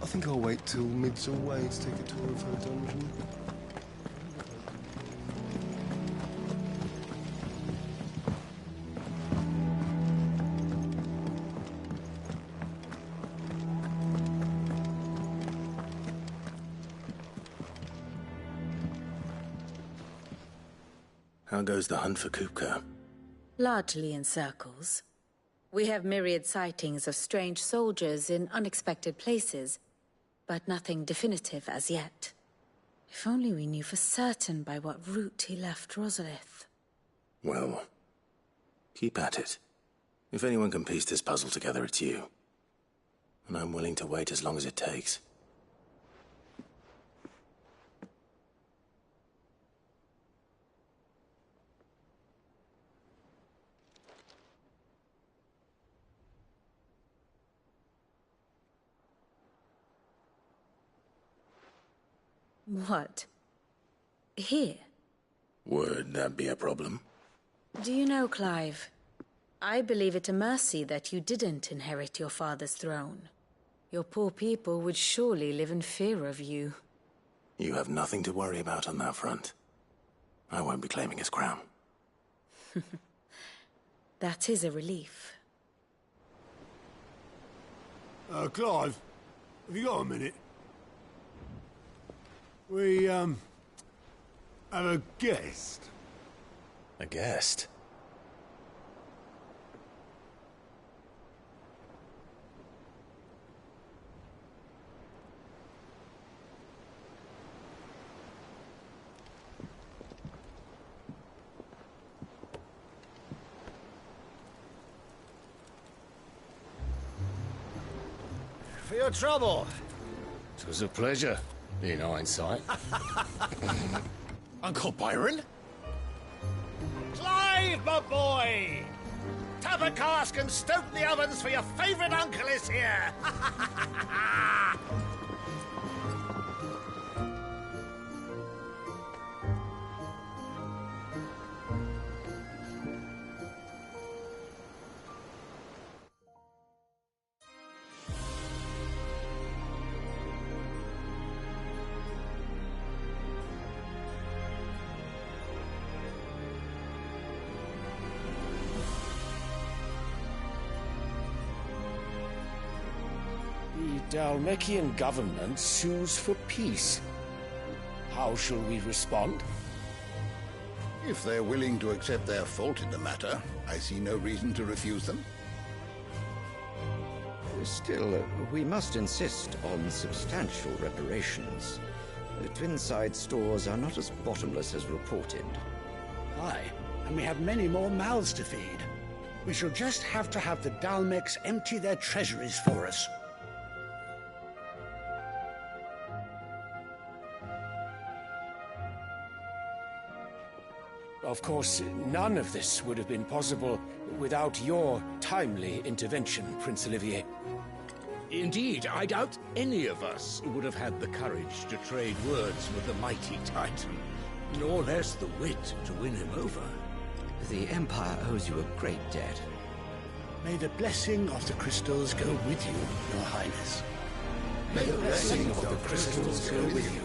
think I'll wait till Mid's away to take a tour of her dungeon. How goes the hunt for Kupka? Largely in circles. We have myriad sightings of strange soldiers in unexpected places, but nothing definitive as yet. If only we knew for certain by what route he left Rosalith. Well, keep at it. If anyone can piece this puzzle together, it's you. And I'm willing to wait as long as it takes. What? Here? Would that be a problem? Do you know, Clive, I believe it a mercy that you didn't inherit your father's throne. Your poor people would surely live in fear of you. You have nothing to worry about on that front. I won't be claiming his crown. That is a relief. Clive, have you got a minute? We, have a guest. A guest? For your trouble. It was a pleasure, in hindsight. Uncle Byron? Clive, my boy! Tap a cask and stoke the ovens for your favourite uncle is here! The Dalmekian government sues for peace. How shall we respond? If they're willing to accept their fault in the matter, I see no reason to refuse them. Still, we must insist on substantial reparations. The Twinside stores are not as bottomless as reported. Aye, and we have many more mouths to feed. We shall just have to have the Dalmeks empty their treasuries for us. Of course, none of this would have been possible without your timely intervention, Prince Olivier. Indeed, I doubt any of us would have had the courage to trade words with the mighty Titan, nor less the wit to win him over. The Empire owes you a great debt. May the blessing of the crystals go with you, Your Highness. May the blessing of the crystals go with you.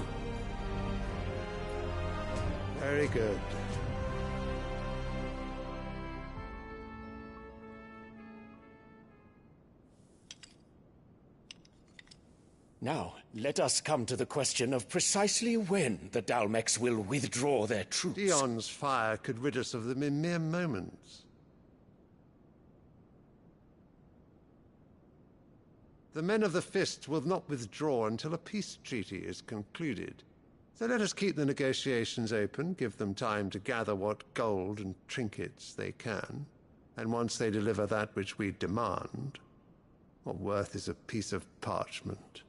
Very good. Now, let us come to the question of precisely when the Dalmeks will withdraw their troops. Dion's fire could rid us of them in mere moments. The men of the Fist will not withdraw until a peace treaty is concluded. So let us keep the negotiations open, give them time to gather what gold and trinkets they can, and once they deliver that which we demand, what worth is a piece of parchment?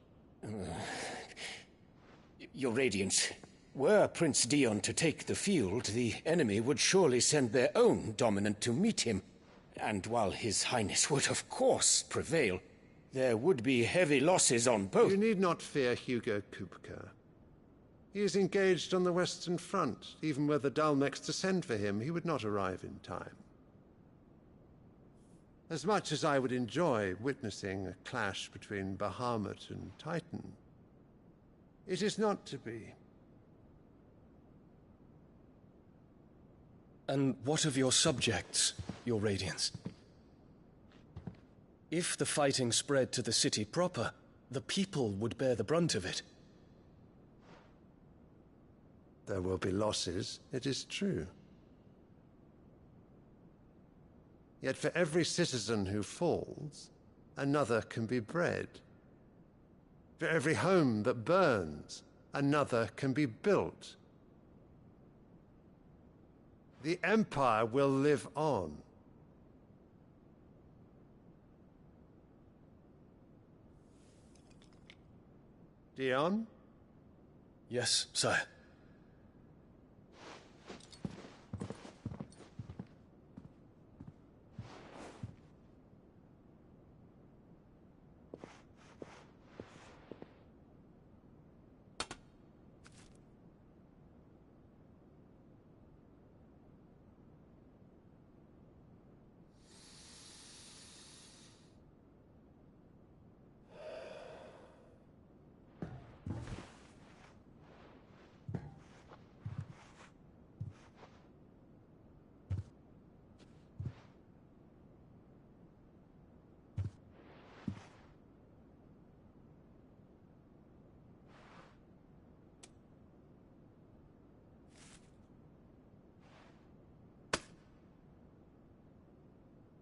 Your Radiance, were Prince Dion to take the field, the enemy would surely send their own dominant to meet him. And while His Highness would of course prevail, there would be heavy losses on both. You need not fear Hugo Kupka. He is engaged on the Western Front. Even were the Dalmeks to send for him, he would not arrive in time. As much as I would enjoy witnessing a clash between Bahamut and Titan, it is not to be. And what of your subjects, Your Radiance? If the fighting spread to the city proper, the people would bear the brunt of it. There will be losses, it is true. Yet for every citizen who falls, another can be bred. For every home that burns, another can be built. The Empire will live on. Dion? Yes, sire.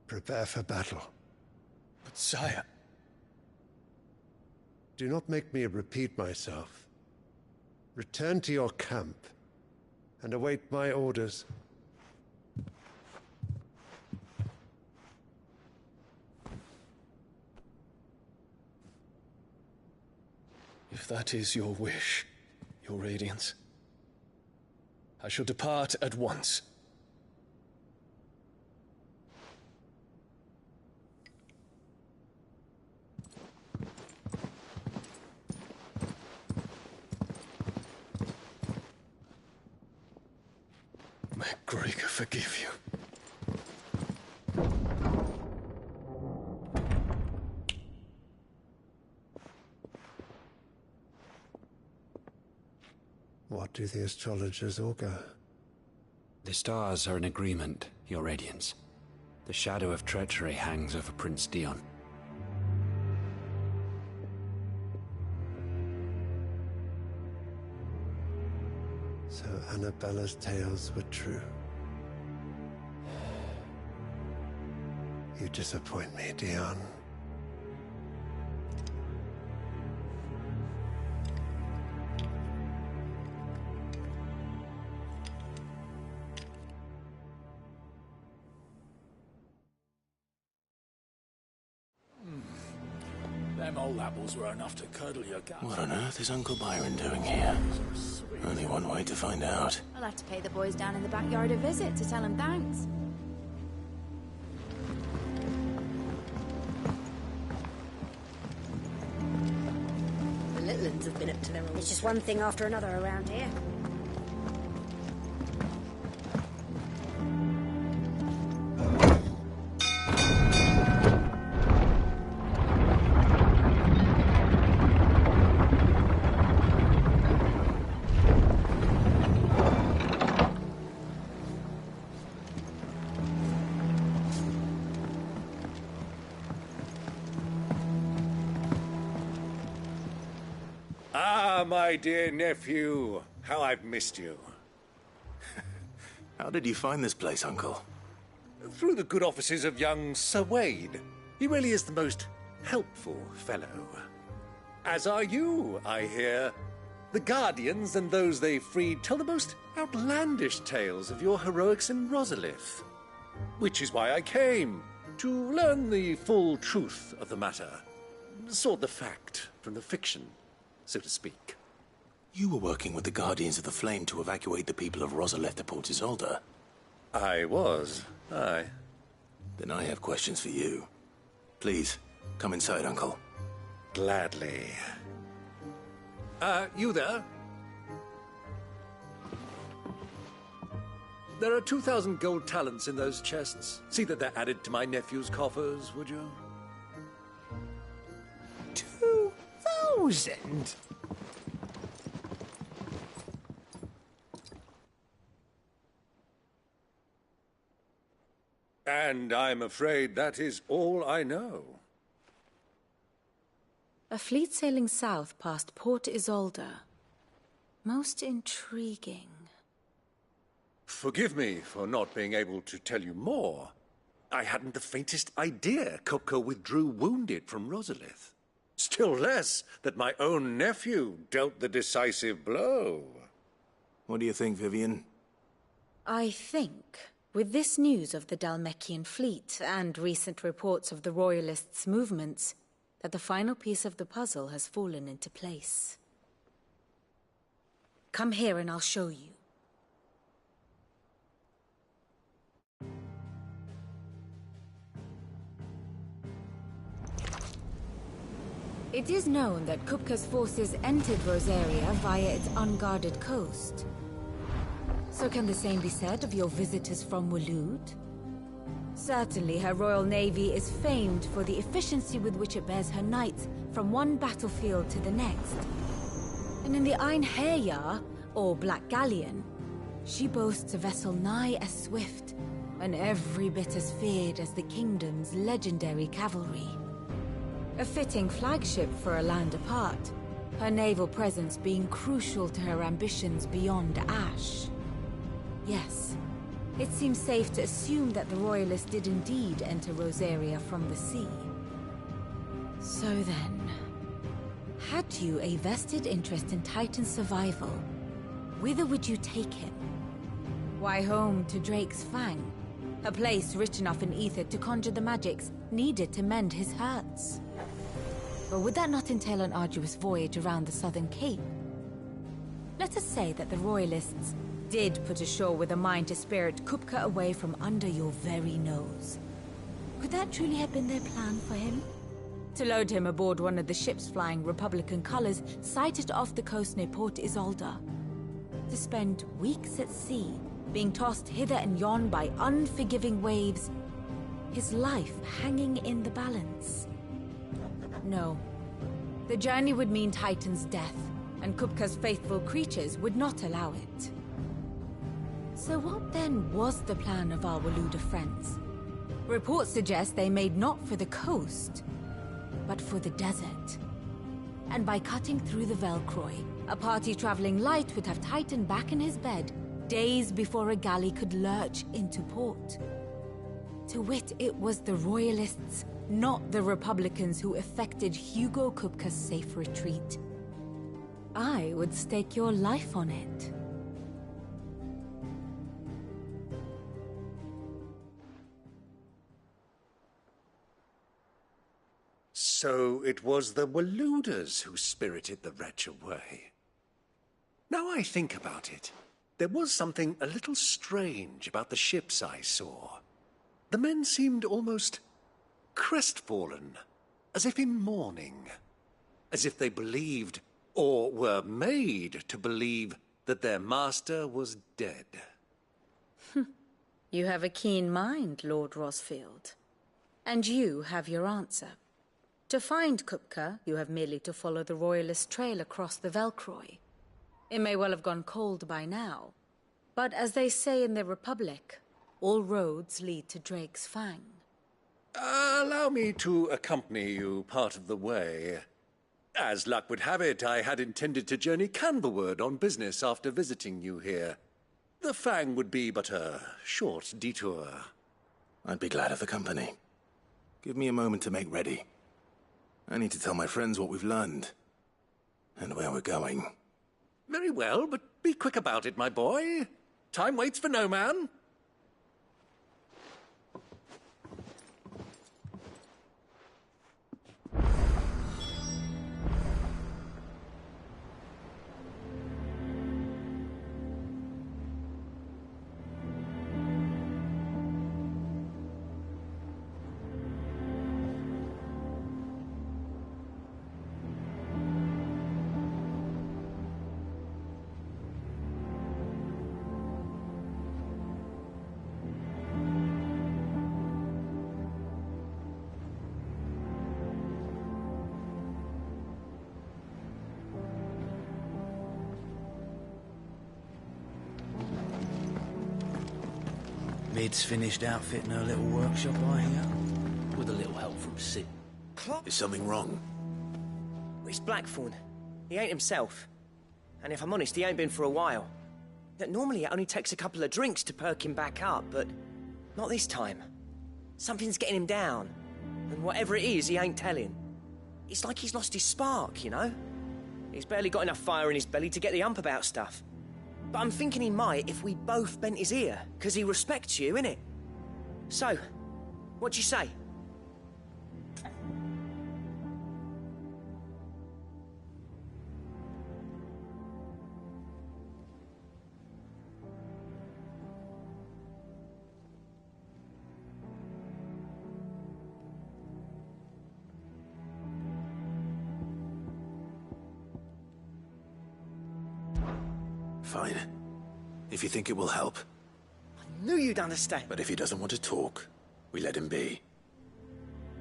Prepare for battle. But sire... Do not make me repeat myself. Return to your camp and await my orders. If that is your wish, Your Radiance, I shall depart at once. May KxHRiku forgive you. What do the astrologers augur? The stars are in agreement, Your Radiance. The shadow of treachery hangs over Prince Dion. So Annabella's tales were true. You disappoint me, Dion. Them old apples were enough to curdle your gut. What on earth is Uncle Byron doing here? Only one way to find out. I'll have to pay the boys down in the backyard a visit to tell them thanks. The little ones have been up to their old... It's just one thing after another around here. Ah, my dear nephew, how I've missed you. How did you find this place, Uncle? Through the good offices of young Sir Wade. He really is the most helpful fellow. As are you, I hear. The Guardians and those they freed tell the most outlandish tales of your heroics in Rosalith. Which is why I came, to learn the full truth of the matter. Sort the fact from the fiction, so to speak. You were working with the Guardians of the Flame to evacuate the people of Rosalith to Port Isolde. I was, aye. Then I have questions for you. Please, come inside, Uncle. Gladly. You there? There are 2,000 gold talents in those chests. See that they're added to my nephew's coffers, would you? 2,000? And I'm afraid that is all I know. A fleet sailing south past Port Isolde. Most intriguing. Forgive me for not being able to tell you more. I hadn't the faintest idea Kupka withdrew wounded from Rosalith. Still less that my own nephew dealt the decisive blow. What do you think, Vivian? I think, with this news of the Dhalmekian fleet and recent reports of the Royalists' movements, that the final piece of the puzzle has fallen into place. Come here and I'll show you. It is known that Kupka's forces entered Rosaria via its unguarded coast. So can the same be said of your visitors from Waloed? Certainly her royal navy is famed for the efficiency with which it bears her knights from one battlefield to the next. And in the Einherjar, or Black Galleon, she boasts a vessel nigh as swift and every bit as feared as the kingdom's legendary cavalry. A fitting flagship for a land apart, her naval presence being crucial to her ambitions beyond Ash. Yes, it seems safe to assume that the Royalists did indeed enter Rosaria from the sea. So then, had you a vested interest in Titan's survival, whither would you take him? Why, home to Drake's Fang, a place rich enough in ether to conjure the magics needed to mend his hurts. But would that not entail an arduous voyage around the southern cape? Let us say that the Royalists did put ashore with a mind to spirit Kupka away from under your very nose. Could that truly have been their plan for him? To load him aboard one of the ships flying Republican colors sighted off the coast near Port Isolde. To spend weeks at sea, being tossed hither and yon by unforgiving waves, his life hanging in the balance. No. The journey would mean Titan's death, and Kupka's faithful creatures would not allow it. So what then was the plan of our Waluda friends? Reports suggest they made not for the coast, but for the desert. And by cutting through the Velcroy, a party traveling light would have Titan back in his bed days before a galley could lurch into port. To wit, it was the Royalists, not the Republicans, who effected Hugo Kupka's safe retreat. I would stake your life on it. So it was the Waluders who spirited the wretch away. Now I think about it, there was something a little strange about the ships I saw. The men seemed almost crestfallen, as if in mourning, as if they believed, or were made to believe, that their master was dead. You have a keen mind, Lord Rosfield. And you have your answer. To find Kupka, you have merely to follow the Royalist trail across the Velcroy. It may well have gone cold by now, but as they say in the Republic, all roads lead to Drake's Fang. Allow me to accompany you part of the way. As luck would have it, I had intended to journey Canberward on business after visiting you here. The Fang would be but a short detour. I'd be glad of the company. Give me a moment to make ready. I need to tell my friends what we've learned, and where we're going. Very well, but be quick about it, my boy. Time waits for no man. Lid's finished outfitting her little workshop, I hear. With a little help from Sid. Is something wrong? It's Blackthorn. He ain't himself. And if I'm honest, he ain't been for a while. Normally it only takes a couple of drinks to perk him back up, but not this time. Something's getting him down. And whatever it is, he ain't telling. It's like he's lost his spark, you know? He's barely got enough fire in his belly to get the ump about stuff. But I'm thinking he might if we both bent his ear, because he respects you, innit? So, what do you say? Fine. If you think it will help. I knew you'd understand. But if he doesn't want to talk, we let him be.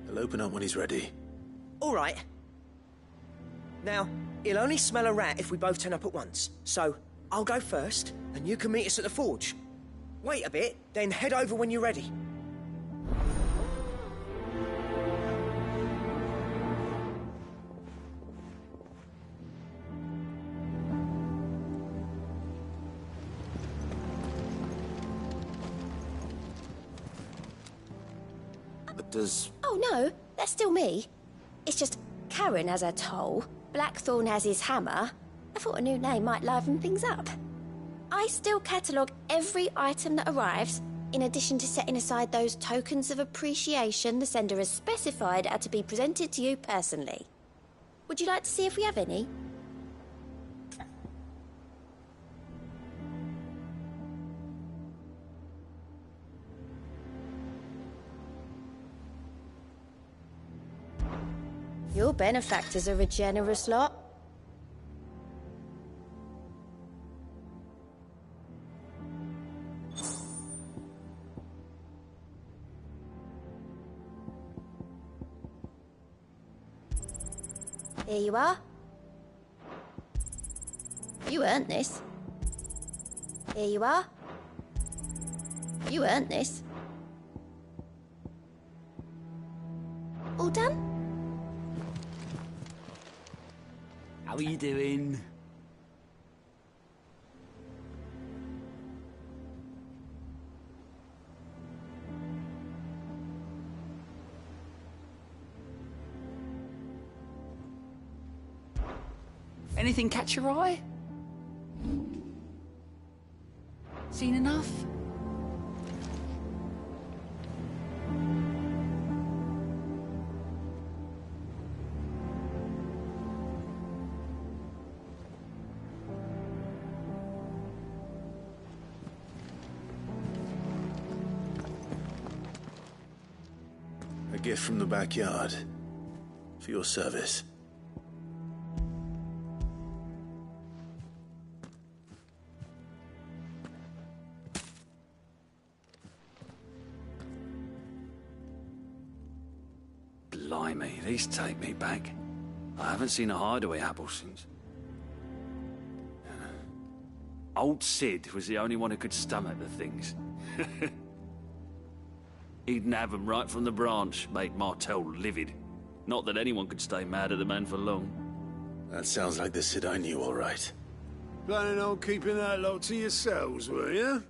He'll open up when he's ready. All right. Now, he'll only smell a rat if we both turn up at once. So, I'll go first, and you can meet us at the forge. Wait a bit, then head over when you're ready. Oh no, that's still me. It's just Karen has her toll, Blackthorn has his hammer. I thought a new name might liven things up. I still catalogue every item that arrives, in addition to setting aside those tokens of appreciation the sender has specified are to be presented to you personally. Would you like to see if we have any? Your benefactors are a generous lot. Here you are. You earned this. Here you are. You earned this. All done? How are you doing? Anything catch your eye? Seen enough? A gift from the backyard. For your service. Blimey, these take me back. I haven't seen a hideaway apple since. Old Sid was the only one who could stomach the things. He'd nab them right from the branch, made Martel livid. Not that anyone could stay mad at the man for long. That sounds like the Sid I knew, all right. Planning on keeping that lot to yourselves, were you?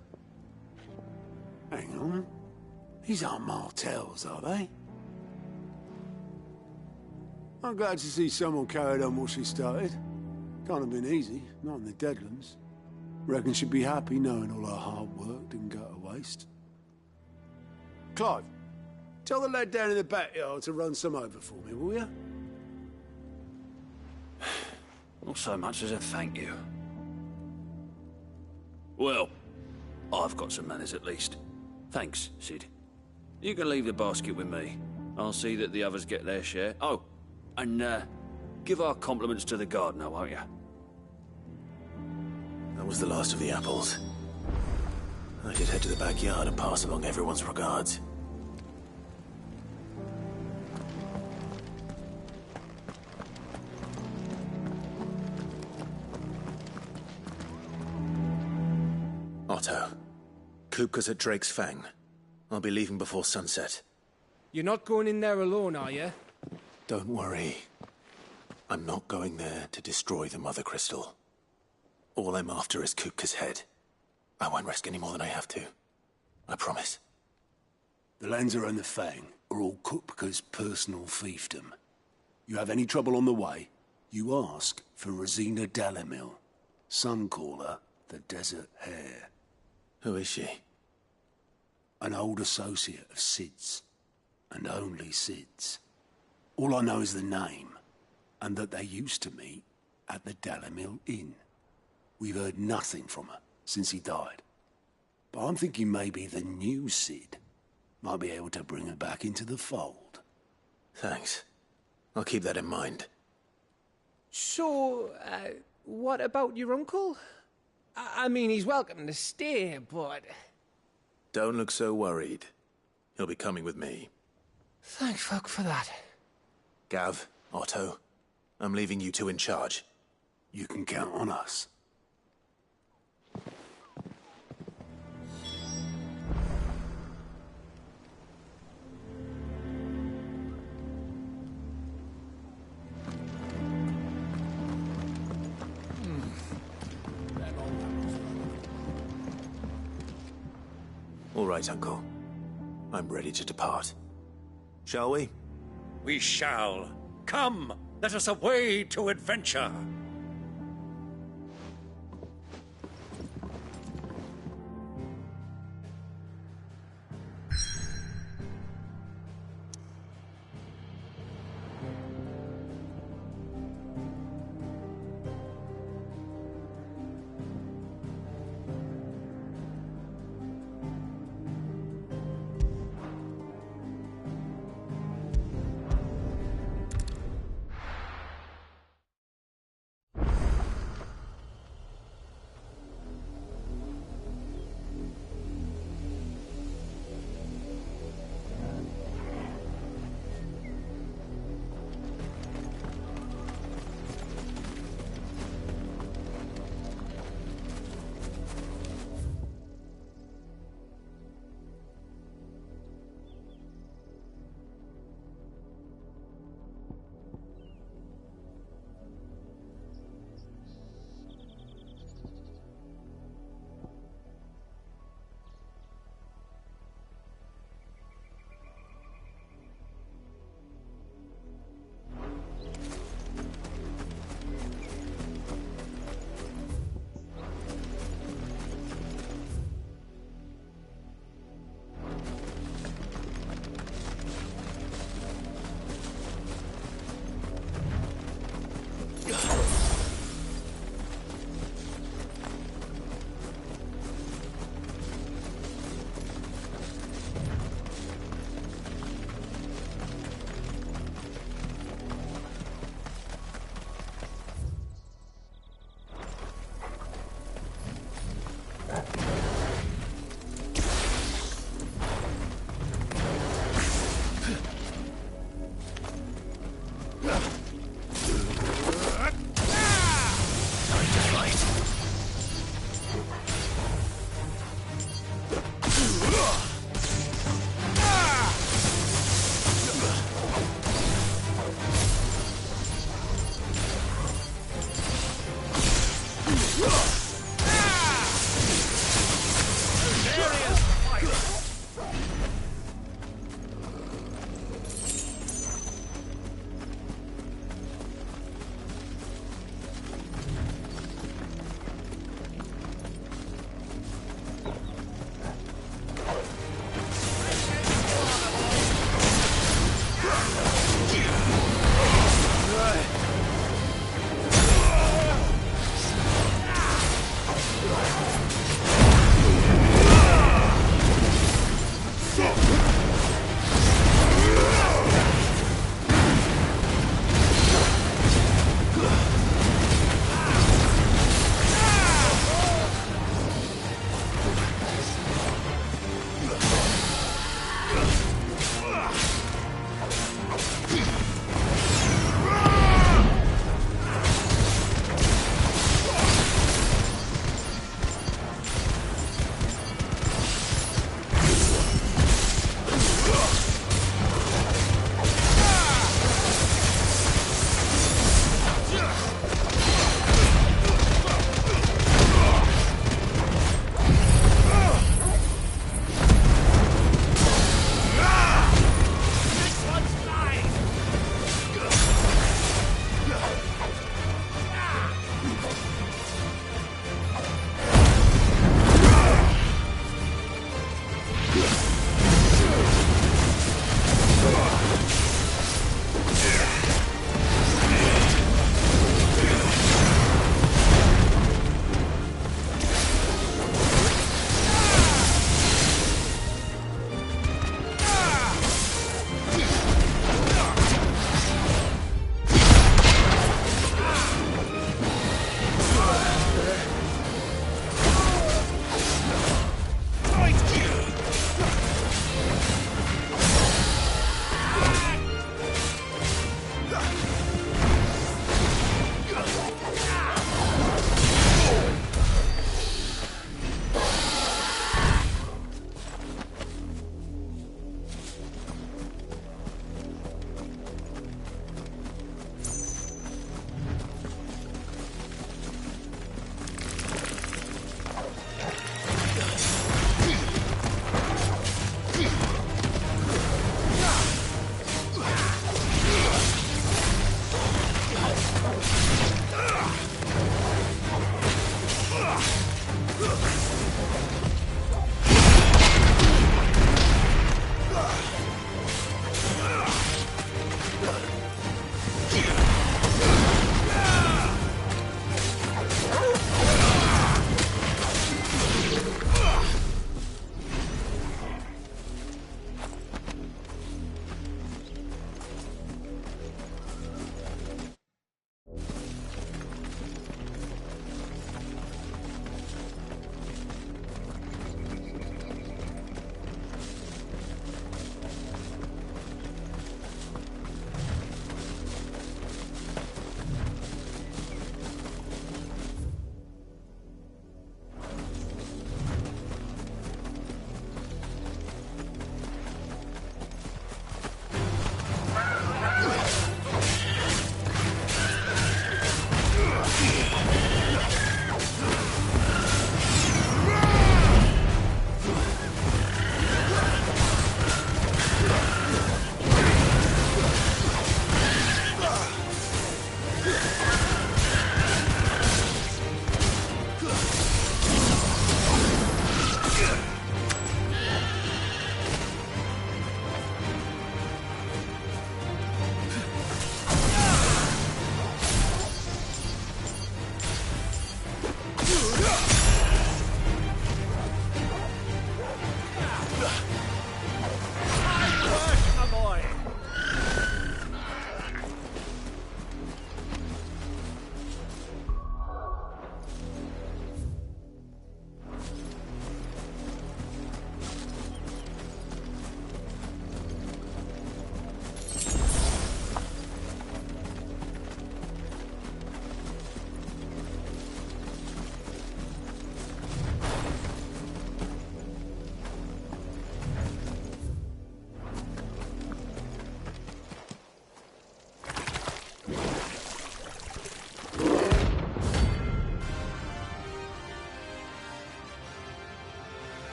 Hang on. These aren't Martels, are they? I'm glad to see someone carried on what she started. Can't have been easy, not in the Deadlands. Reckon she'd be happy knowing all her hard work didn't go to waste. Clive, tell the lad down in the backyard to run some over for me, will you? Not so much as a thank you. Well, I've got some manners at least. Thanks, Sid. You can leave the basket with me. I'll see that the others get their share. Oh, and give our compliments to the gardener, won't you? That was the last of the apples. I should head to the backyard and pass along everyone's regards. Otto, Kupka's at Drake's Fang. I'll be leaving before sunset. You're not going in there alone, are you? Don't worry. I'm not going there to destroy the Mother Crystal. All I'm after is Kupka's head. I won't risk any more than I have to. I promise. The Lanza and the Fang are all Kupka's personal fiefdom. You have any trouble on the way, you ask for Rosina Dalimil. Some call her the Desert Hare. Who is she? An old associate of Sid's. And only Sid's. All I know is the name, and that they used to meet at the Dalimil Inn. We've heard nothing from her since he died. But I'm thinking maybe the new Sid might be able to bring her back into the fold. Thanks. I'll keep that in mind. So, what about your uncle? I mean, he's welcome to stay, but... Don't look so worried. He'll be coming with me. Thank fuck for that. Gav, Otto, I'm leaving you two in charge. You can count on us. All right, Uncle. I'm ready to depart. Shall we? We shall. Come, let us away to adventure.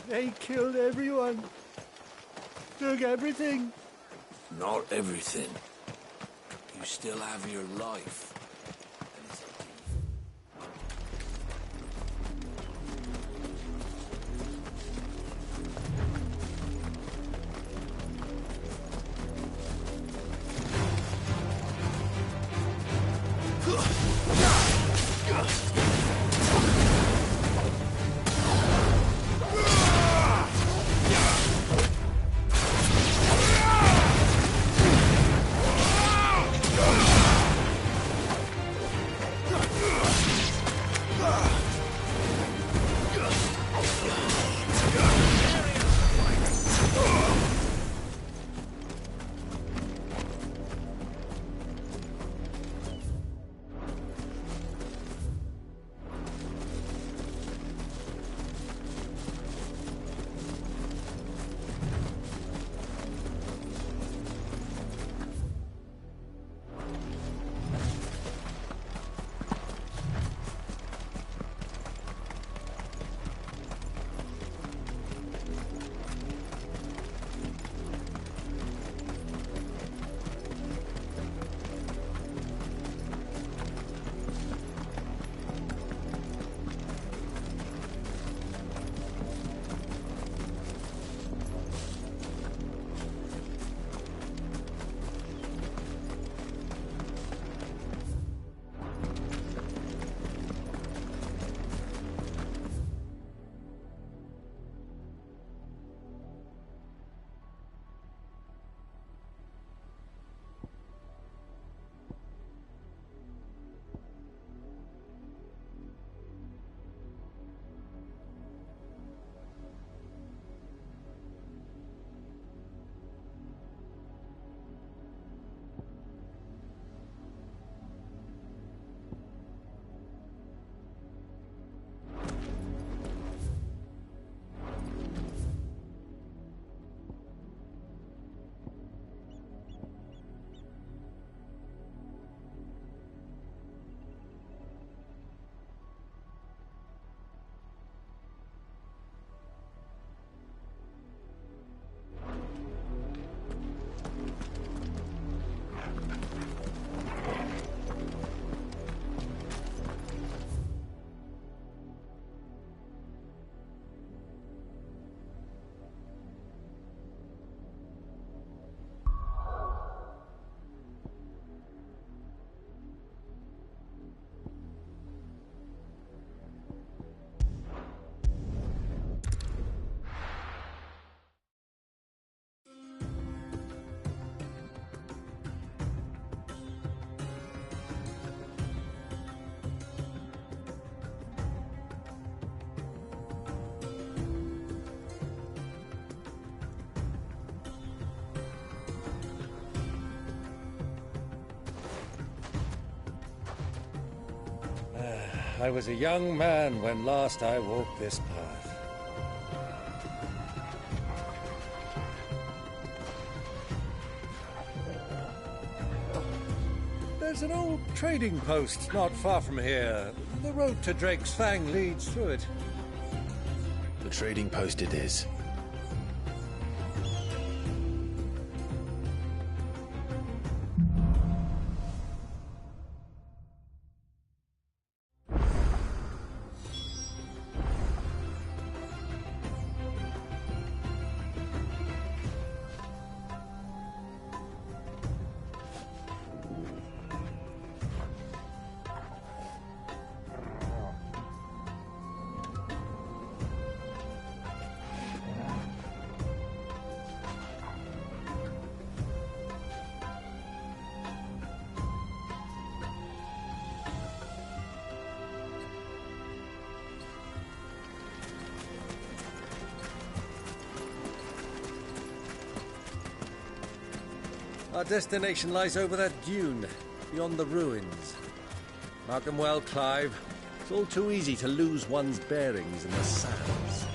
They killed everyone. Took everything. Not everything. You still have your life. I was a young man when last I walked this path. There's an old trading post not far from here. The road to Drake's Fang leads through it. The trading post it is. Our destination lies over that dune, beyond the ruins. Mark them well, Clive. It's all too easy to lose one's bearings in the sands.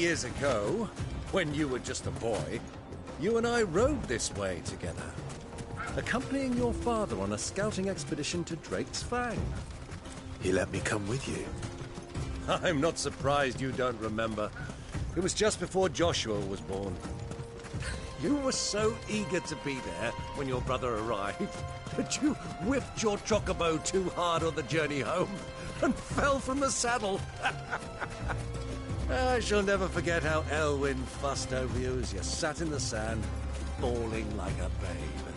years ago, when you were just a boy, you and I rode this way together, accompanying your father on a scouting expedition to Drake's Fang. He let me come with you. I'm not surprised you don't remember. It was just before Joshua was born. You were so eager to be there when your brother arrived that you whipped your chocobo too hard on the journey home and fell from the saddle. I shall never forget how Elwyn fussed over you as you sat in the sand, bawling like a babe.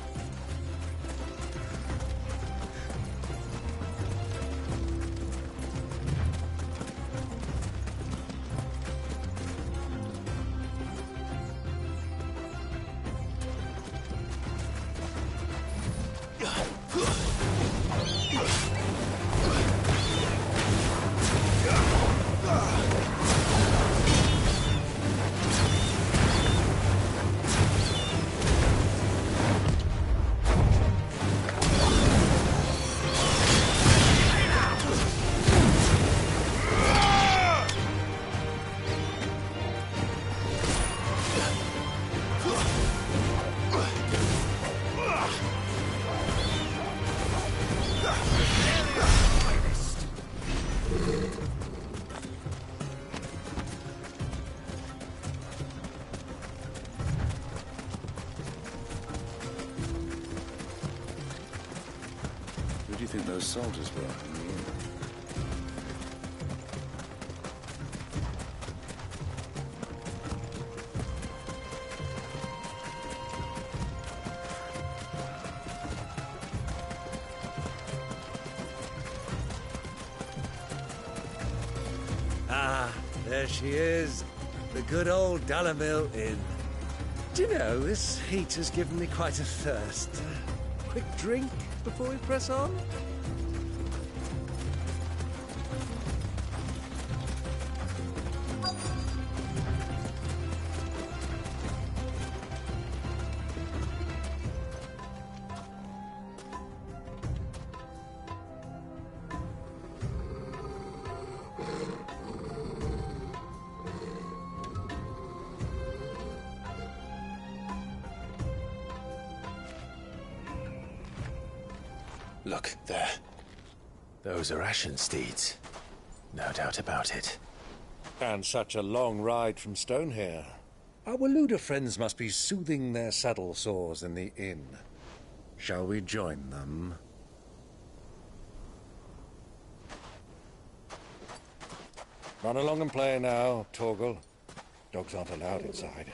Who do you think those soldiers were in the inn? Ah, there she is. The good old Dalamil Inn. Do you know, this heat has given me quite a thirst. Quick drink before we press on? Look, there. Those are Ashen steeds. No doubt about it. And such a long ride from Stonehair. Our Waluda friends must be soothing their saddle sores in the inn. Shall we join them? Run along and play now, Torgal. Dogs aren't allowed inside.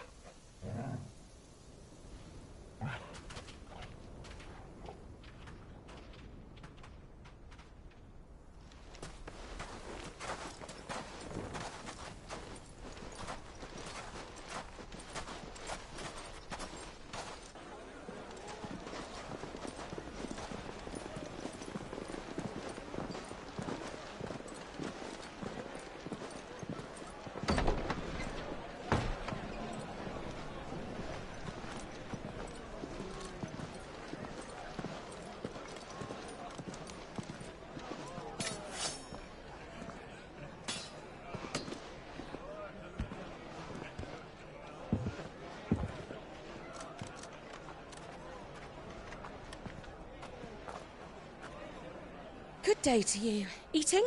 Good day to you. Eating?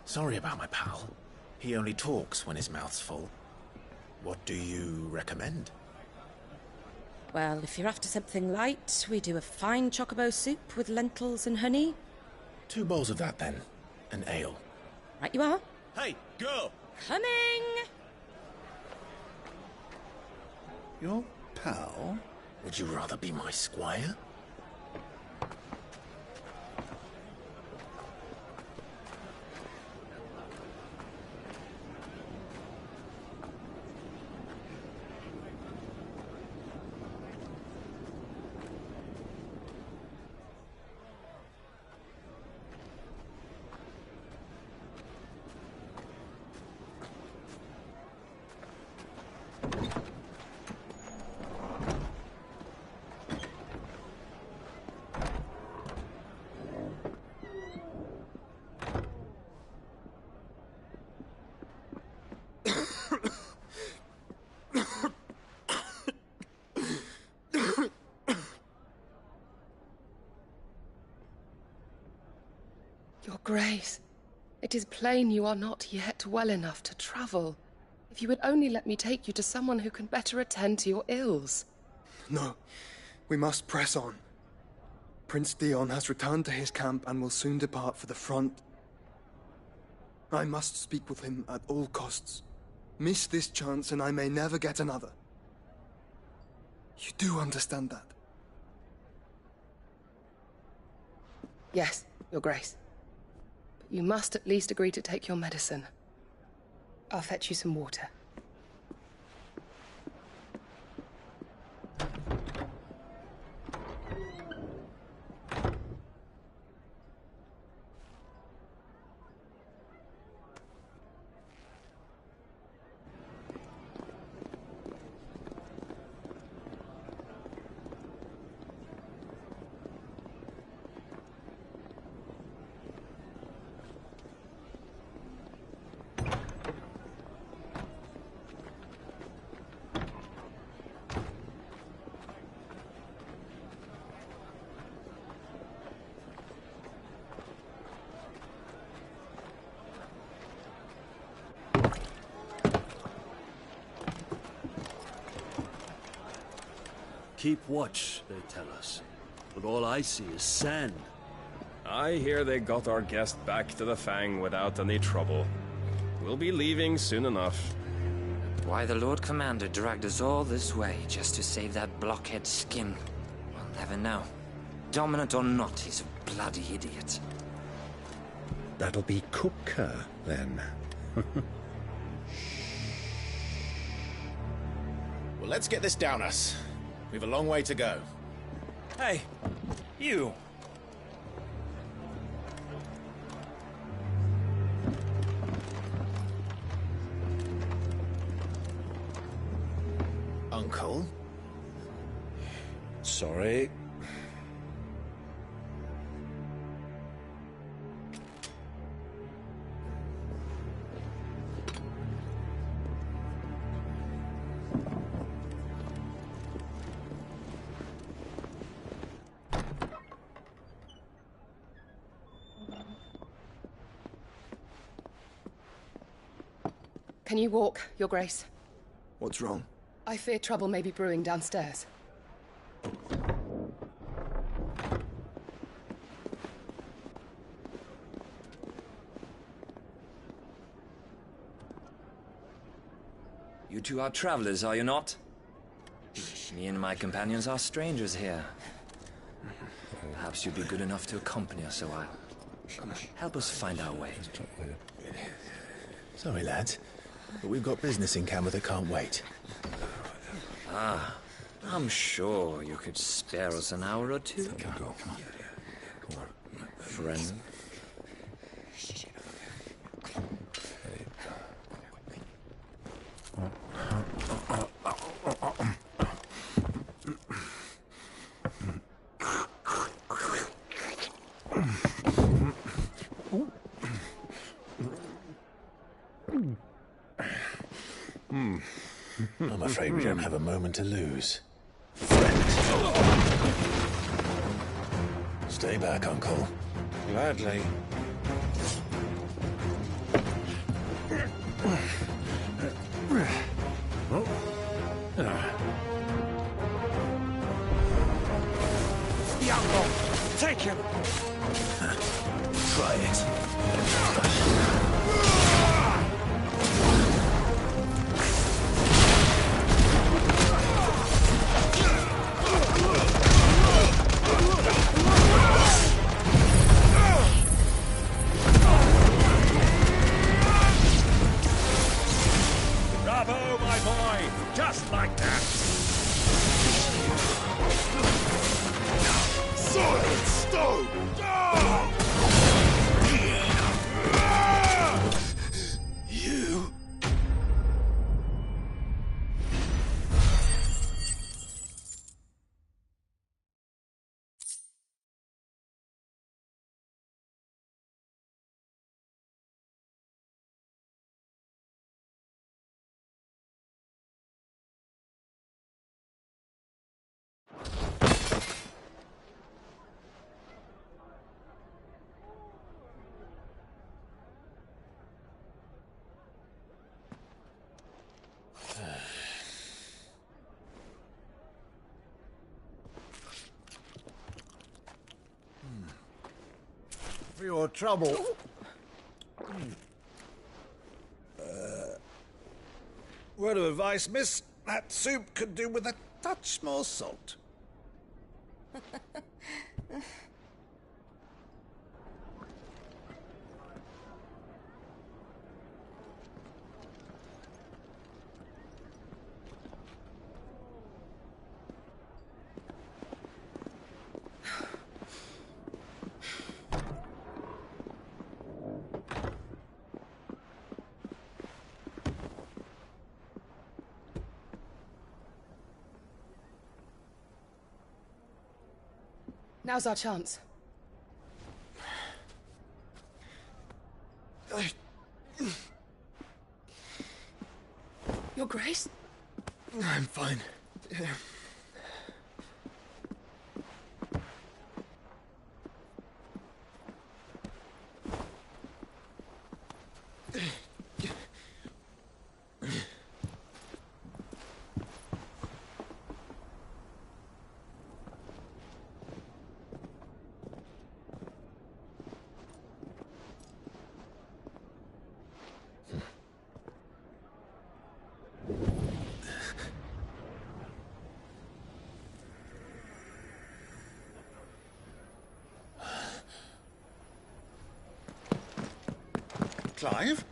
Sorry about my pal. He only talks when his mouth's full. What do you recommend? Well, if you're after something light, we do a fine chocobo soup with lentils and honey. 2 bowls of that, then. An ale. Right you are. Hey, girl! Coming! Your pal? Would you rather be my squire? Grace, it is plain you are not yet well enough to travel. If you would only let me take you to someone who can better attend to your ills. No, we must press on. Prince Dion has returned to his camp and will soon depart for the front. I must speak with him at all costs. Miss this chance and I may never get another. You do understand that? Yes, Your Grace. But you must at least agree to take your medicine. I'll fetch you some water. Keep watch, they tell us. But all I see is sand. I hear they got our guest back to the Fang without any trouble. We'll be leaving soon enough. Why the Lord Commander dragged us all this way just to save that blockhead skin, we'll never know. Dominant or not, he's a bloody idiot. That'll be Cooker, then. Well, let's get this down us. We've a long way to go. Hey, you! Uncle? Sorry. Can you walk, Your Grace? What's wrong? I fear trouble may be brewing downstairs. You two are travelers, are you not? Me and my companions are strangers here. Perhaps you'd be good enough to accompany us a while. Help us find our way. Sorry, lads, but we've got business in camera that can't wait. Ah, I'm sure you could spare us an hour or two. Come on. Friend. I'm afraid we don't have a moment to lose. Stay back, Uncle. Gladly. The uncle! Take him! Try it. Bravo, my boy! Just like that! Solid stone! for your trouble. Word of advice, miss. That soup could do with a touch more salt. Now's our chance. Your Grace? I'm fine. Clive?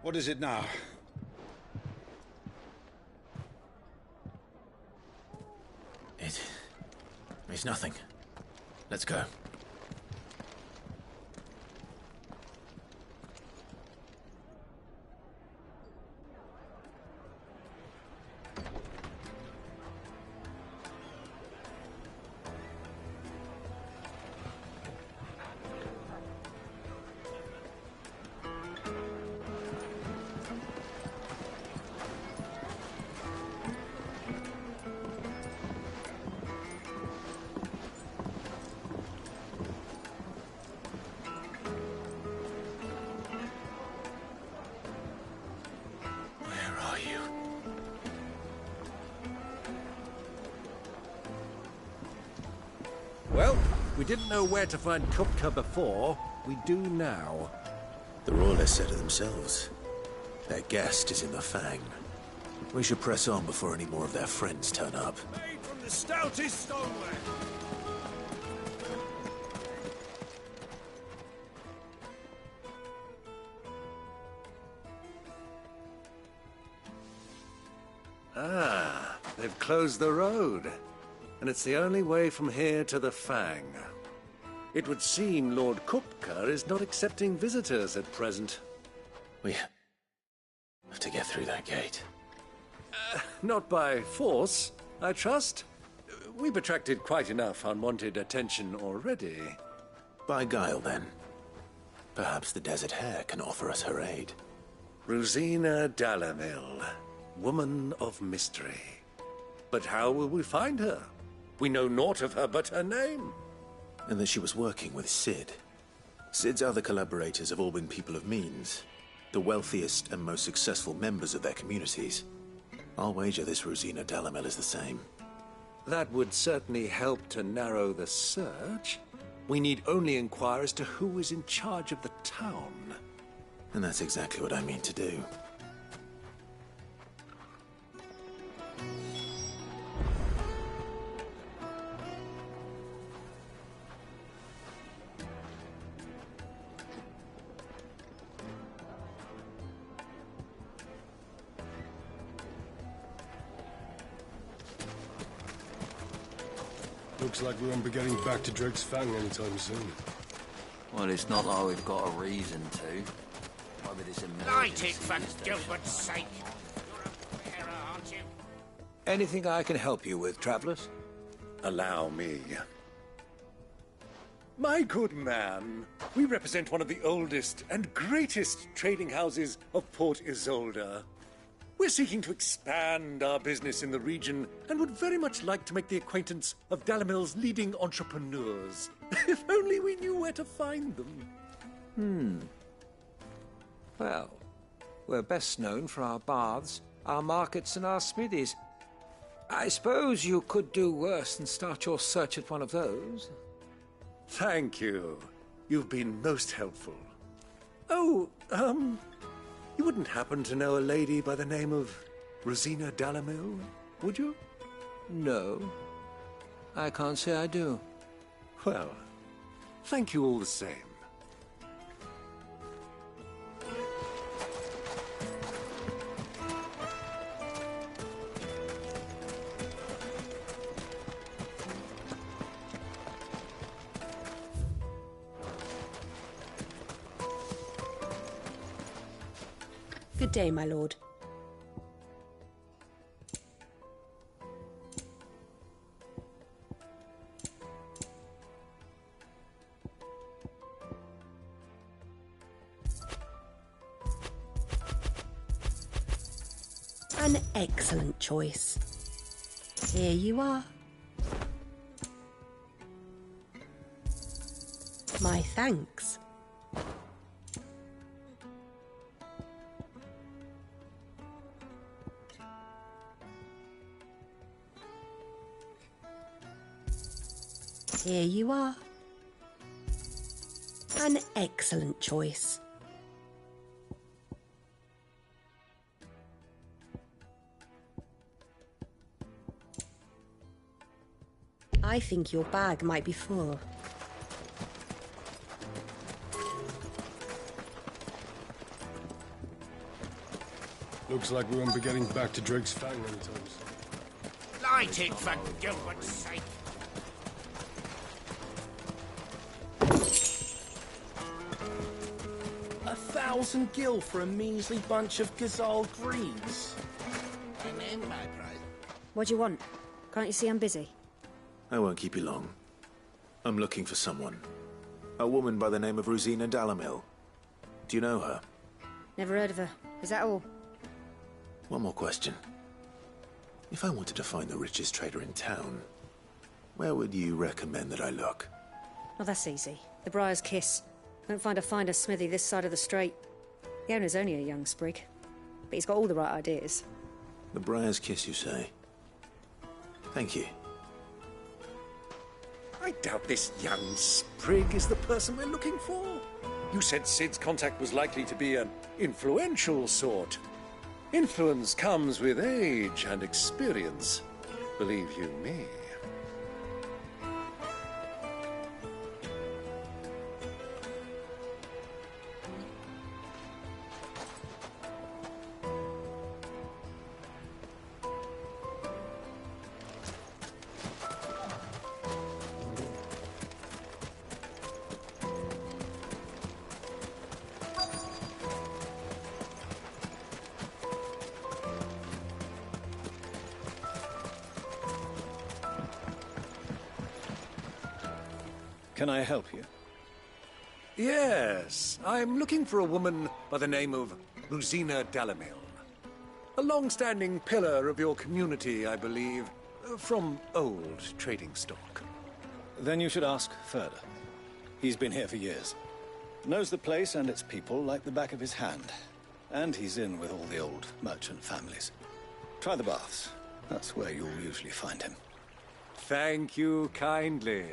What is it now? It's nothing. Let's go. Well, we didn't know where to find Kupka before. We do now. The Royalists said it themselves. Their guest is in the Fang. We should press on before any more of their friends turn up. Made from the stoutest stoneware. Ah, they've closed the road. And it's the only way from here to the Fang. It would seem Lord Kupka is not accepting visitors at present. We have to get through that gate. Not by force, I trust. We've attracted quite enough unwanted attention already. By guile, then. Perhaps the Desert Hare can offer us her aid. Rosina Dalamil, woman of mystery. But how will we find her? We know naught of her but her name. And that she was working with Sid. Sid's other collaborators have all been people of means, the wealthiest and most successful members of their communities. I'll wager this Rosina Dalamel is the same. That would certainly help to narrow the search. We need only inquire as to who is in charge of the town. And that's exactly what I mean to do. Looks like we won't be getting back to Drake's Fang anytime soon. Well, it's not like we've got a reason to. Maybe this Light it for Gilbert's sake. You're a bearer, aren't you? Anything I can help you with, travelers? Allow me. My good man, we represent one of the oldest and greatest trading houses of Port Isolde. We're seeking to expand our business in the region and would very much like to make the acquaintance of Dalamil's leading entrepreneurs. If only we knew where to find them. Well, we're best known for our baths, our markets, and our smithies. I suppose you could do worse than start your search at one of those. Thank you. You've been most helpful. Oh, you wouldn't happen to know a lady by the name of Rosina Dalamil, would you? No. I can't say I do. Well, thank you all the same. Good day, my lord. An excellent choice. Here you are. My thanks. Here you are. An excellent choice. I think your bag might be full. Looks like we won't be getting back to Drake's Fang anytime soon. Light it, for Gilbert's sake! $1,000 gil for a measly bunch of Gazal greaves. What do you want? Can't you see I'm busy? I won't keep you long. I'm looking for someone. A woman by the name of Rosina Dalamil. Do you know her? Never heard of her. Is that all? One more question. If I wanted to find the richest trader in town, where would you recommend that I look? Oh, that's easy. The Briar's Kiss. Won't find a finer smithy this side of the strait. The owner's only a young sprig, but he's got all the right ideas. The Briar's Kiss, you say? Thank you. I doubt this young sprig is the person we're looking for. You said Sid's contact was likely to be an influential sort. Influence comes with age and experience, believe you me. Can I help you? Yes, I'm looking for a woman by the name of Rosina Dalamil. A long-standing pillar of your community, I believe, from old trading stock. Then you should ask further. He's been here for years. Knows the place and its people like the back of his hand. And he's in with all the old merchant families. Try the baths. That's where you'll usually find him. Thank you kindly.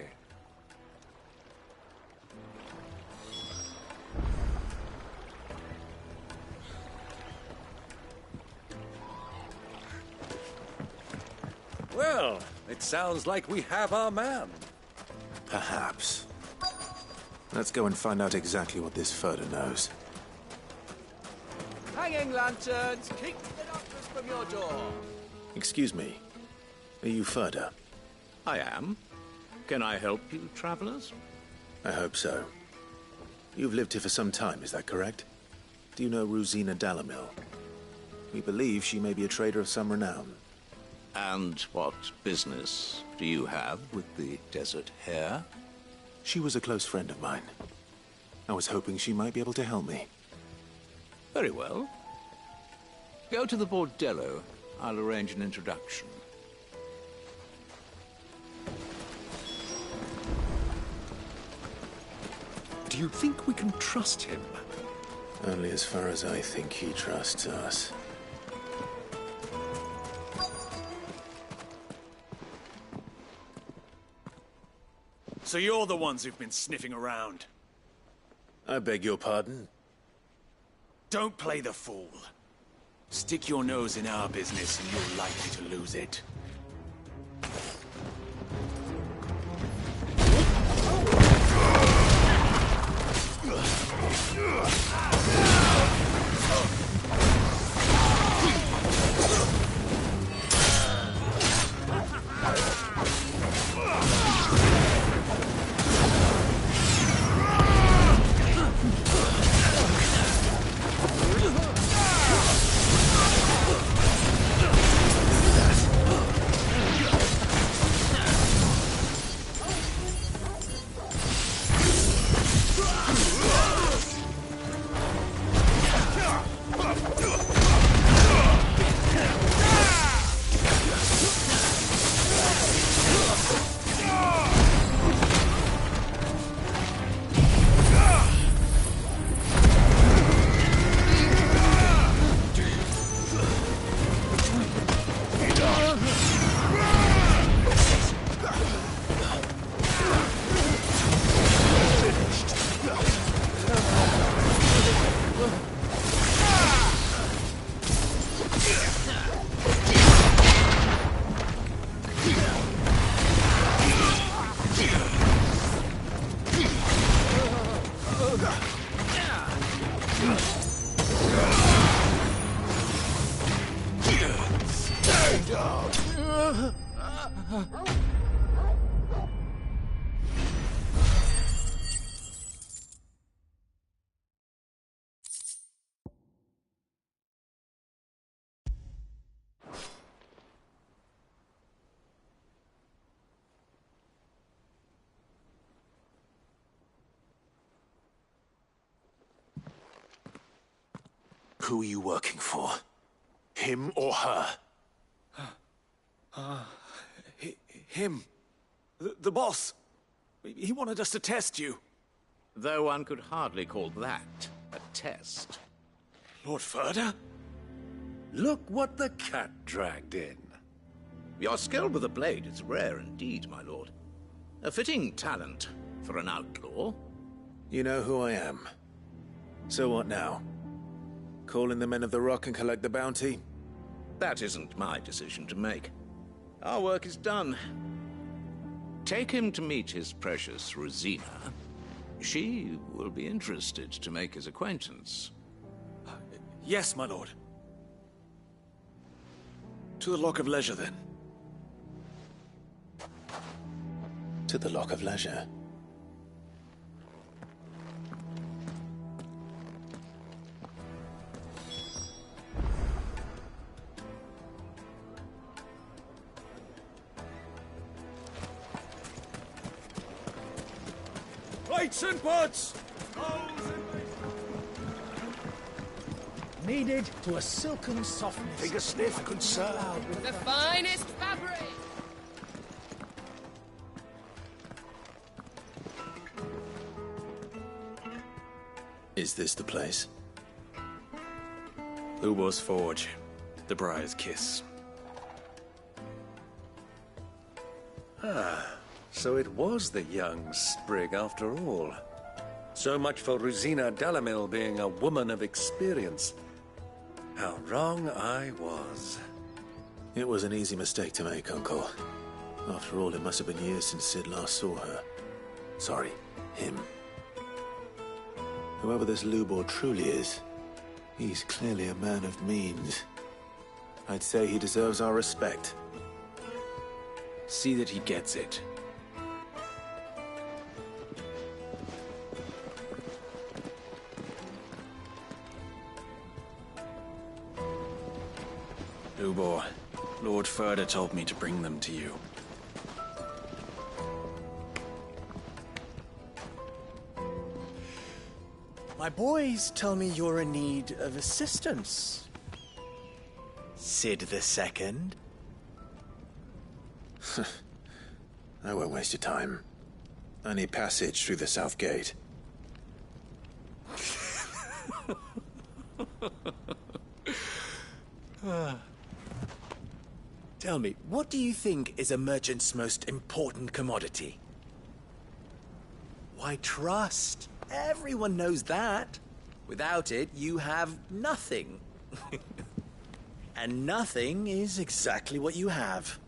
Well, it sounds like we have our man. Perhaps. Let's go and find out exactly what this Furder knows. Hanging lanterns, keep the darkness from your door. Excuse me. Are you Furder? I am. Can I help you, travelers? I hope so. You've lived here for some time, is that correct? Do you know Rosina Dalamil? We believe she may be a trader of some renown. And what business do you have with the desert hare? She was a close friend of mine. I was hoping she might be able to help me. Very well. Go to the bordello. I'll arrange an introduction. Do you think we can trust him? Only as far as I think he trusts us. So you're the ones who've been sniffing around. I beg your pardon? Don't play the fool. Stick your nose in our business and you're likely to lose it. Who are you working for? Him or her? Him. The boss. He wanted us to test you. Though one could hardly call that a test. Lord Ferda? Look what the cat dragged in. Your skill with the blade is rare indeed, my lord. A fitting talent for an outlaw. You know who I am. So what now? Call in the Men of the Rock and collect the bounty? That isn't my decision to make. Our work is done. Take him to meet his precious Rosina. She will be interested to make his acquaintance. Yes, my lord. To the Lock of Leisure, then. To the Lock of Leisure. Plates and pots! Kneaded to a silken softness. Take a sniff, good sir. The finest fabric! Is this the place? Lubor's Forge. The Briar's Kiss. Ah, so it was the young sprig after all. So much for Rosina Dalamil being a woman of experience. How wrong I was. It was an easy mistake to make, Uncle. After all, it must have been years since Sid last saw her. Sorry, him. Whoever this Lubor truly is, he's clearly a man of means. I'd say he deserves our respect. See that he gets it. Lubor, Lord Ferda told me to bring them to you. My boys tell me you're in need of assistance. Sid the Second. I won't waste your time. I need passage through the south gate. Tell me, what do you think is a merchant's most important commodity? Why, trust. Everyone knows that. Without it, you have nothing. And nothing is exactly what you have.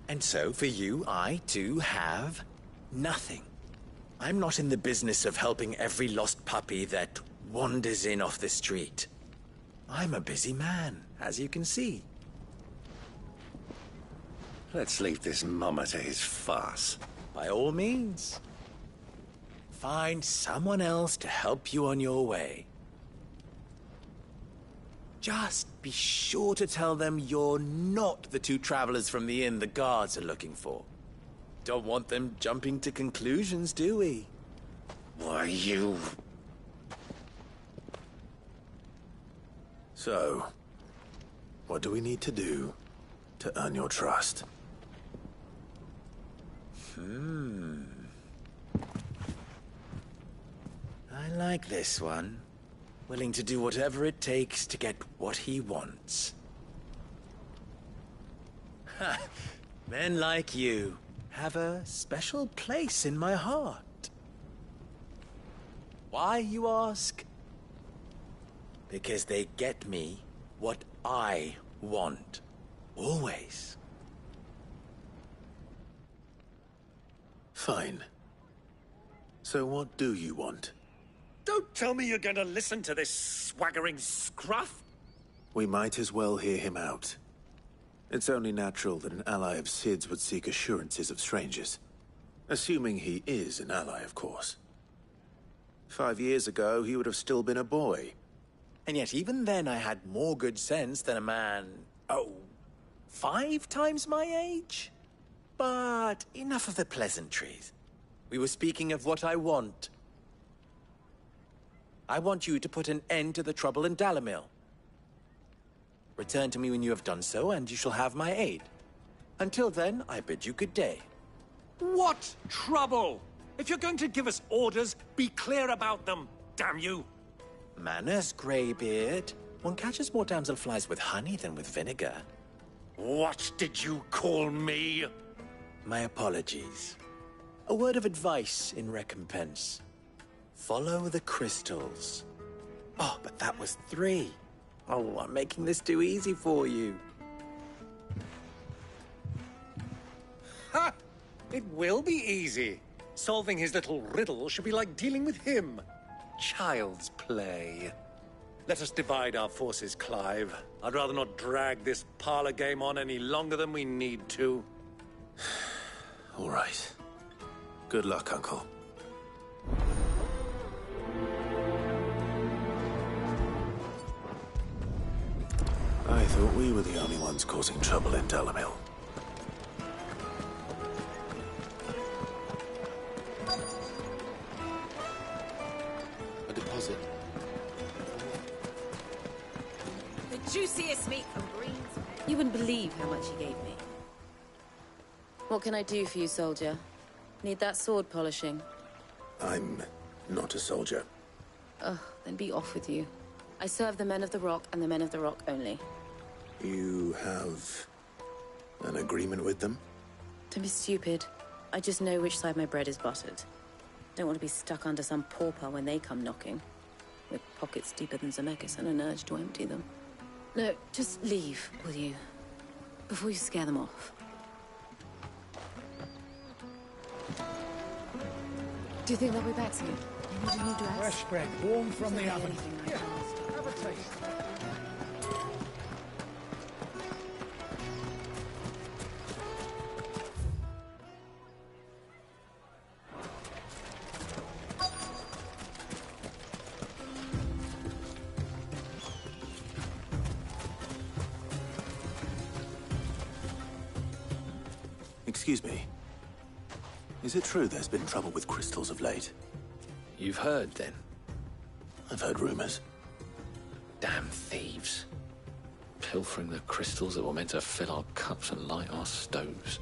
And so, for you, I, too, have nothing. I'm not in the business of helping every lost puppy that wanders in off the street. I'm a busy man, as you can see. Let's leave this mummer to his farce. By all means. Find someone else to help you on your way. Just be sure to tell them you're not the two travelers from the inn the guards are looking for. Don't want them jumping to conclusions, do we? Why, you... So, what do we need to do to earn your trust? I like this one. Willing to do whatever it takes to get what he wants. Ha! Men like you have a special place in my heart. Why, you ask? Because they get me what I want. Always. Fine. So what do you want? Don't tell me you're going to listen to this swaggering scruff! We might as well hear him out. It's only natural that an ally of Sid's would seek assurances of strangers. Assuming he is an ally, of course. 5 years ago, he would have still been a boy. And yet even then I had more good sense than a man, 5 times my age? But enough of the pleasantries. We were speaking of what I want. I want you to put an end to the trouble in Dalamil. Return to me when you have done so, and you shall have my aid. Until then, I bid you good day. What trouble? If you're going to give us orders, be clear about them, damn you! Manners, Greybeard. One catches more damselflies with honey than with vinegar. What did you call me? My apologies. A word of advice in recompense. Follow the crystals. Oh, but that was 3. Oh, I'm making this too easy for you. Ha! It will be easy. Solving his little riddle should be like dealing with him. Child's play. Let us divide our forces, Clive. I'd rather not drag this parlor game on any longer than we need to. All right. Good luck, Uncle. I thought we were the only ones causing trouble in Dalamil. A deposit. The juiciest meat from Greens. You wouldn't believe how much he gave me. What can I do for you, soldier? Need that sword polishing? I'm not a soldier. Ugh, then be off with you. I serve the men of the Rock and the men of the Rock only. You have an agreement with them? Don't be stupid. I just know which side my bread is buttered. Don't want to be stuck under some pauper when they come knocking. With pockets deeper than Zemeckis and an urge to empty them. No, just leave, will you? Before you scare them off. Do you think they'll be back soon? I need a new dress. Fresh bread, warm from the oven. Here, have a taste. Excuse me. Is it true there's been trouble with crystals of late? You've heard, then? I've heard rumors. Damn thieves. Pilfering the crystals that were meant to fill our cups and light our stoves.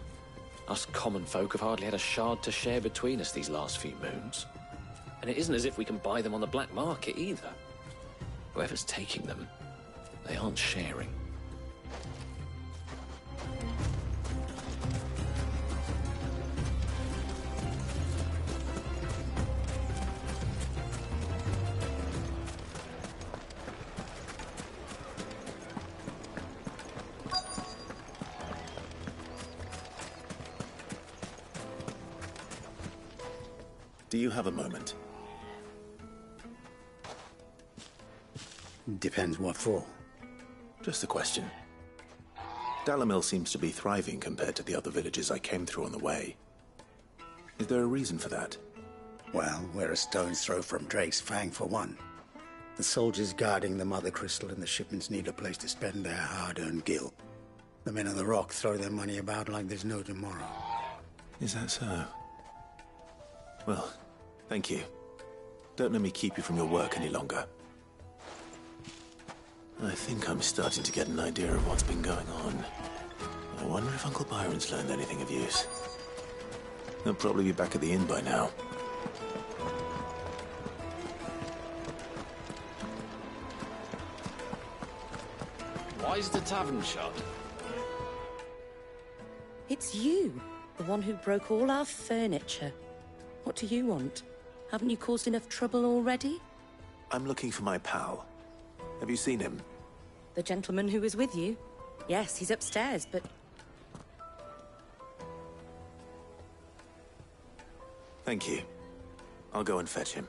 Us common folk have hardly had a shard to share between us these last few moons. And it isn't as if we can buy them on the black market either. Whoever's taking them, they aren't sharing. Do you have a moment? Depends what for. Just a question. Dalamil seems to be thriving compared to the other villages I came through on the way. Is there a reason for that? Well, we're a stone's throw from Drake's Fang, for one. The soldiers guarding the Mother Crystal and the shipments need a place to spend their hard-earned gil. The men of the Rock throw their money about like there's no tomorrow. Is that so? Well, thank you. Don't let me keep you from your work any longer. I think I'm starting to get an idea of what's been going on. I wonder if Uncle Byron's learned anything of use. He'll probably be back at the inn by now. Why is the tavern shut? It's you, the one who broke all our furniture. What do you want? Haven't you caused enough trouble already? I'm looking for my pal. Have you seen him? The gentleman who was with you? Yes, he's upstairs, but... Thank you. I'll go and fetch him.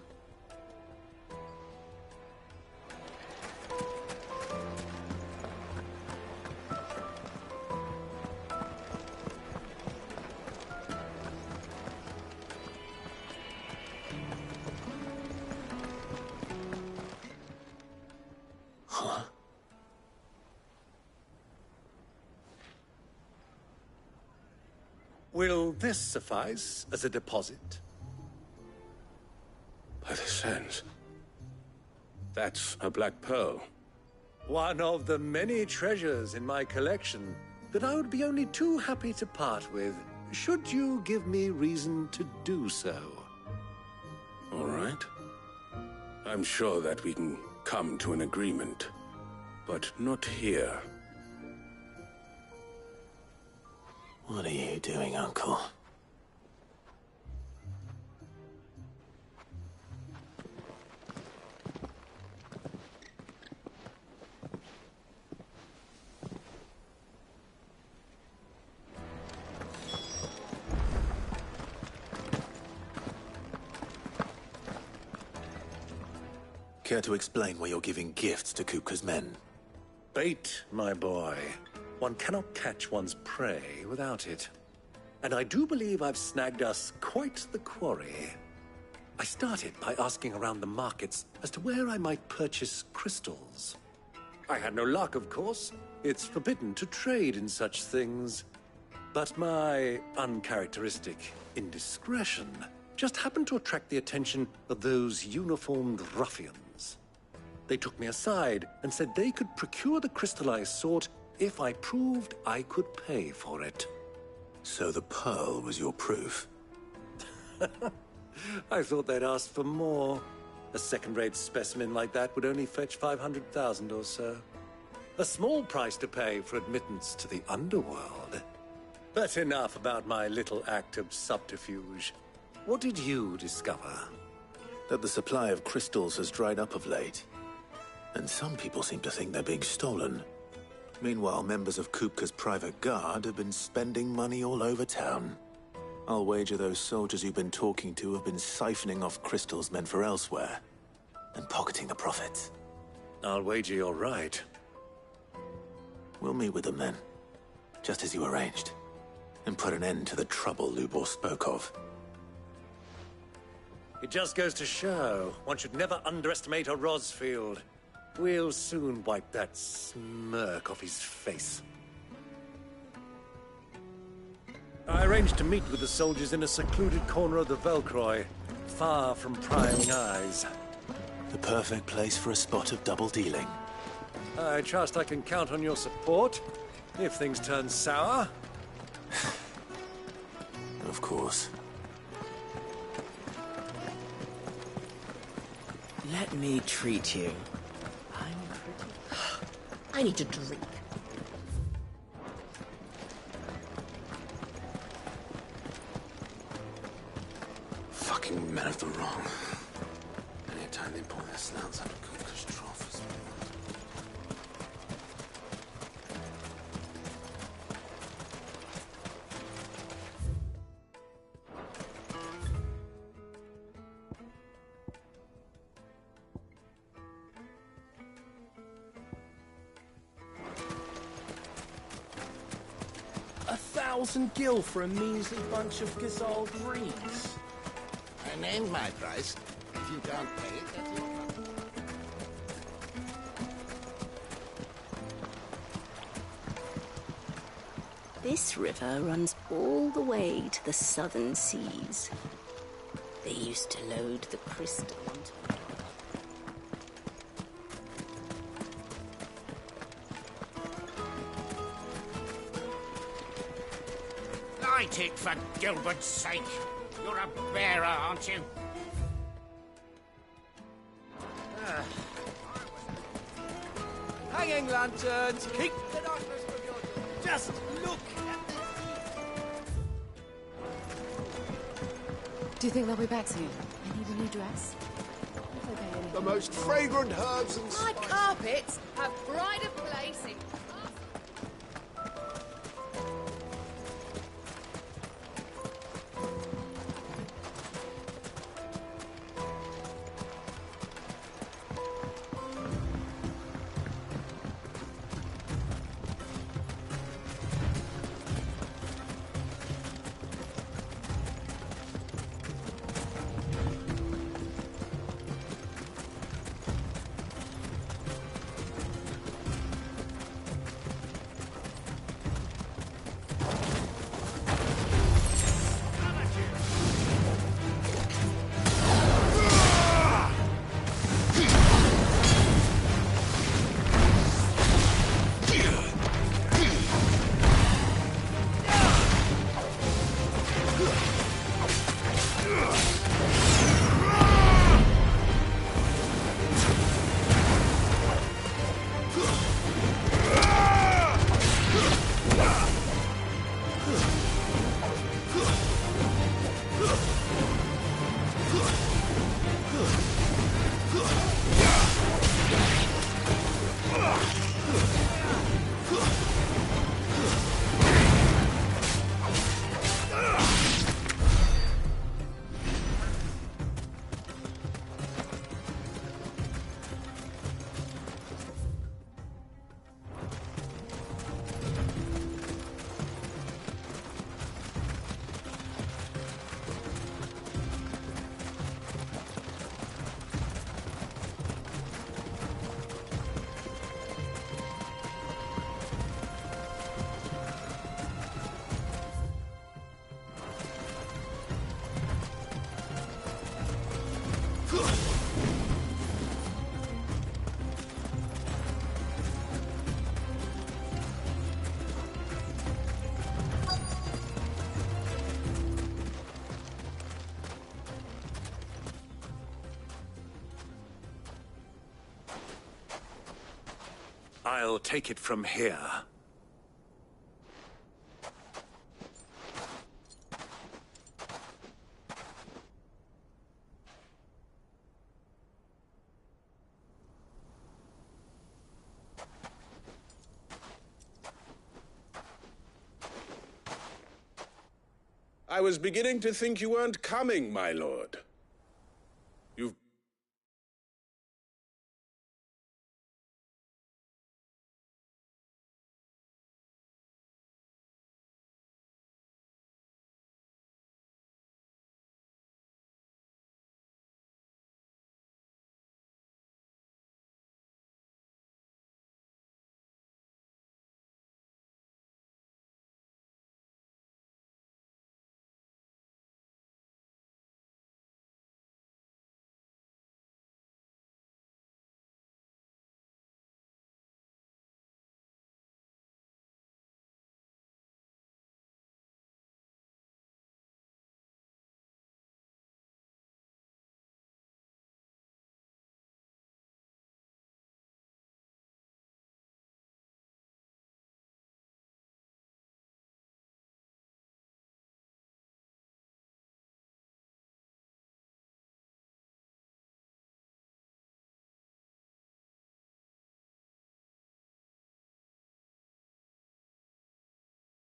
Will this suffice as a deposit? By the sands. That's a black pearl. One of the many treasures in my collection that I would be only too happy to part with, should you give me reason to do so. All right. I'm sure that we can come to an agreement, but not here. What are you doing, Uncle? Care to explain why you're giving gifts to Kupka's men? Bait, my boy. One cannot catch one's prey without it. And I do believe I've snagged us quite the quarry. I started by asking around the markets as to where I might purchase crystals. I had no luck, of course. It's forbidden to trade in such things. But my uncharacteristic indiscretion just happened to attract the attention of those uniformed ruffians. They took me aside and said they could procure the crystal I sought if I proved I could pay for it. So the pearl was your proof? I thought they'd asked for more. A second-rate specimen like that would only fetch 500,000 or so. A small price to pay for admittance to the underworld. But enough about my little act of subterfuge. What did you discover? That the supply of crystals has dried up of late. And some people seem to think they're being stolen. Meanwhile, members of Kupka's private guard have been spending money all over town. I'll wager those soldiers you've been talking to have been siphoning off crystals meant for elsewhere, and pocketing the profits. I'll wager you're right. We'll meet with them then, just as you arranged, and put an end to the trouble Lubor spoke of. It just goes to show, one should never underestimate a Rosfield. We'll soon wipe that smirk off his face. I arranged to meet with the soldiers in a secluded corner of the Velcroy, far from prying eyes. The perfect place for a spot of double dealing. I trust I can count on your support if things turn sour. Of course. Let me treat you. I need a drink. Fucking men of the wrong. Anytime they pull their snouts out of Cook's trough. $1,000 for a measly bunch of gazelle Greeks. I named my price. If you can't pay it, that's your problem. This river runs all the way to the southern seas. They used to load the crystal onto it. Light it, for Gilbert's sake. You're a bearer, aren't you? Hanging lanterns, keep the darkness from your door. Just look at Do you think they'll be back soon? I need a new dress. The most fragrant herbs and My carpets have pride of place in... I'll take it from here. I was beginning to think you weren't coming, my lord. You've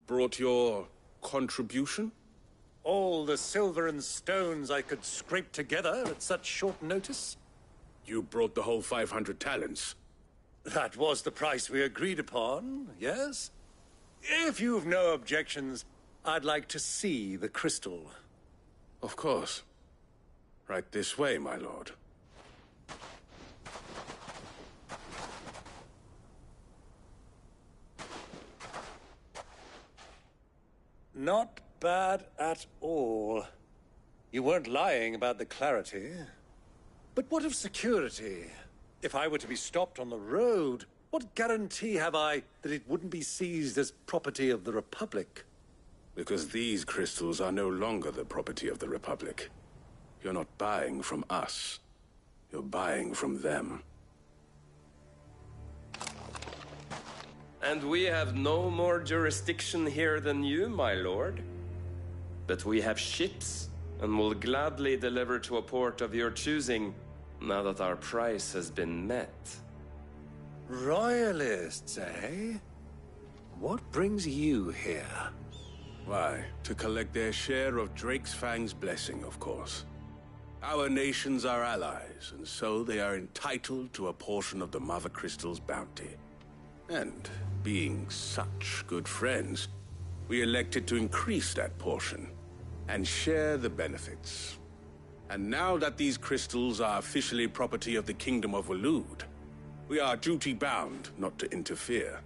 brought your contribution? All the silver and stones I could scrape together at such short notice? You brought the whole 500 talents. That was the price we agreed upon, yes? If you've no objections, I'd like to see the crystal. Of course. Right this way, my lord. Not bad at all. You weren't lying about the clarity. But what of security? If I were to be stopped on the road, what guarantee have I that it wouldn't be seized as property of the Republic? Because these crystals are no longer the property of the Republic. You're not buying from us. You're buying from them. And we have no more jurisdiction here than you, my lord. But we have ships, and will gladly deliver to a port of your choosing, now that our price has been met. Royalists, eh? What brings you here? Why, to collect their share of Drake's Fang's blessing, of course. Our nations are allies, and so they are entitled to a portion of the Mother Crystal's bounty. And, being such good friends, we elected to increase that portion, and share the benefits. And now that these crystals are officially property of the Kingdom of Waloed, we are duty-bound not to interfere,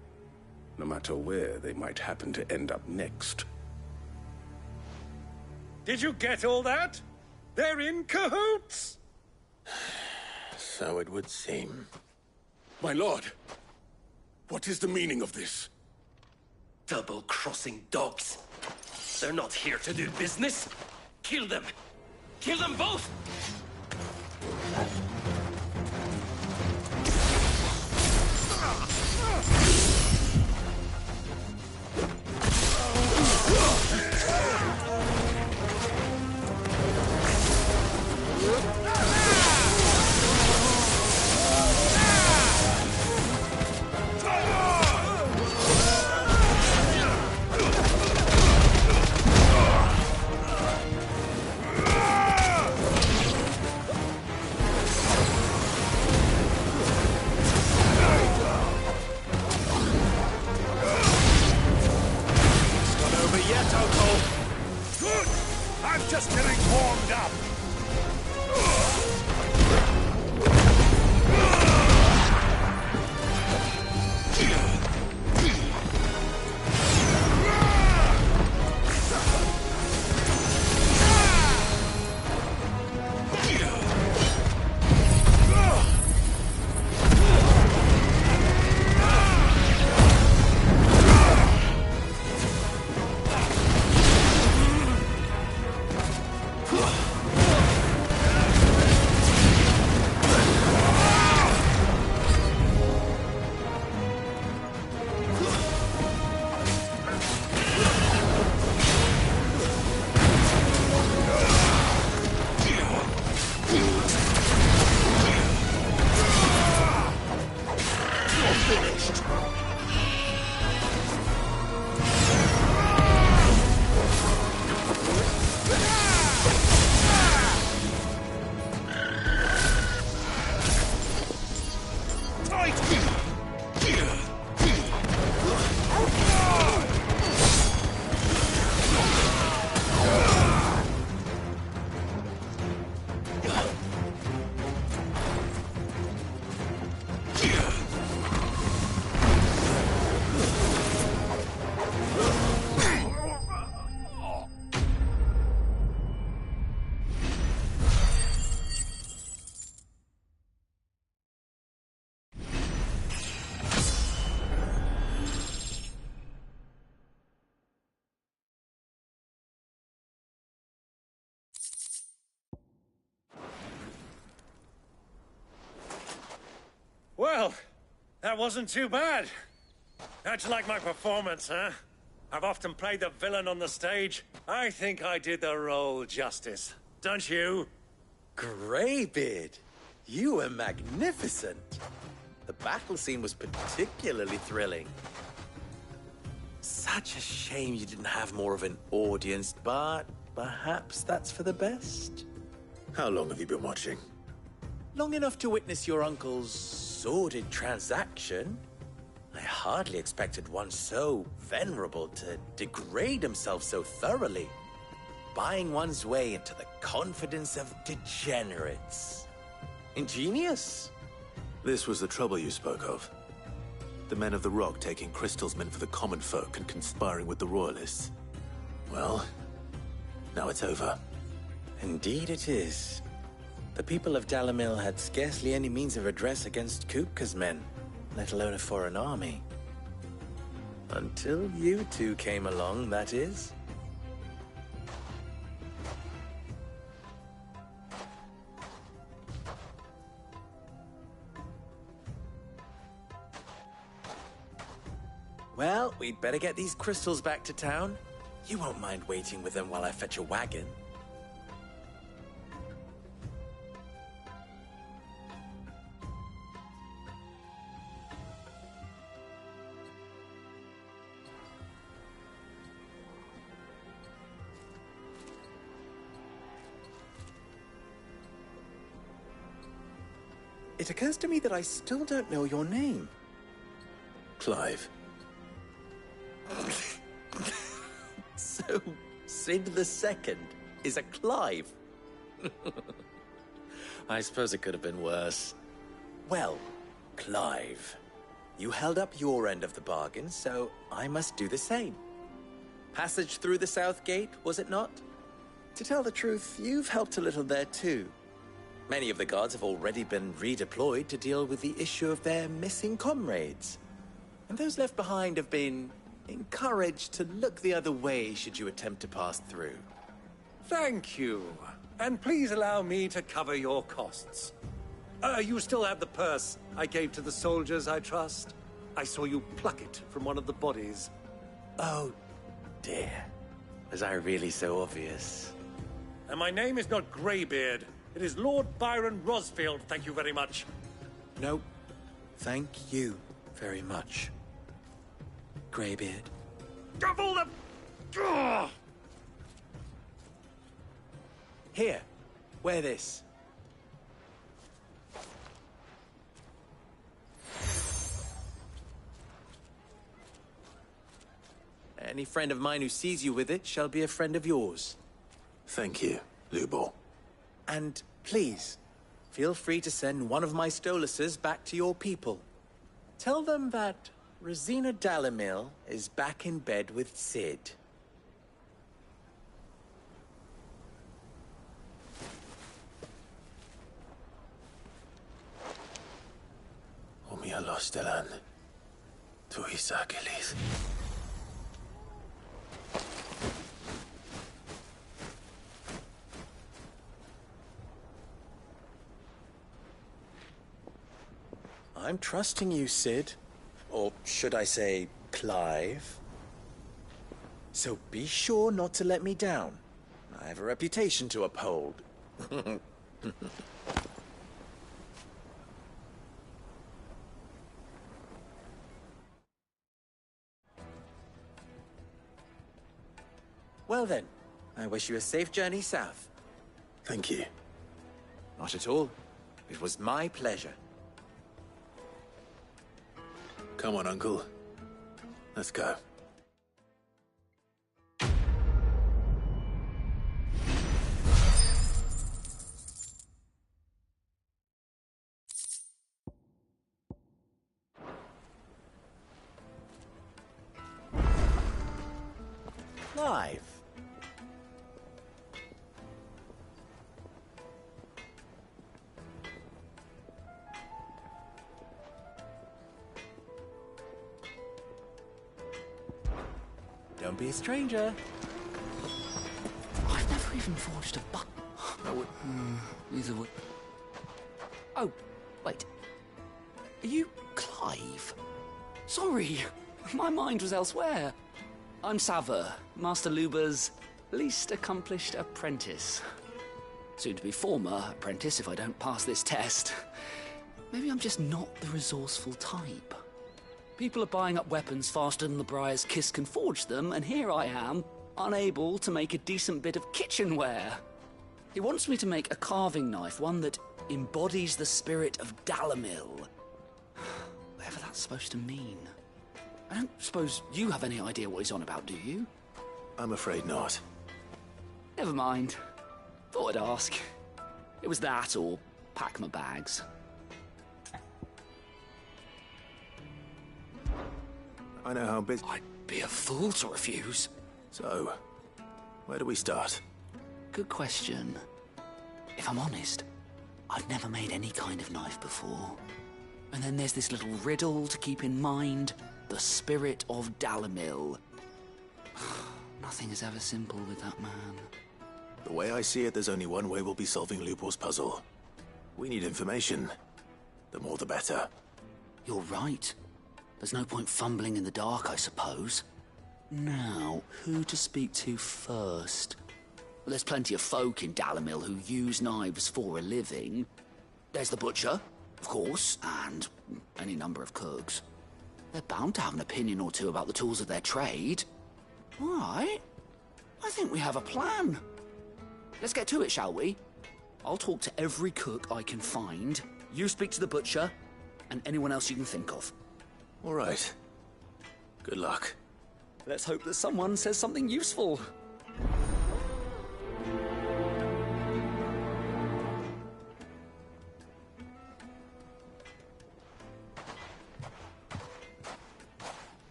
no matter where they might happen to end up next. Did you get all that? They're in cahoots! So it would seem. My lord, what is the meaning of this? Double-crossing dogs. They're not here to do business. Kill them! Kill them both! Just getting warmed up. Well, that wasn't too bad. How'd you like my performance, huh? I've often played the villain on the stage. I think I did the role justice. Don't you? Greybeard, you were magnificent. The battle scene was particularly thrilling. Such a shame you didn't have more of an audience, but perhaps that's for the best. How long have you been watching? Long enough to witness your uncle's sordid transaction. I hardly expected one so venerable to degrade himself so thoroughly, buying one's way into the confidence of degenerates. Ingenious. This was the trouble you spoke of. The men of the Rock taking crystals meant for the common folk and conspiring with the Royalists. Well, now it's over. Indeed it is. The people of Dalamil had scarcely any means of redress against Kupka's men, let alone a foreign army. Until you two came along, that is. Well, we'd better get these crystals back to town. You won't mind waiting with them while I fetch a wagon. It occurs to me that I still don't know your name. Clive. So, Sid the Second is a Clive? I suppose it could have been worse. Well, Clive, you held up your end of the bargain, so I must do the same. Passage through the South Gate, was it not? To tell the truth, you've helped a little there too. Many of the guards have already been redeployed to deal with the issue of their missing comrades. And those left behind have been encouraged to look the other way should you attempt to pass through. Thank you. And please allow me to cover your costs. You still have the purse I gave to the soldiers, I trust? I saw you pluck it from one of the bodies. Oh, dear. Was I really so obvious? And my name is not Greybeard. It is Lord Byron Rosfield, thank you very much. No, thank you very much, Greybeard. Double the... Ugh! Here, wear this. Any friend of mine who sees you with it shall be a friend of yours. Thank you, Lubor. And please, feel free to send one of my Stoluses back to your people. Tell them that Rosina Dalamil is back in bed with Sid. Omia Lostelan. Tuisa Achilles. I'm trusting you, Sid. Or should I say, Clive. So be sure not to let me down. I have a reputation to uphold. Well then, I wish you a safe journey south. Thank you. Not at all. It was my pleasure. Come on, Uncle. Let's go. Clive. Don't be a stranger. I've never even forged a button. Neither would. Oh, wait. Are you Clive? Sorry, my mind was elsewhere. I'm Sava, Master Luba's least accomplished apprentice. Soon to be former apprentice if I don't pass this test. Maybe I'm just not the resourceful type. People are buying up weapons faster than the Briar's Kiss can forge them, and here I am, unable to make a decent bit of kitchenware. He wants me to make a carving knife, one that embodies the spirit of Dalamil. Whatever that's supposed to mean. I don't suppose you have any idea what he's on about, do you? I'm afraid not. Never mind. Thought I'd ask. It was that, or pack my bags. I know how busy... I'd be a fool to refuse. So, where do we start? Good question. If I'm honest, I've never made any kind of knife before. And then there's this little riddle to keep in mind. The spirit of Dalamil. Nothing is ever simple with that man. The way I see it, there's only one way we'll be solving Lupor's puzzle. We need information. The more the better. You're right. There's no point fumbling in the dark, I suppose. Now, who to speak to first? Well, there's plenty of folk in Dalamil who use knives for a living. There's the butcher, of course, and any number of cooks. They're bound to have an opinion or two about the tools of their trade. All right. I think we have a plan. Let's get to it, shall we? I'll talk to every cook I can find. You speak to the butcher, and anyone else you can think of. All right. Good luck. Let's hope that someone says something useful.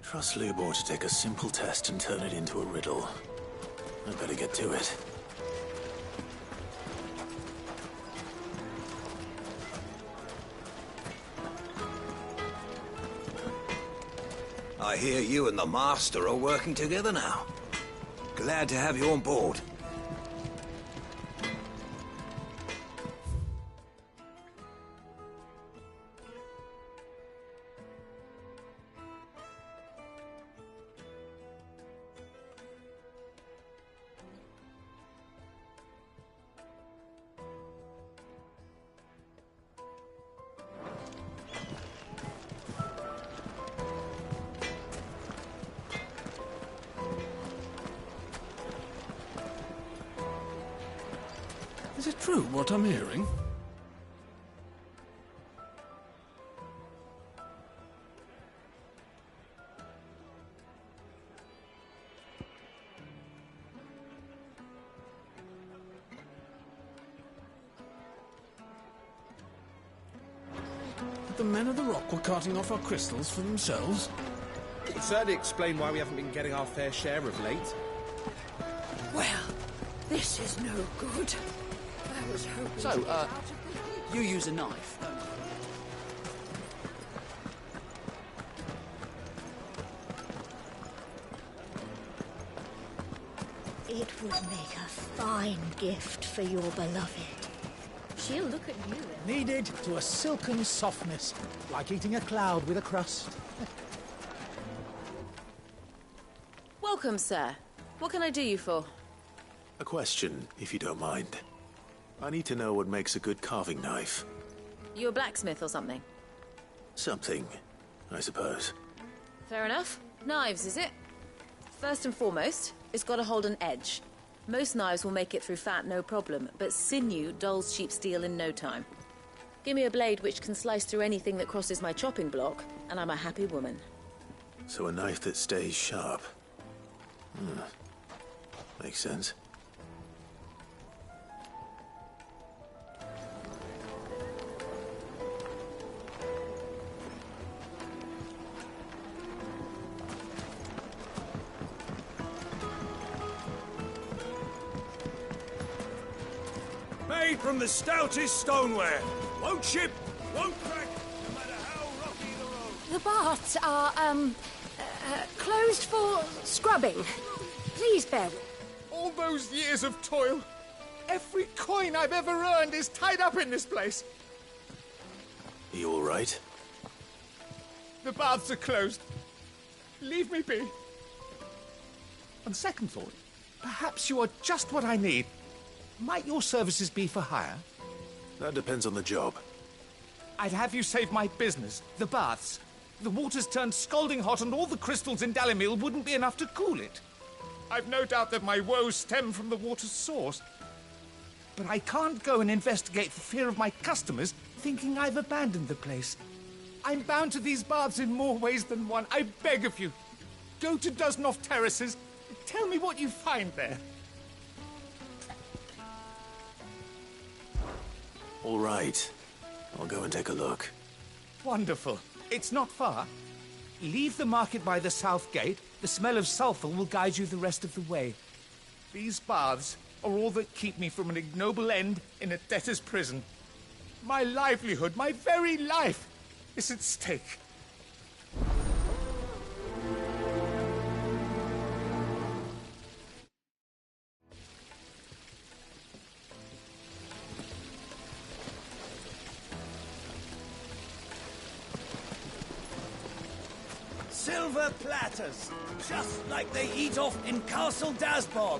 Trust Lubor to take a simple test and turn it into a riddle. I better get to it. I hear you and the Master are working together now. Glad to have you on board. Is it true what I'm hearing? The men of the Rock were carting off our crystals for themselves? It would certainly explain why we haven't been getting our fair share of late. Well, this is no good. I was hoping So, you use a knife, don't you? It would make a fine gift for your beloved. She'll look at you. Kneaded to a silken softness, like eating a cloud with a crust. Welcome, sir. What can I do you for? A question, if you don't mind. I need to know what makes a good carving knife. You a blacksmith or something? Something, I suppose. Fair enough. Knives, is it? First and foremost, it's got to hold an edge. Most knives will make it through fat, no problem, but sinew dulls cheap steel in no time. Give me a blade which can slice through anything that crosses my chopping block, and I'm a happy woman. So a knife that stays sharp. Makes sense. Made from the stoutest stoneware. Won't chip, won't crack, no matter how rocky the road. The baths are, closed for scrubbing. Please bear with. All those years of toil. Every coin I've ever earned is tied up in this place. Are you all right? The baths are closed. Leave me be. On second thought, perhaps you are just what I need. Might your services be for hire? That depends on the job. I'd have you save my business, the baths. The water's turned scalding hot and all the crystals in Dalimil wouldn't be enough to cool it. I've no doubt that my woes stem from the water's source. But I can't go and investigate for fear of my customers thinking I've abandoned the place. I'm bound to these baths in more ways than one. I beg of you, go to Dusnov Terraces. Tell me what you find there. All right. I'll go and take a look. Wonderful. It's not far. Leave the market by the south gate. The smell of sulphur will guide you the rest of the way. These baths are all that keep me from an ignoble end in a debtor's prison. My livelihood, my very life, is at stake. Silver platters, just like they eat off in Castle Dasbog.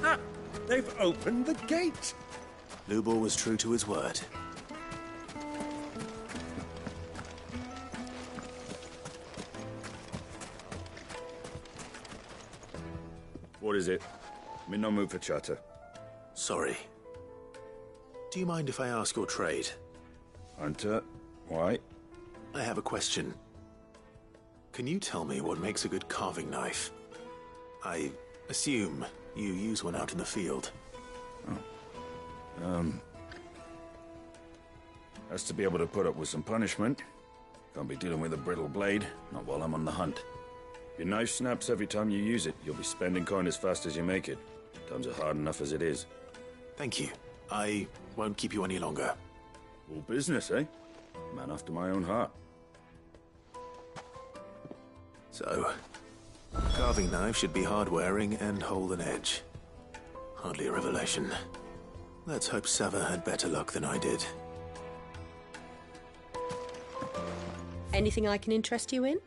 Ah, they've opened the gate. Lubor was true to his word. What is it? I'm in no mood for chatter. Sorry. Do you mind if I ask your trade? Hunter, why? I have a question. Can you tell me what makes a good carving knife? I assume you use one out in the field. Has to be able to put up with some punishment. Can't be dealing with a brittle blade, not while I'm on the hunt. Your knife snaps every time you use it. You'll be spending coin as fast as you make it. Times are hard enough as it is. Thank you. I won't keep you any longer. All business, eh? Man after my own heart. So, carving knife should be hard-wearing and hold an edge. Hardly a revelation. Let's hope Sava had better luck than I did. Anything I can interest you in?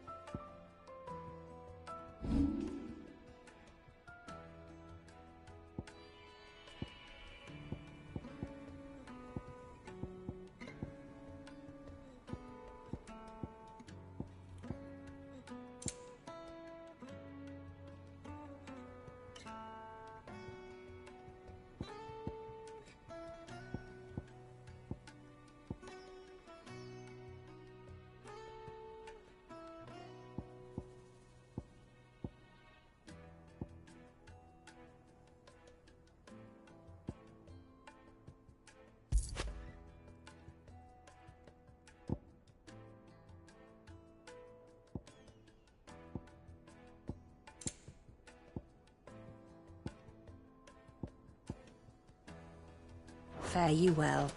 Fare you well.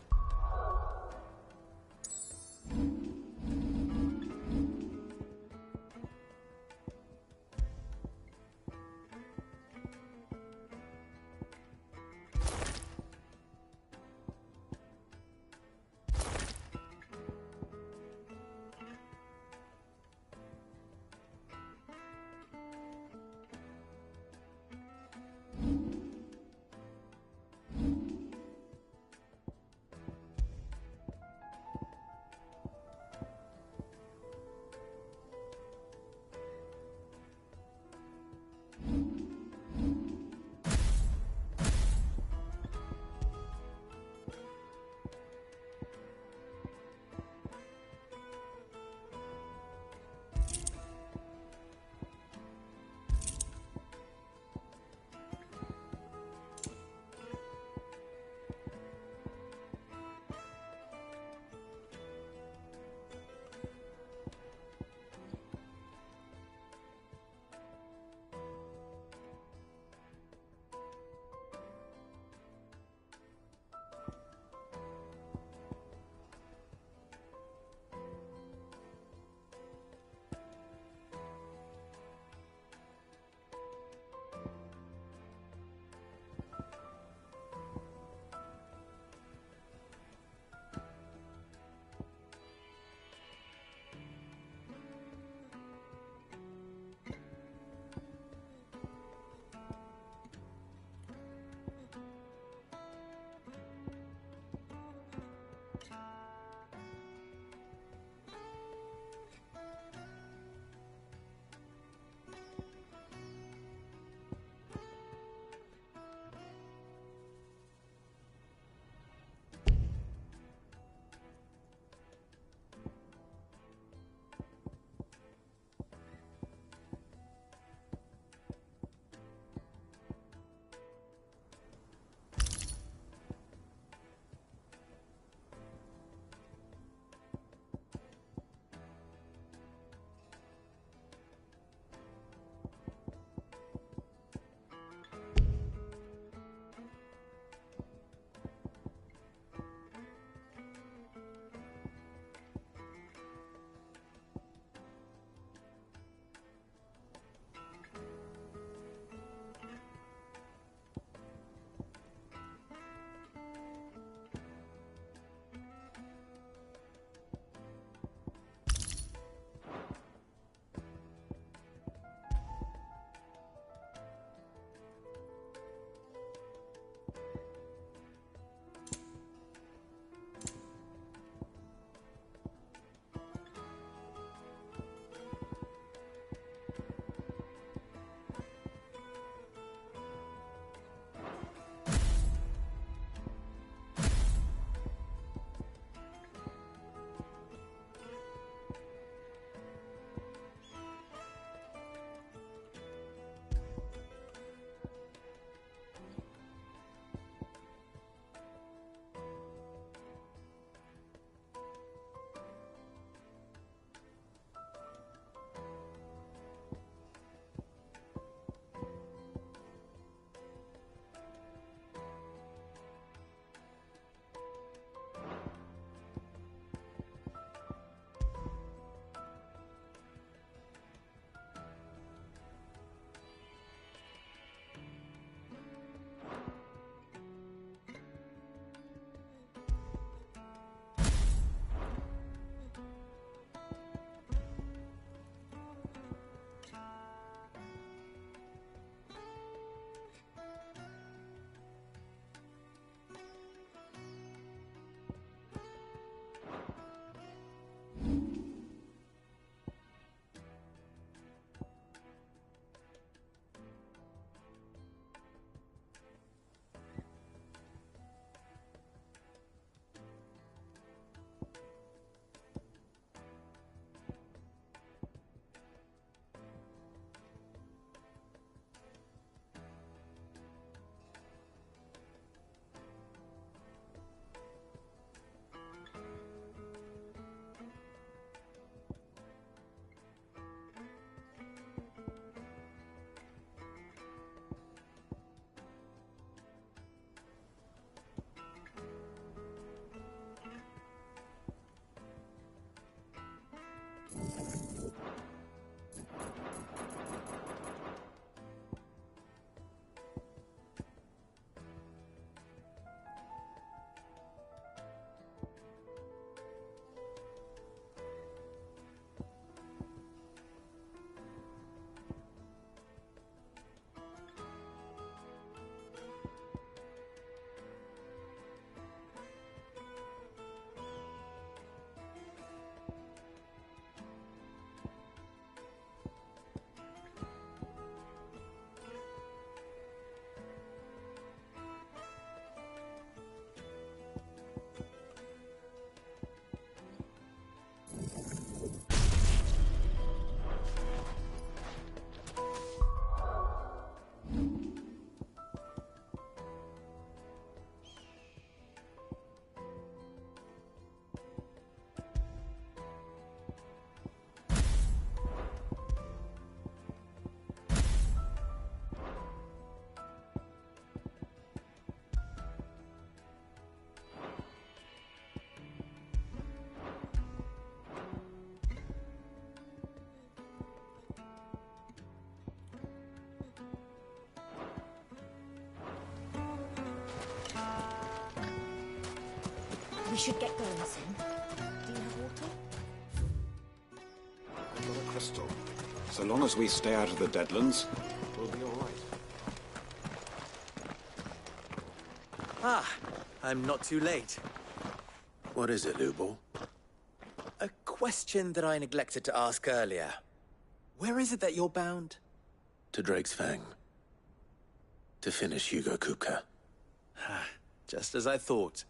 We should get going soon. Do you have water? I've got a crystal. So long as we stay out of the Deadlands, we'll be all right. Ah, I'm not too late. What is it, Lubor? A question that I neglected to ask earlier. Where is it that you're bound? To Drake's Fang. To finish Hugo Kupka. Just as I thought.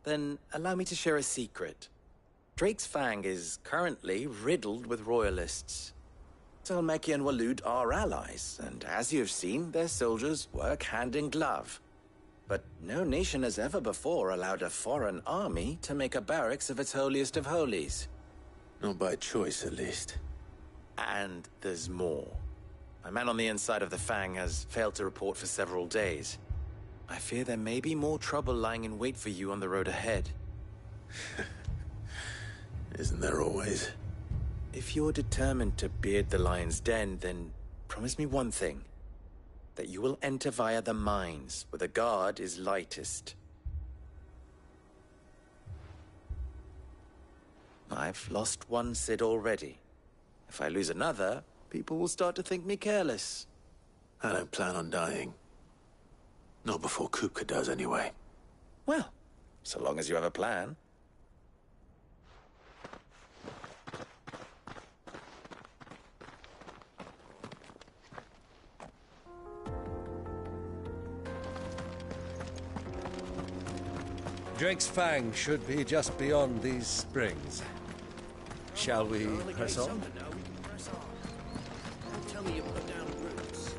Then allow me to share a secret. Drake's Fang is currently riddled with royalists. Talmeki and Walud are allies, and as you've seen, their soldiers work hand in glove. But no nation has ever before allowed a foreign army to make a barracks of its holiest of holies. Not by choice, at least. And there's more. My man on the inside of the Fang has failed to report for several days. I fear there may be more trouble lying in wait for you on the road ahead. Isn't there always? If you're determined to beard the lion's den, then promise me one thing. That you will enter via the mines, where the guard is lightest. I've lost one Cid already. If I lose another, people will start to think me careless. I don't plan on dying. Not before Kupka does, anyway. Well, so long as you have a plan. Drake's Fang should be just beyond these springs. Shall we press on? Tell me you put down roots.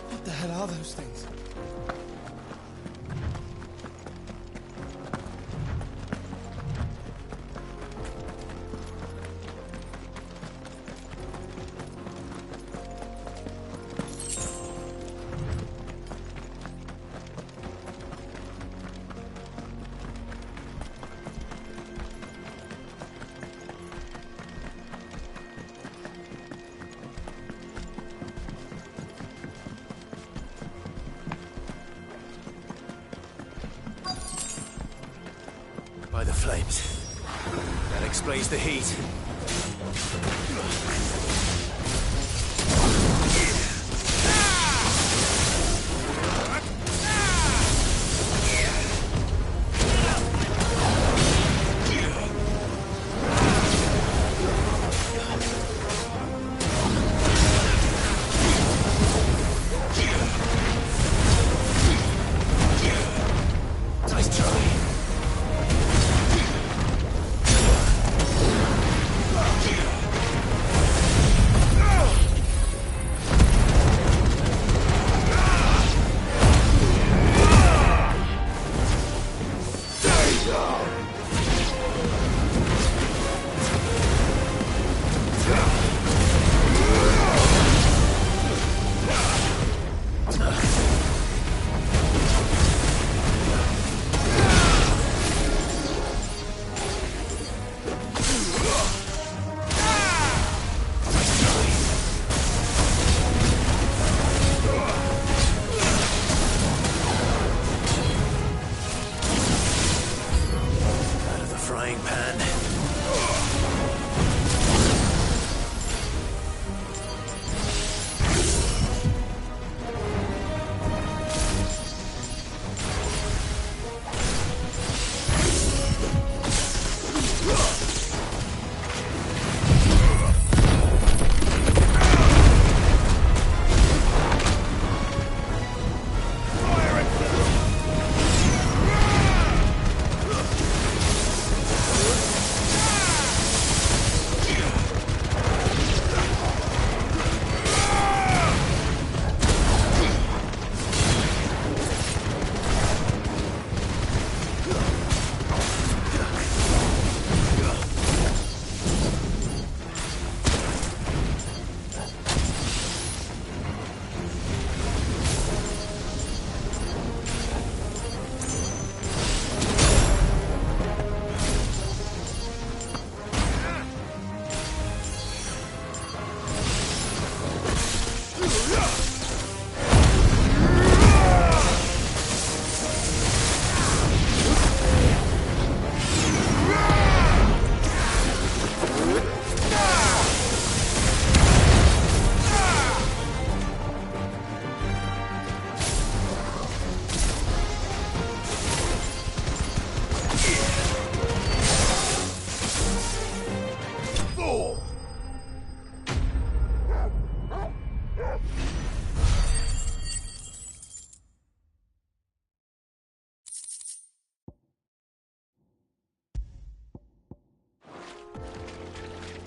What the hell are those things? By the flames. That explains the heat. Nice try. Out of the frying pan.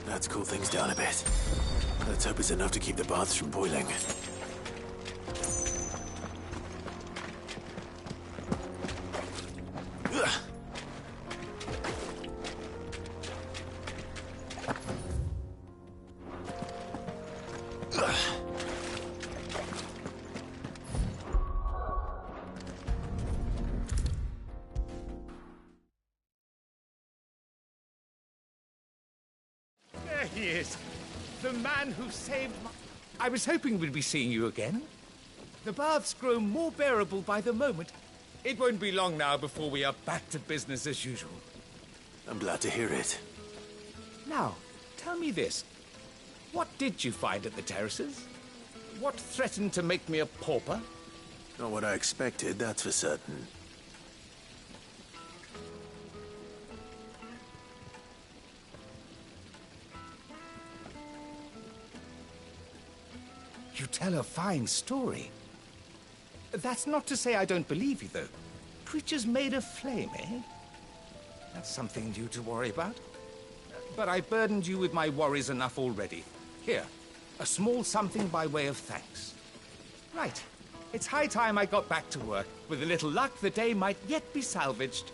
Let's cool things down a bit. Let's hope it's enough to keep the baths from boiling. There he is. The man who saved my... I was hoping we'd be seeing you again. The baths grow more bearable by the moment. It won't be long now before we are back to business as usual. I'm glad to hear it. Now, tell me this. What did you find at the terraces? What threatened to make me a pauper? Not what I expected, that's for certain. You tell a fine story. That's not to say I don't believe you, though. Creatures made of flame, eh? That's something new to worry about. But I burdened you with my worries enough already. Here, a small something by way of thanks. Right. It's high time I got back to work. With a little luck, the day might yet be salvaged.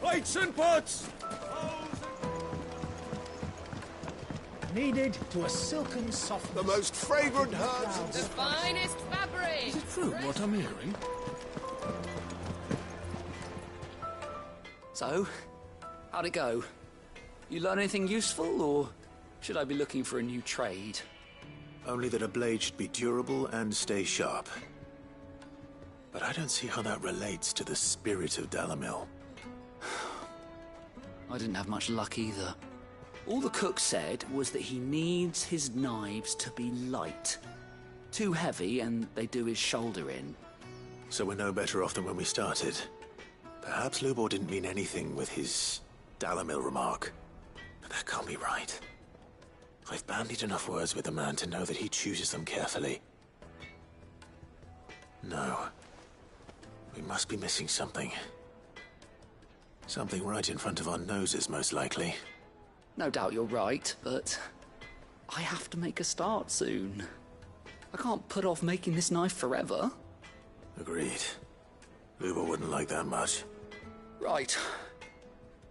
Plates and pots! Kneaded to a silken soft. The most fragrant herbs and The finest fabric! Is it true what I'm hearing? So, how'd it go? You learn anything useful, or should I be looking for a new trade? Only that a blade should be durable and stay sharp. But I don't see how that relates to the spirit of Dalamil. I didn't have much luck either. All the cook said was that he needs his knives to be light. Too heavy and they do his shoulder in. So we're no better off than when we started. Perhaps Lubor didn't mean anything with his Dalamil remark. But that can't be right. I've bandied enough words with the man to know that he chooses them carefully. No. We must be missing something. Something right in front of our noses, most likely. No doubt you're right, but I have to make a start soon. I can't put off making this knife forever. Agreed. Lubor wouldn't like that much. Right.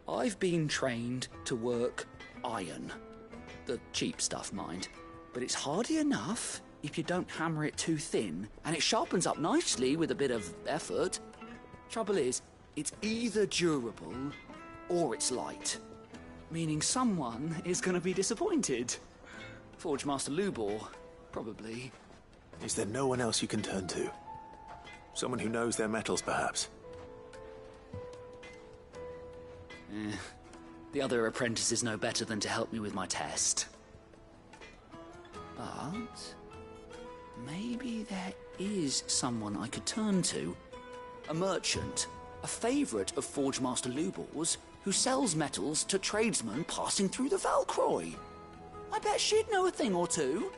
I've been trained to work iron. The cheap stuff, mind. But it's hardy enough if you don't hammer it too thin, and it sharpens up nicely with a bit of effort. Trouble is, it's either durable or it's light. Meaning someone is going to be disappointed. Forge Master Lubor, probably. Is there no one else you can turn to? Someone who knows their metals, perhaps? The other apprentices know better than to help me with my test. But maybe there is someone I could turn to. A merchant. A favourite of Forge Master Lubor's, who sells metals to tradesmen passing through the Valcroy. I bet she'd know a thing or two.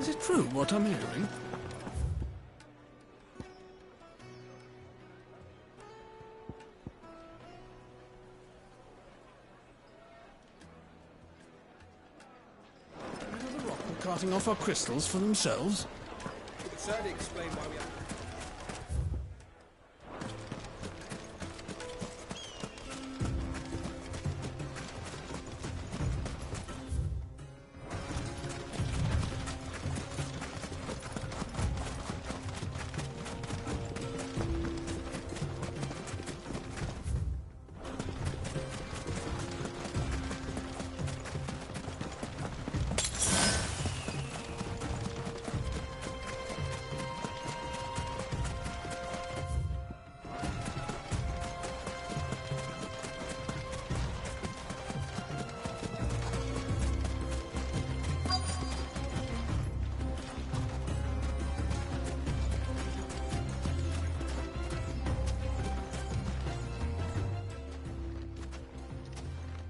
Is it true what I'm hearing? carting off our crystals for themselves? It would certainly explain why we...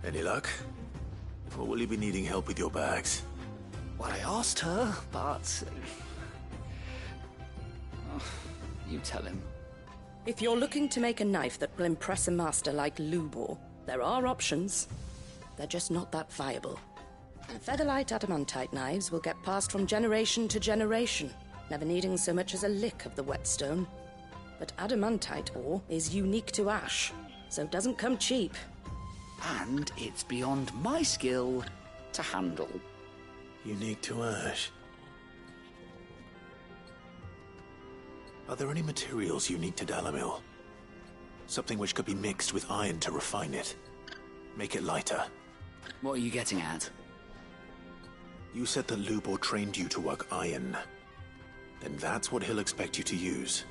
Any luck? Or will you be needing help with your bags? Well, I asked her, but... you tell him. If you're looking to make a knife that will impress a master like Lubor, there are options. They're just not that viable. Featherlight adamantite knives will get passed from generation to generation, never needing so much as a lick of the whetstone. But adamantite ore is unique to ash, so it doesn't come cheap. And it's beyond my skill to handle. Unique to ash. Are there any materials unique to Dalamil? Something which could be mixed with iron to refine it. Make it lighter. What are you getting at? You said that Lubor trained you to work iron. Then that's what he'll expect you to use.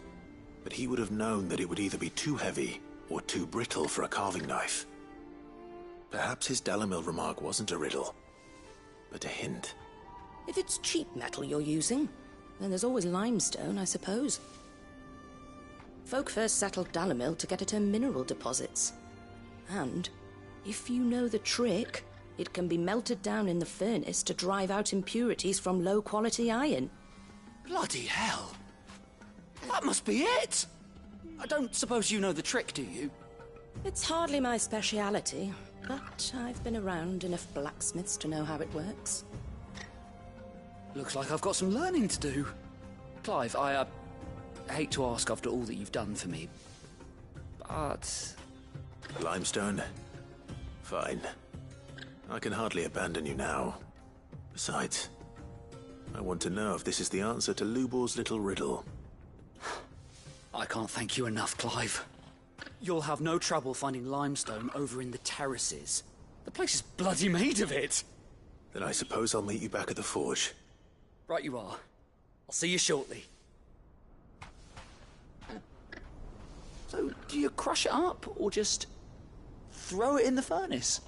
But he would have known that it would either be too heavy or too brittle for a carving knife. Perhaps his Dalamil remark wasn't a riddle, but a hint. If it's cheap metal you're using, then there's always limestone, I suppose. Folk first settled Dalamil to get at her mineral deposits. And, if you know the trick, it can be melted down in the furnace to drive out impurities from low-quality iron. Bloody hell! That must be it! I don't suppose you know the trick, do you? It's hardly my speciality, but I've been around enough blacksmiths to know how it works. Looks like I've got some learning to do. Clive, I hate to ask after all that you've done for me, but... Limestone? Fine. I can hardly abandon you now. Besides, I want to know if this is the answer to Lubor's little riddle. I can't thank you enough, Clive. You'll have no trouble finding limestone over in the terraces. The place is bloody made of it. Then I suppose I'll meet you back at the forge. Right you are. I'll see you shortly. So, do you crush it up, or just throw it in the furnace?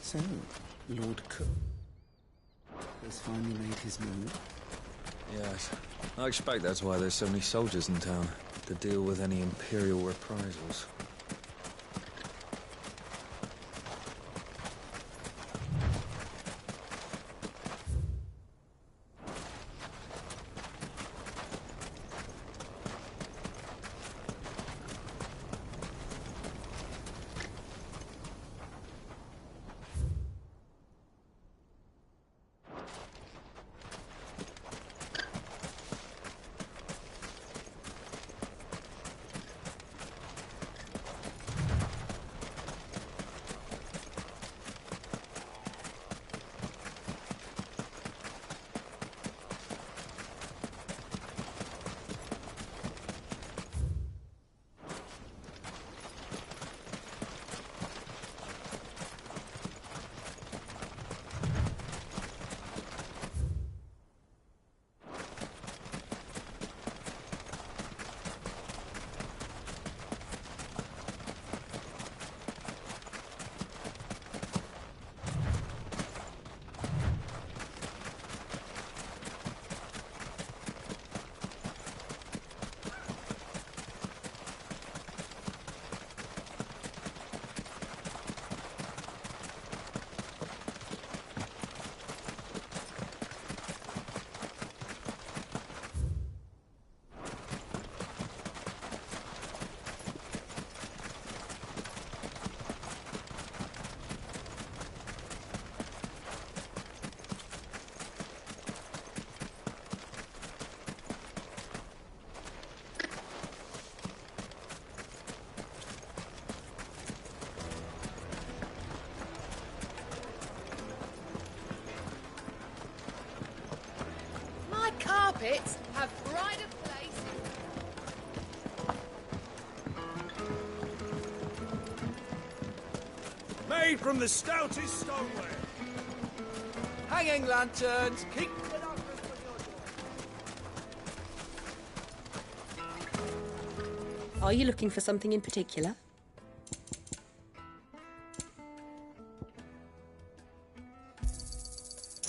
So, Lord Cook has finally made his move. Yes. I expect that's why there's so many soldiers in town, to deal with any Imperial reprisals. puppets have pride of place. Made from the stoutest stoneware. Hanging lanterns, keep it up. Are you looking for something in particular?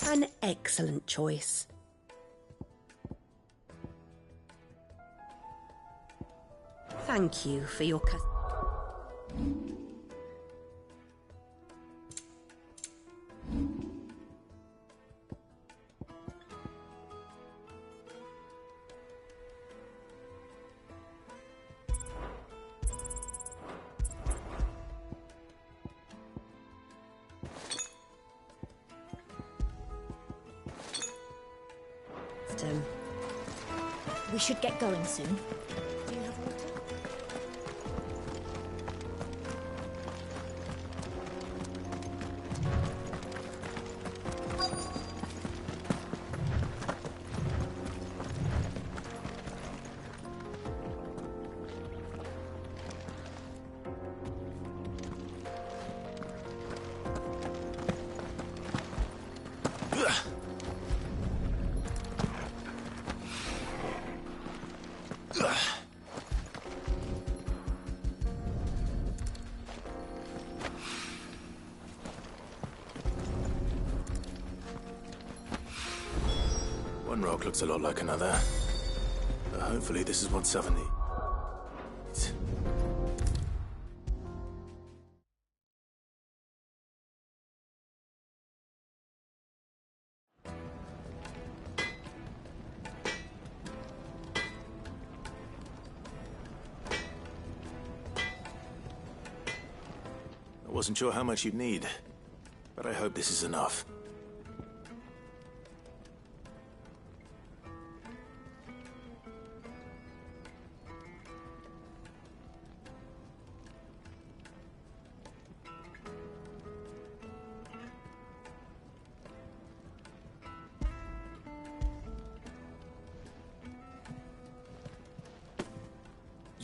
An excellent choice. Thank you for your We should get going soon. Do you have water? One rock looks a lot like another. But hopefully this is what Southern needs. I wasn't sure how much you'd need, but I hope this is enough.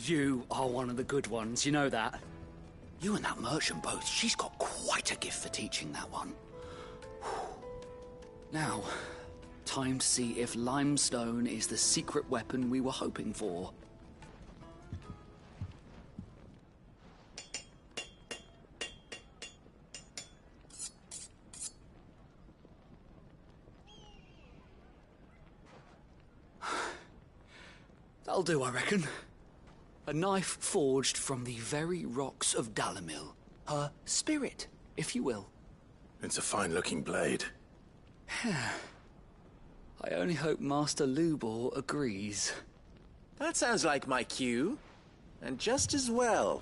You are one of the good ones, you know that? You and that merchant both, she's got quite a gift for teaching that one. Now, time to see if limestone is the secret weapon we were hoping for. That'll do, I reckon. A knife forged from the very rocks of Dalamil. Her spirit, if you will. It's a fine-looking blade. I only hope Master Lubor agrees. That sounds like my cue. And just as well.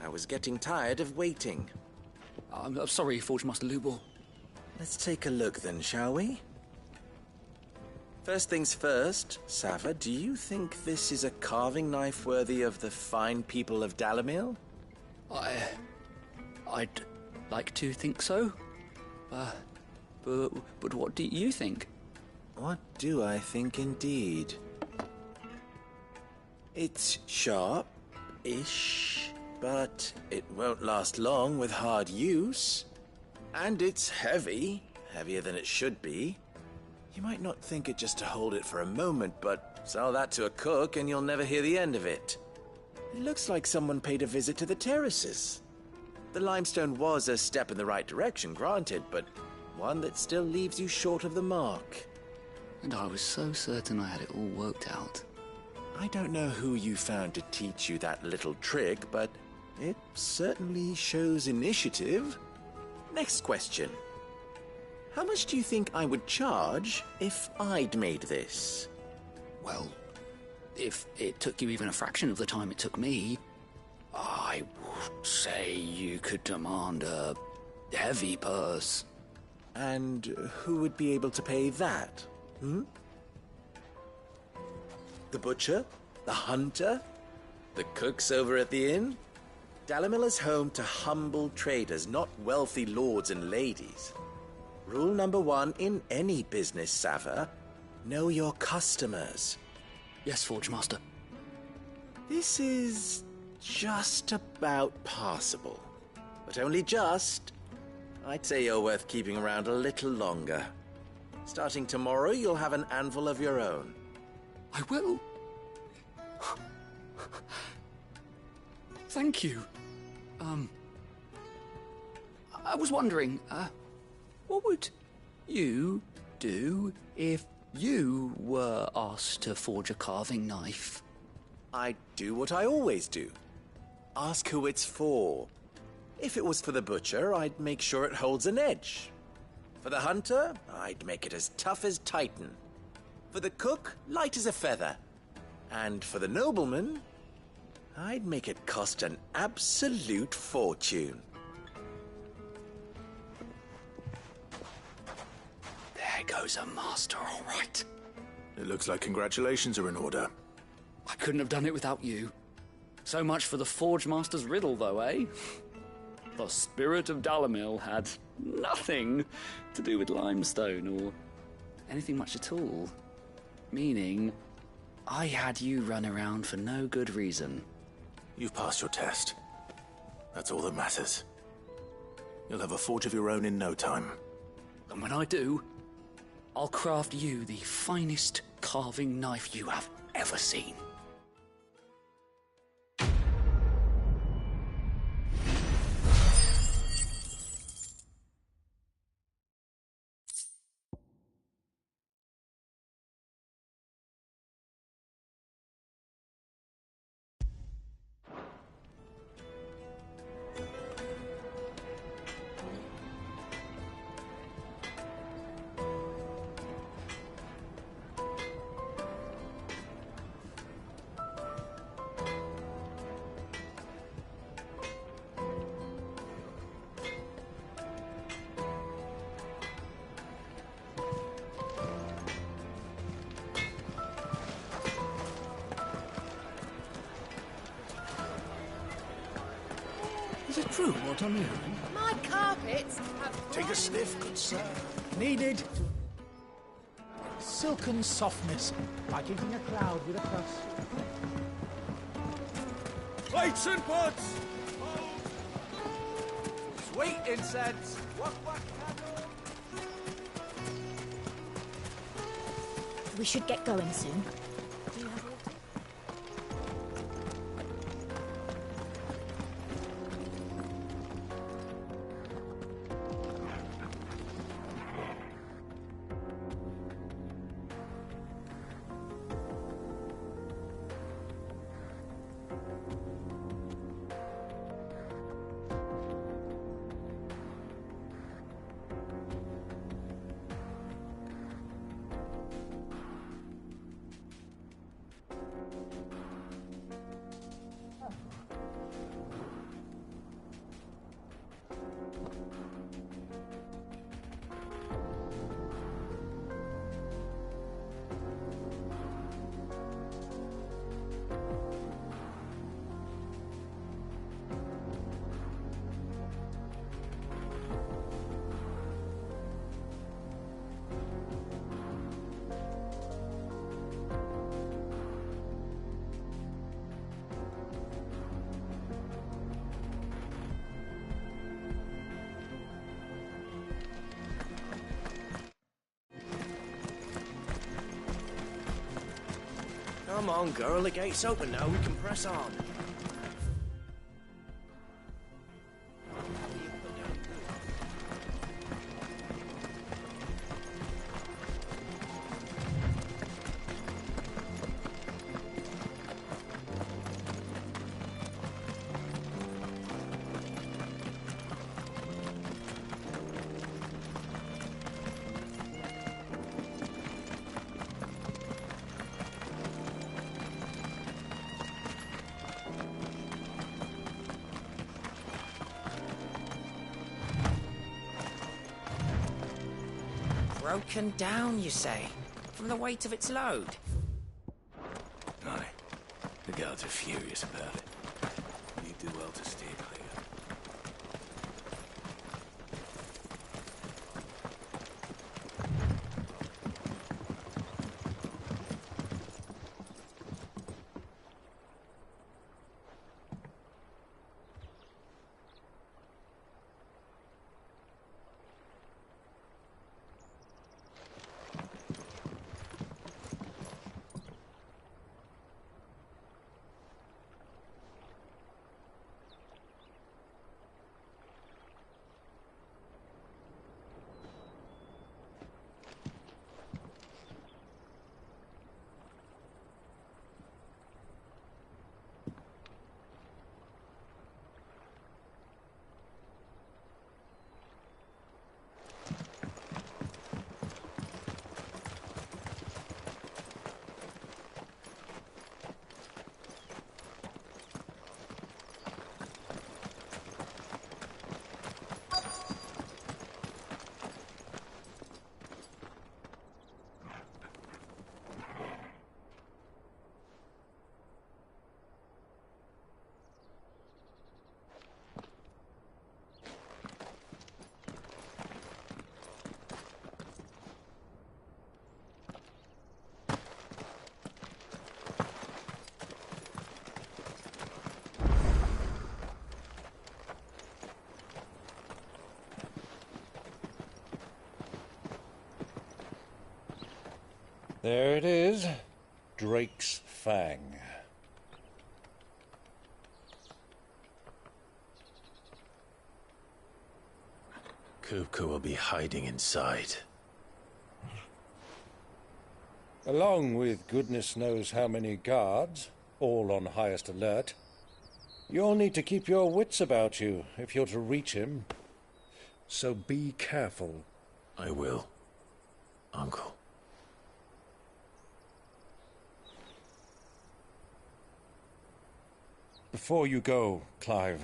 I was getting tired of waiting. I'm sorry, Forge Master Lubor. Let's take a look then, shall we? First things first, Sava, do you think this is a carving knife worthy of the fine people of Dalamil? I'd like to think so. But what do you think? What do I think indeed? It's sharp-ish, but it won't last long with hard use. And it's heavy, heavier than it should be. You might not think it just to hold it for a moment, but sell that to a cook and you'll never hear the end of it. It looks like someone paid a visit to the terraces. The limestone was a step in the right direction, granted, but one that still leaves you short of the mark. And I was so certain I had it all worked out. I don't know who you found to teach you that little trick, but it certainly shows initiative. Next question. How much do you think I would charge if I'd made this? Well, if it took you even a fraction of the time it took me, I would say you could demand a heavy purse. And who would be able to pay that? The butcher? The hunter? The cooks over at the inn? Dalamil is home to humble traders, not wealthy lords and ladies. Rule number one in any business, Sava, Know your customers. Yes, Forge Master. This is just about passable. But only just. I'd say you're worth keeping around a little longer. Starting tomorrow, you'll have an anvil of your own. I will. Thank you. I was wondering, what would you do if you were asked to forge a carving knife? I'd do what I always do. Ask who it's for. If it was for the butcher, I'd make sure it holds an edge. For the hunter, I'd make it as tough as Titan. For the cook, light as a feather. And for the nobleman, I'd make it cost an absolute fortune. There goes a master, all right. It looks like congratulations are in order. I couldn't have done it without you. So much for the Forge Master's riddle, though, eh? The spirit of Dalamil had nothing to do with limestone or anything much at all. Meaning, I had you run around for no good reason. You've passed your test. That's all that matters. You'll have a forge of your own in no time. And when I do, I'll craft you the finest carving knife you have ever seen. Is it true what I'm hearing? My carpets have... Take a sniff, good sir. Needed. Silken softness, like eating a cloud with a crust. Lights and pots! Sweet incense! We should get going soon. Do you have water? Come on, girl, the gate's open now, we can press on. Broken down, you say? From the weight of its load? Aye. The guards are furious about it. You do well to steer clear. There it is. Drake's Fang. KxHRiku will be hiding inside. Along with goodness knows how many guards, all on highest alert. You'll need to keep your wits about you if you're to reach him. So be careful. I will, Uncle. Before you go, Clive,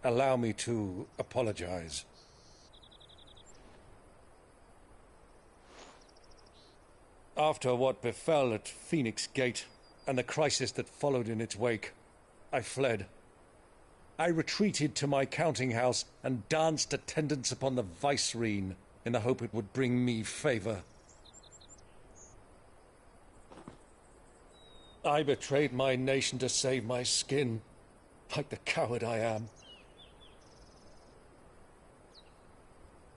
allow me to apologize. After what befell at Phoenix Gate and the crisis that followed in its wake, I fled. I retreated to my counting house and danced attendance upon the vicereine in the hope it would bring me favor. I betrayed my nation to save my skin, like the coward I am.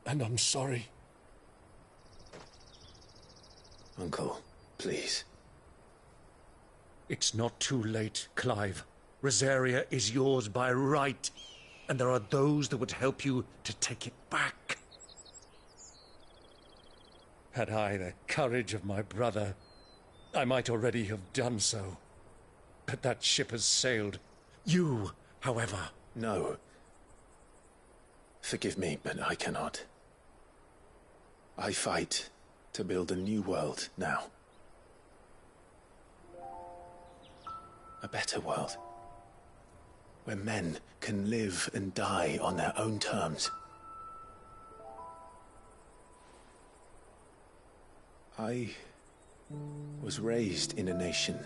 And I'm sorry. Uncle, please. It's not too late, Clive. Rosaria is yours by right, and there are those that would help you to take it back. Had I the courage of my brother, I might already have done so. But that ship has sailed. You, however... No. Forgive me, but I cannot. I fight to build a new world now. A better world. Where men can live and die on their own terms. I was raised in a nation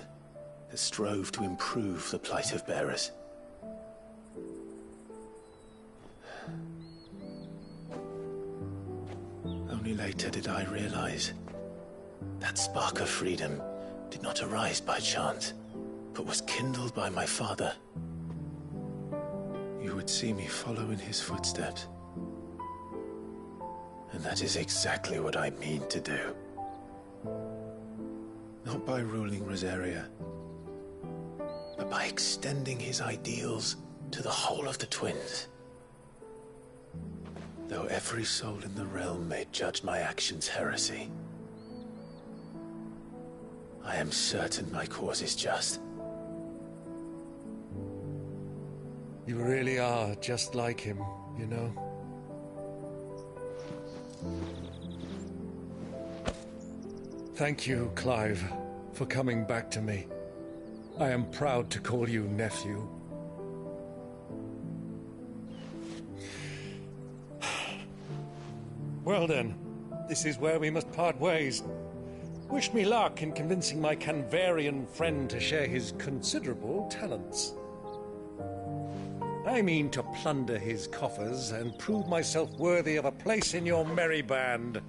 that strove to improve the plight of bearers. Only later did I realize that spark of freedom did not arise by chance, but was kindled by my father. You would see me follow in his footsteps. And that is exactly what I mean to do. Not by ruling Rosaria, but by extending his ideals to the whole of the twins. Though every soul in the realm may judge my actions heresy, I am certain my cause is just. You really are just like him, you know? Thank you, Clive, for coming back to me. I am proud to call you nephew. Well then, this is where we must part ways. Wish me luck in convincing my Canvarian friend to share his considerable talents. I mean to plunder his coffers and prove myself worthy of a place in your merry band.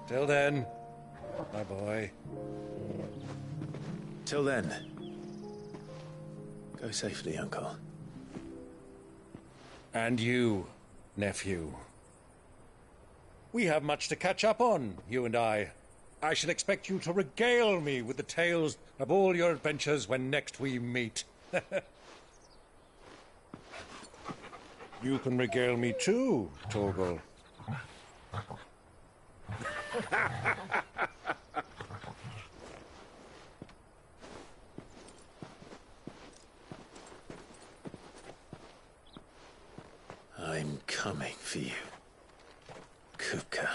Till then, my boy. Till then, go safely, Uncle. And you, nephew. We have much to catch up on, you and I. I shall expect you to regale me with the tales of all your adventures when next we meet. You can regale me too, Torgal. I'm coming for you, KxHRiku.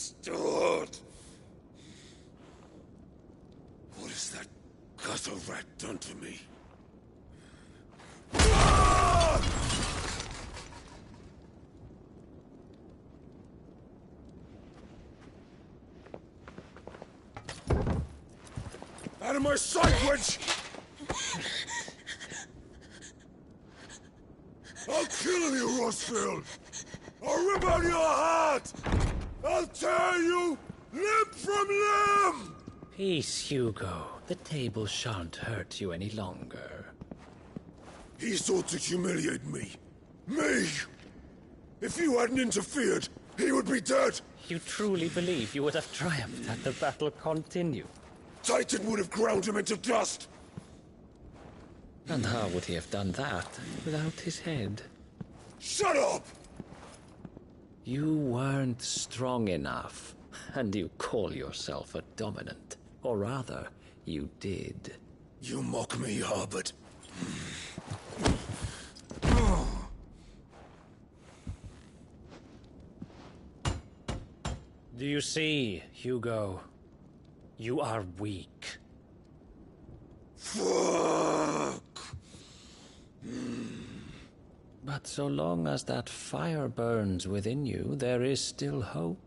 Stuart! What has that gutter rat done to me? Out of my sight, wench! I'll kill you, Rossfield! I'll rip out your heart! I'll tear you limb from limb! Peace, Hugo. The table shan't hurt you any longer. He sought to humiliate me. Me! If you hadn't interfered, he would be dead! You truly believe you would have triumphed had the battle continued? Titan would have ground him into dust! And how would he have done that without his head? Shut up! You weren't strong enough, and you call yourself a dominant. Or rather, you did. You mock me, Harbert. Do you see, Hugo? You are weak. Fuck! But so long as that fire burns within you, there is still hope.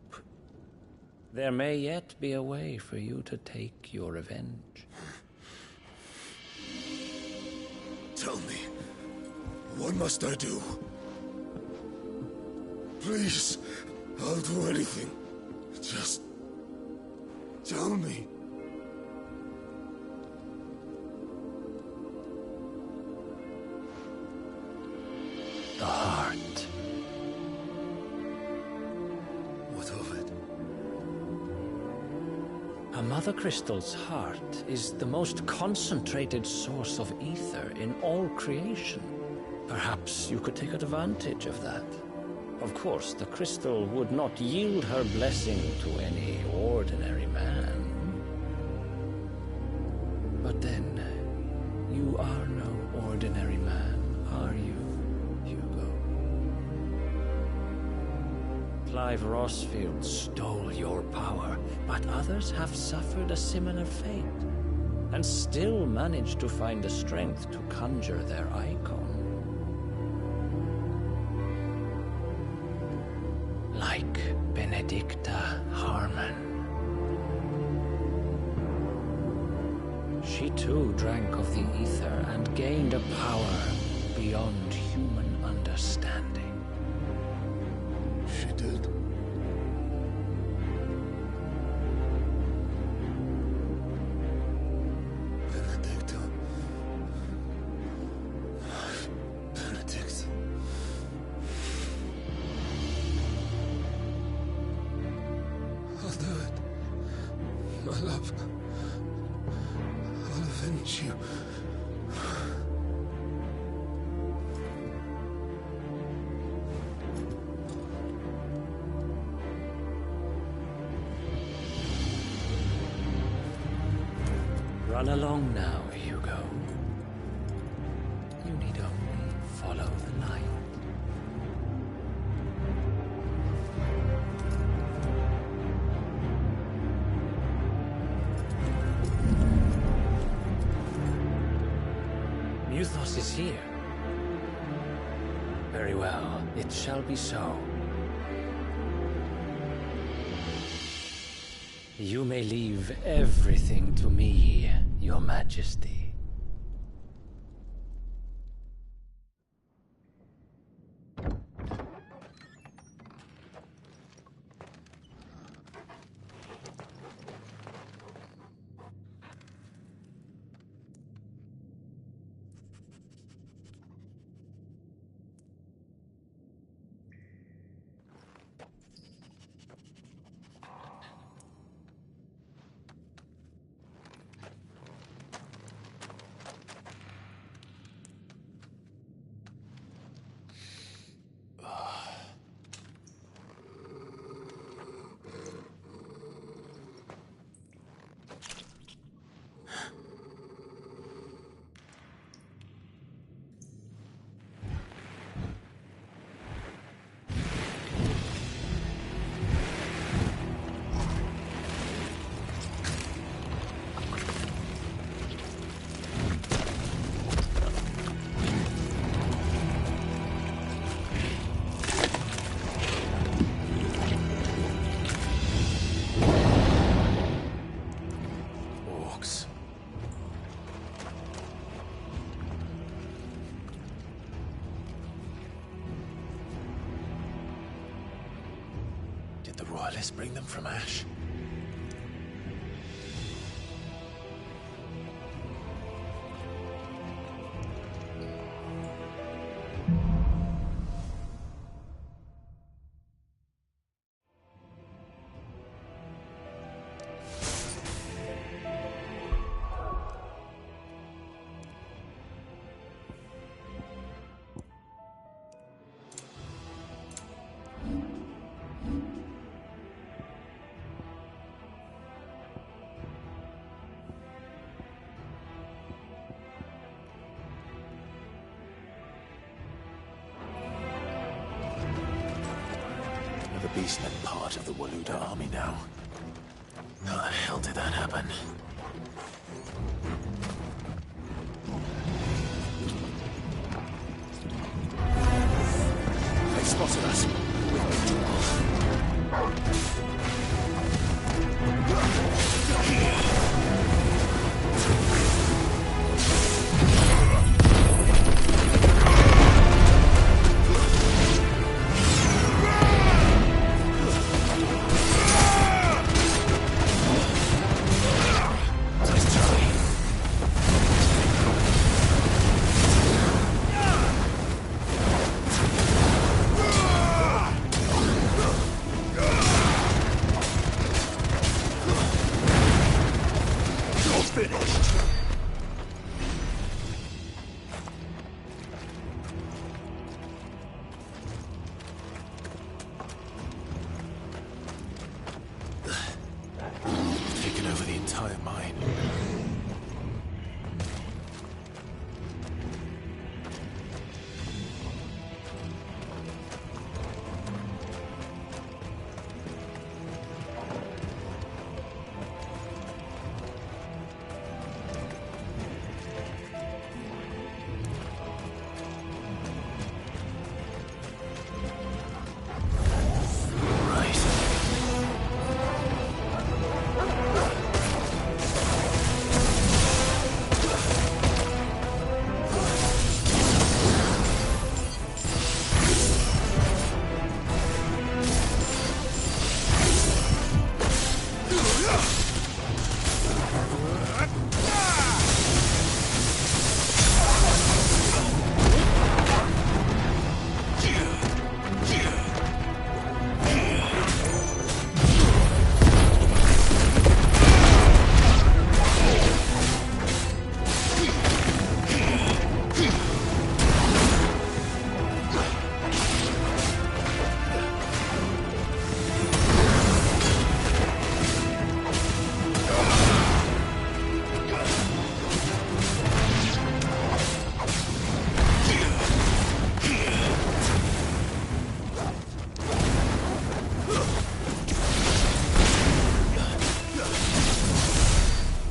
There may yet be a way for you to take your revenge. Tell me, what must I do? Please, I'll do anything. Just tell me. The heart. What of it? A Mother Crystal's heart is the most concentrated source of ether in all creation. Perhaps you could take advantage of that. Of course, the crystal would not yield her blessing to any ordinary man. But then, you are no ordinary man, are you, Hugo? Clive Rossfield stole your power, but others have suffered a similar fate, and still managed to find the strength to conjure their icon. Like Benedicta Harmon. She too drank of the ether and gained a power beyond human understanding. She did. Benedicta. Benedict. I'll do it. My love. I'll avenge you. Run along now, Hugo. You need only follow the light. Muthos is here. Very well, it shall be so. You may leave everything to me, Your Majesty. Did the royalists bring them from Ash? The beastmen part of the Waluda army now. How the hell did that happen? They spotted us. We've been too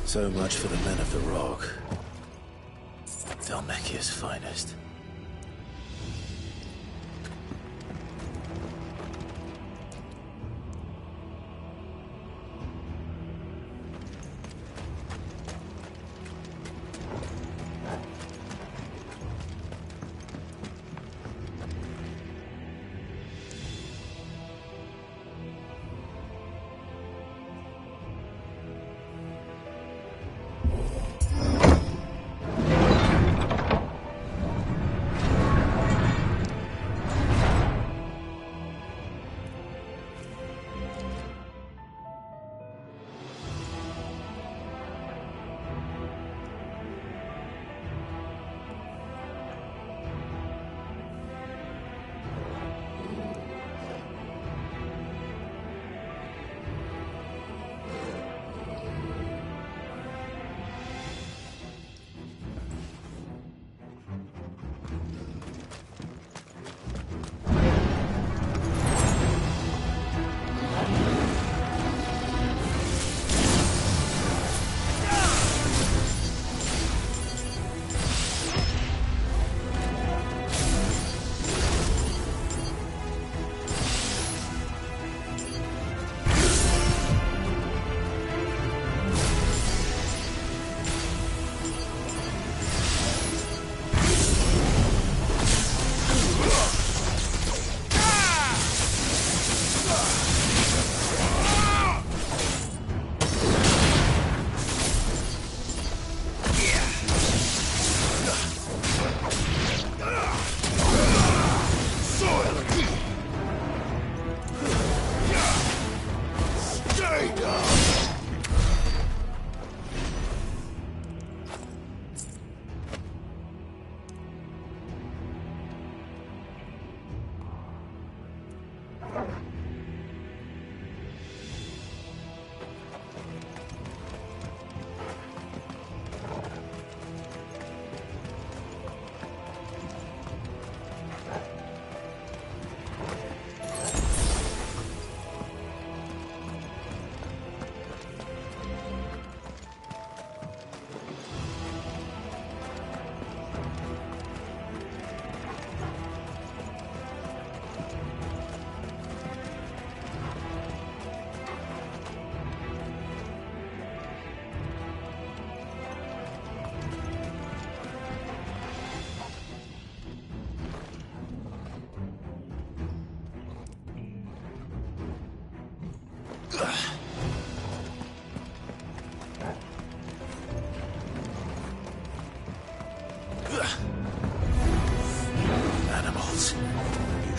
So much for the men of the Rock. Dhalmekia's finest.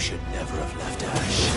should never have left Ash.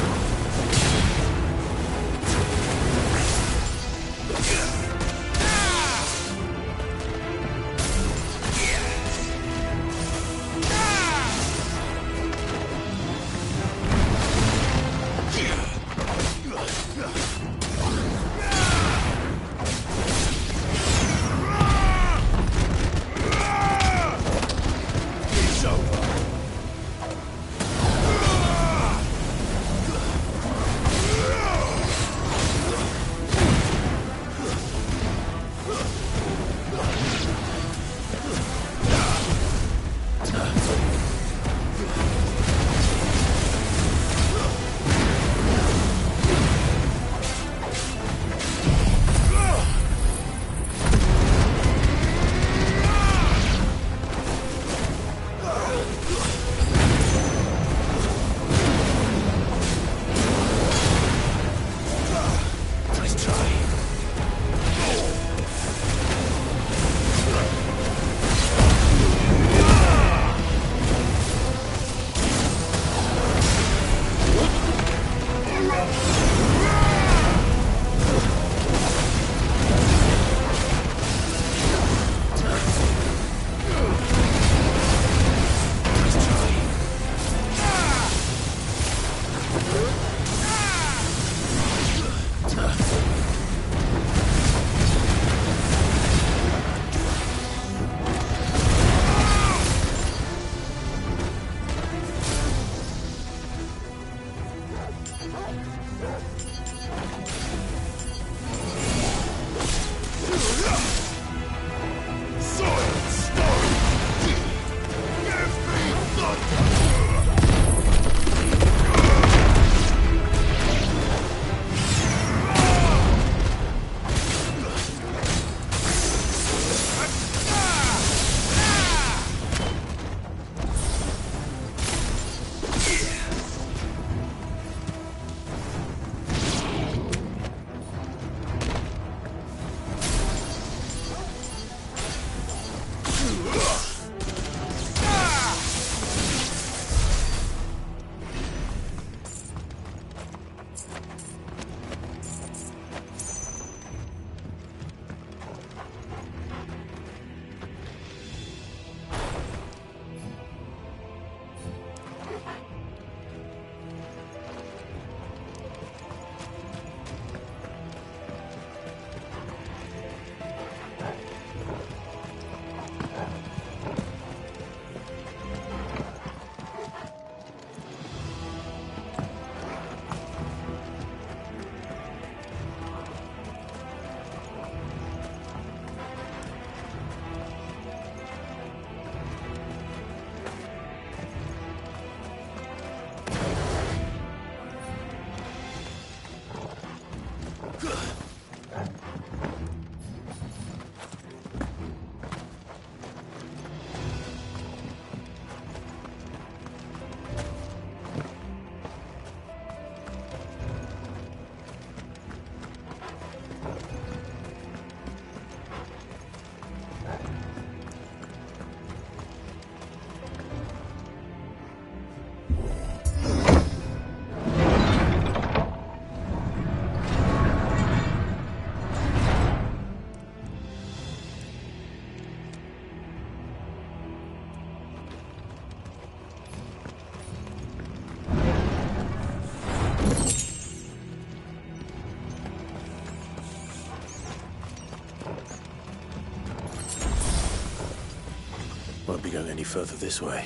Won't be going any further this way.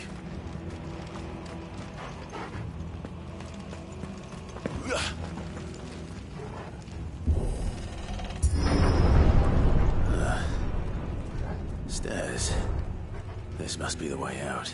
Stairs. This must be the way out.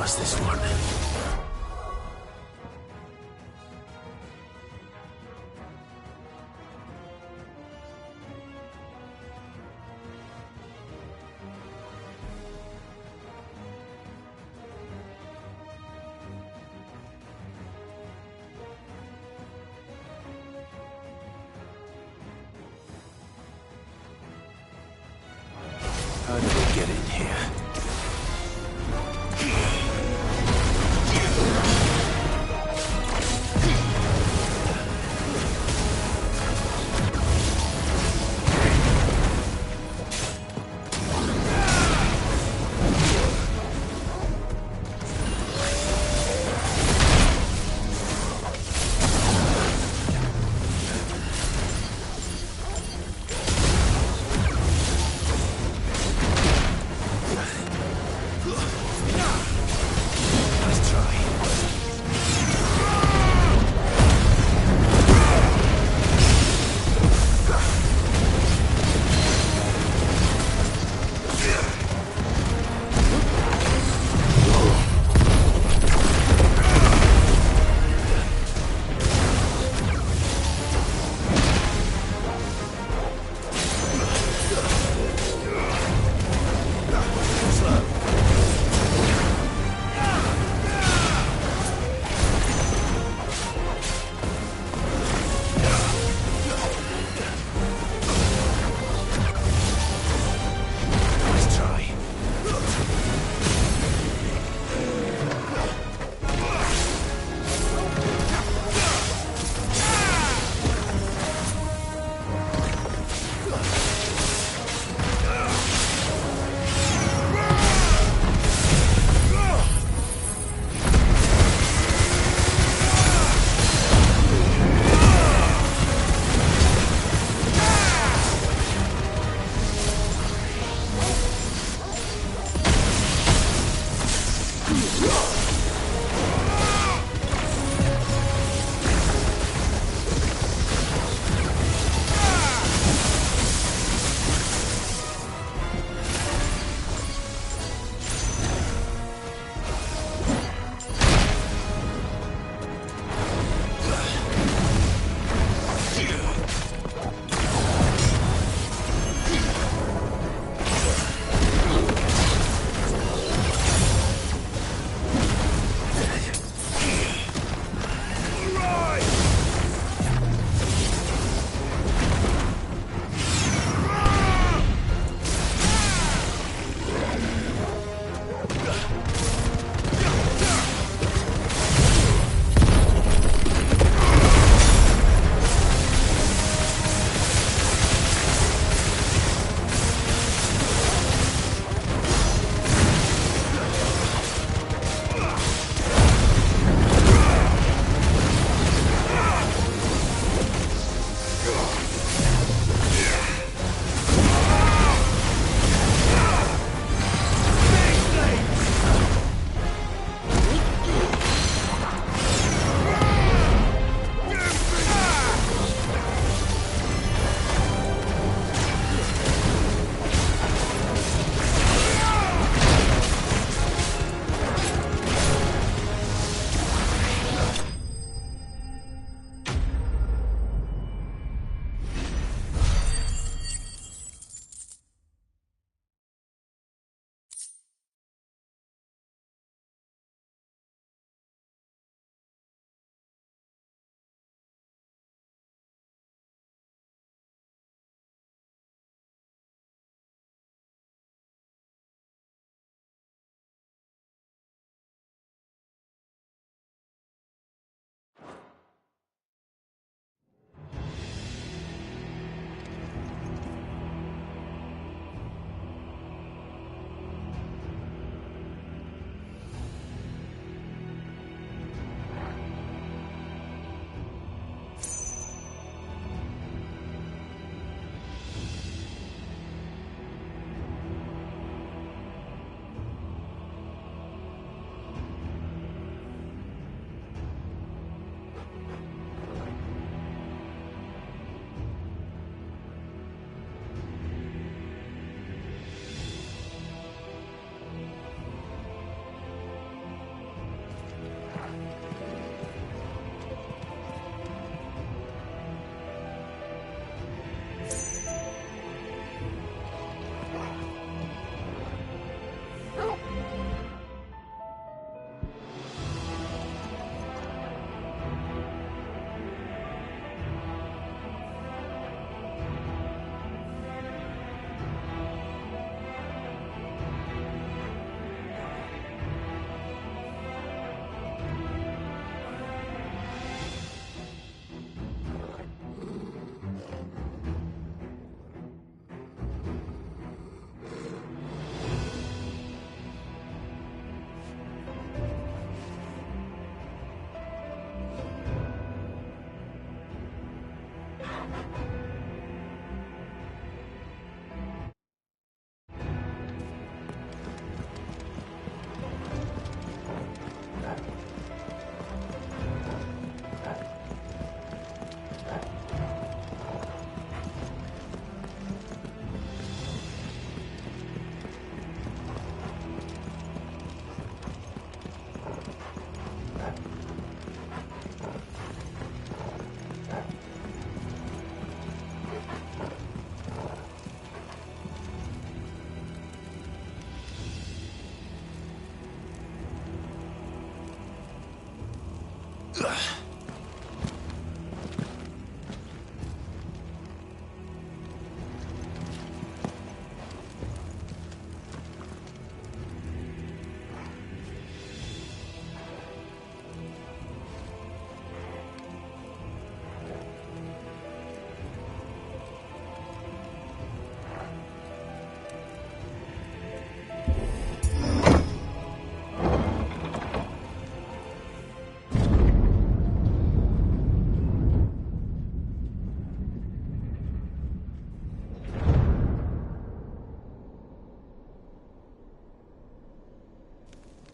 past this one. How did we get in here?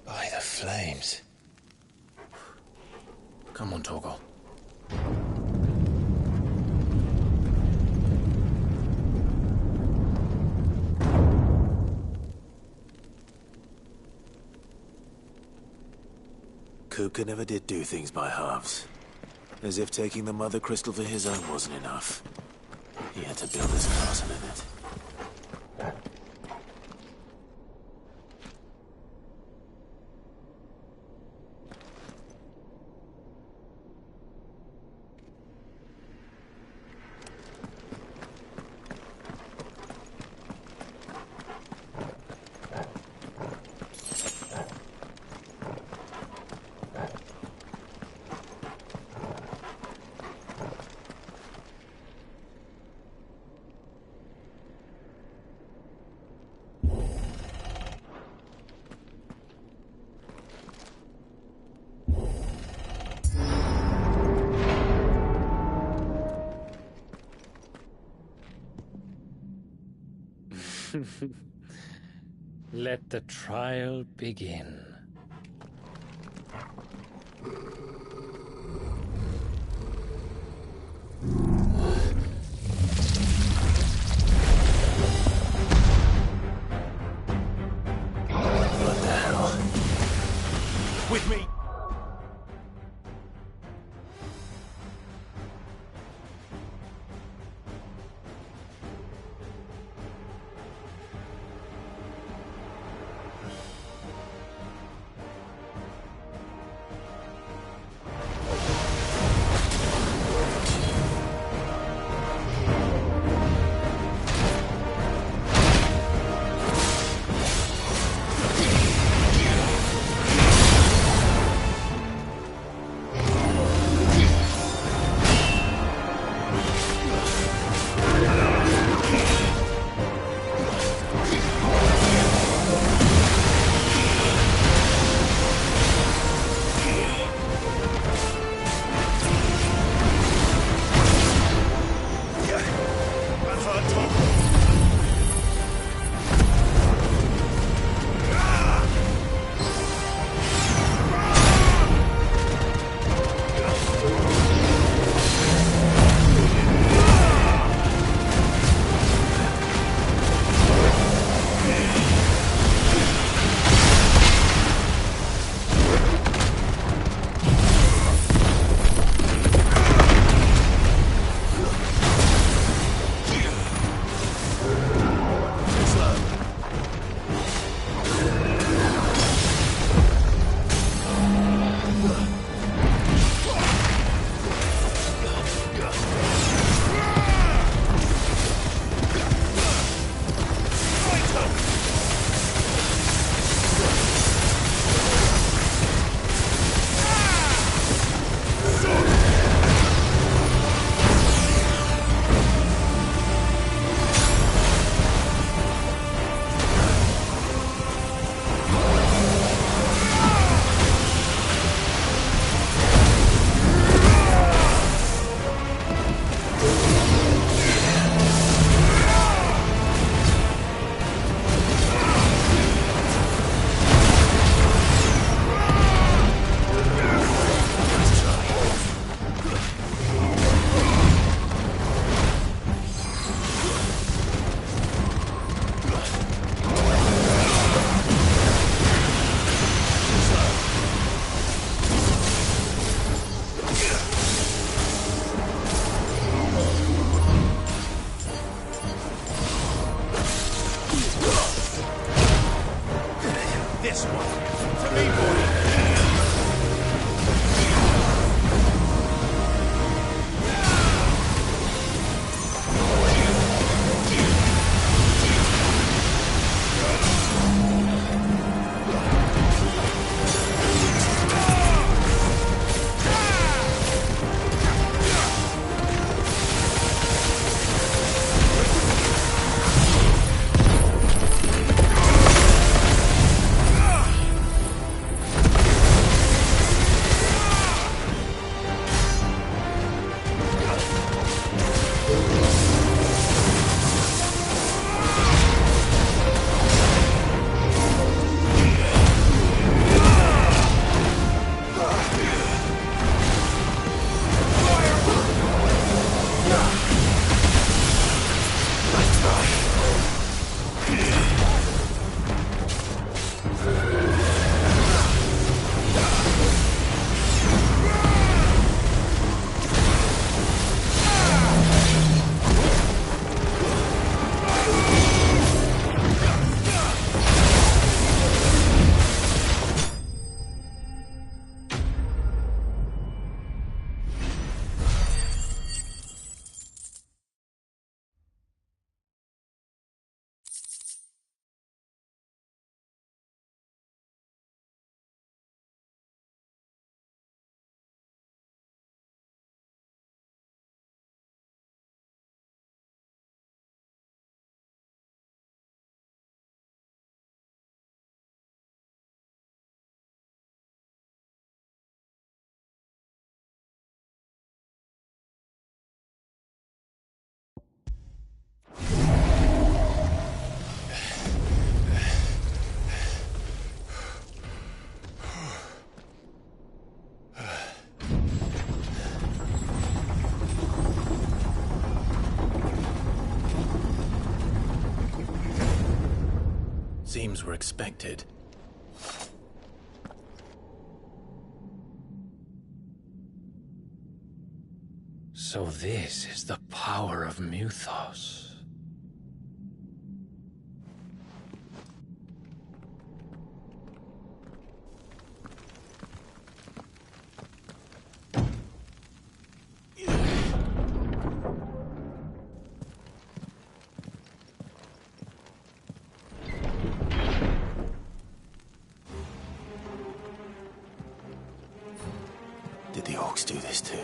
By the flames. Come on, Torgal. Kupka never did do things by halves. As if taking the Mother Crystal for his own wasn't enough. He had to build his castle in it. Let the trial begin. What the hell? With me! This one. To me, boy. games were expected. So this is the power of Mythos. Did the orcs do this too?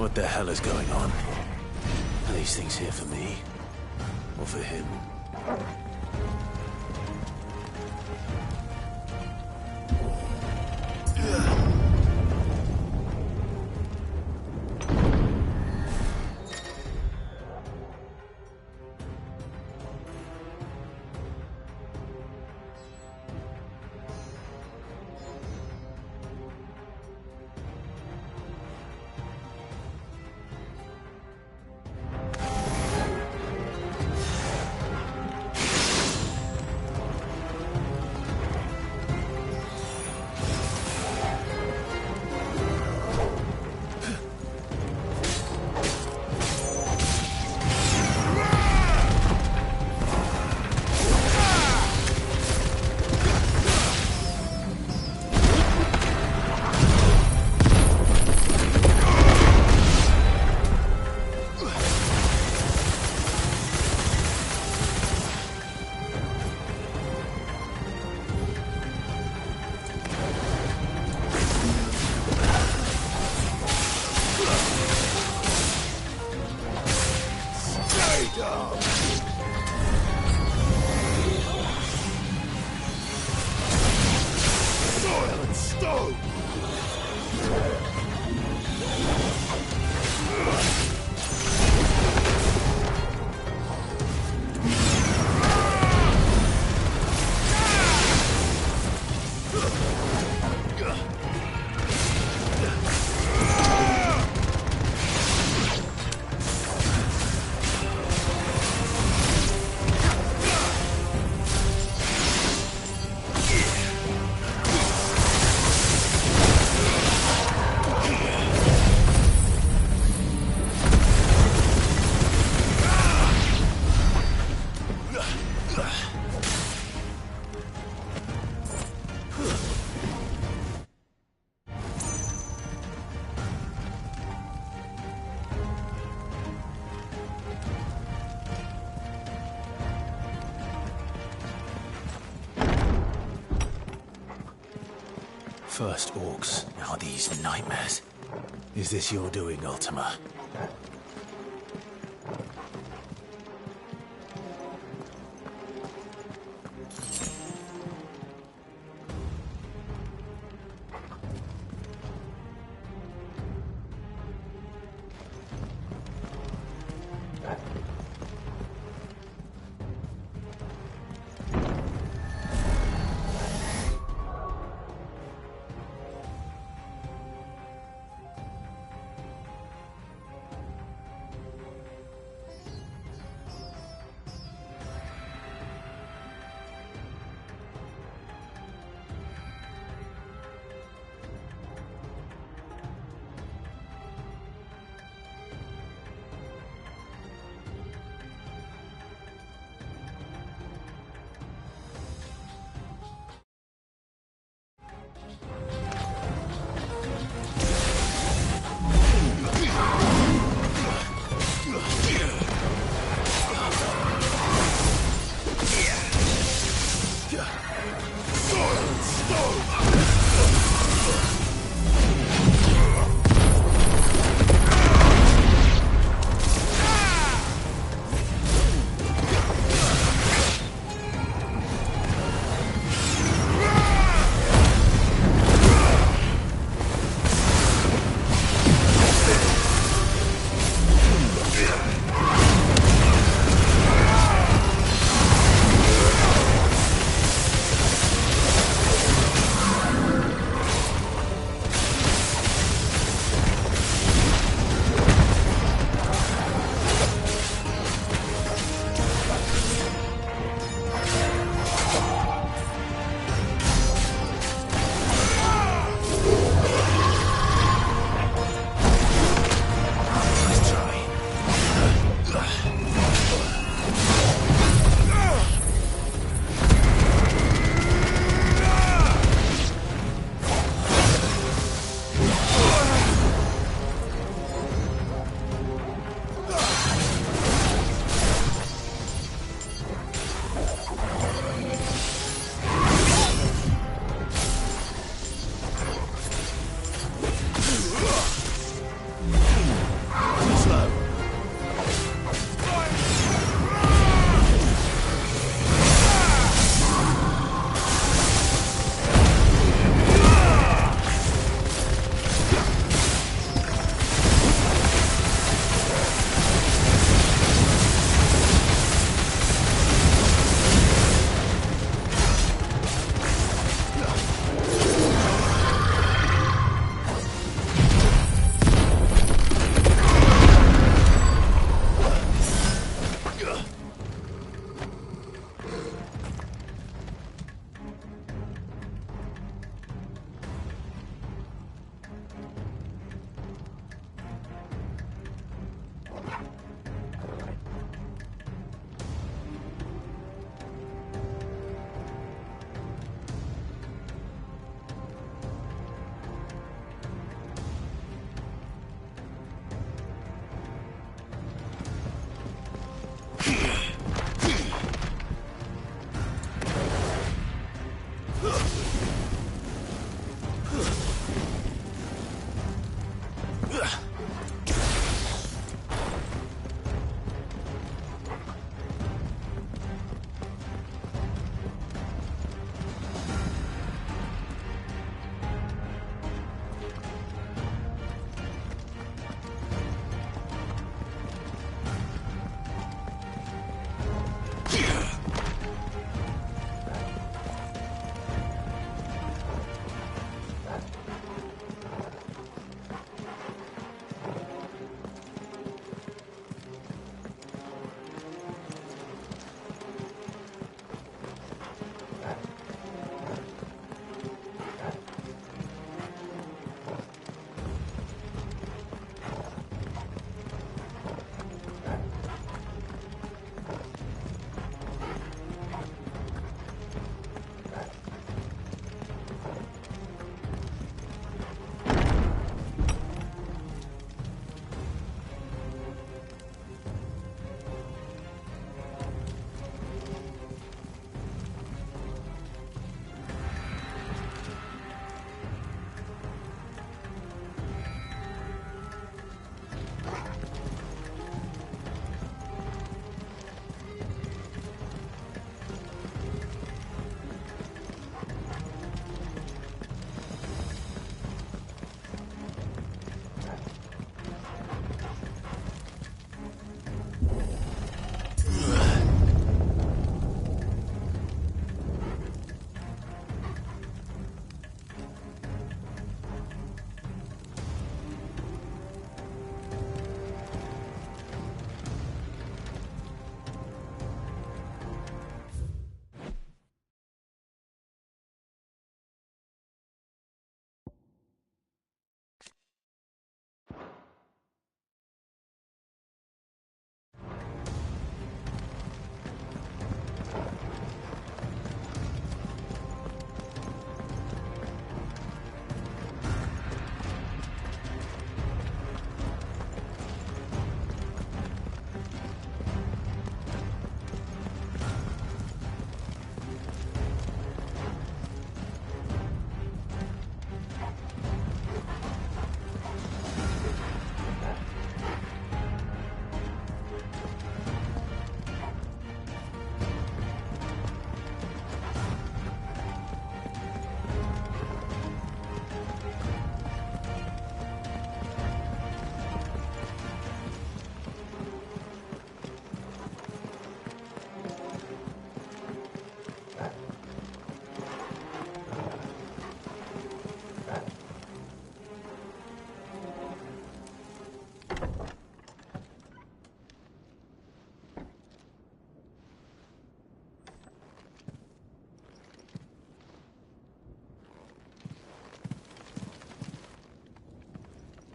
What the hell is going on? Are these things here for me? Or for him? stone! First orcs, now these nightmares. Is this your doing, Ultima?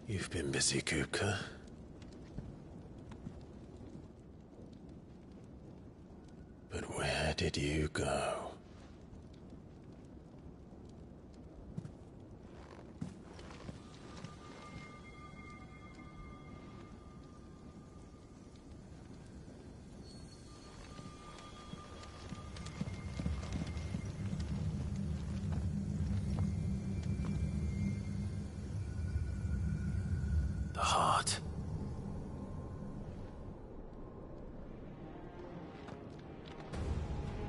You've been busy, Kupka. But where did you go? The heart.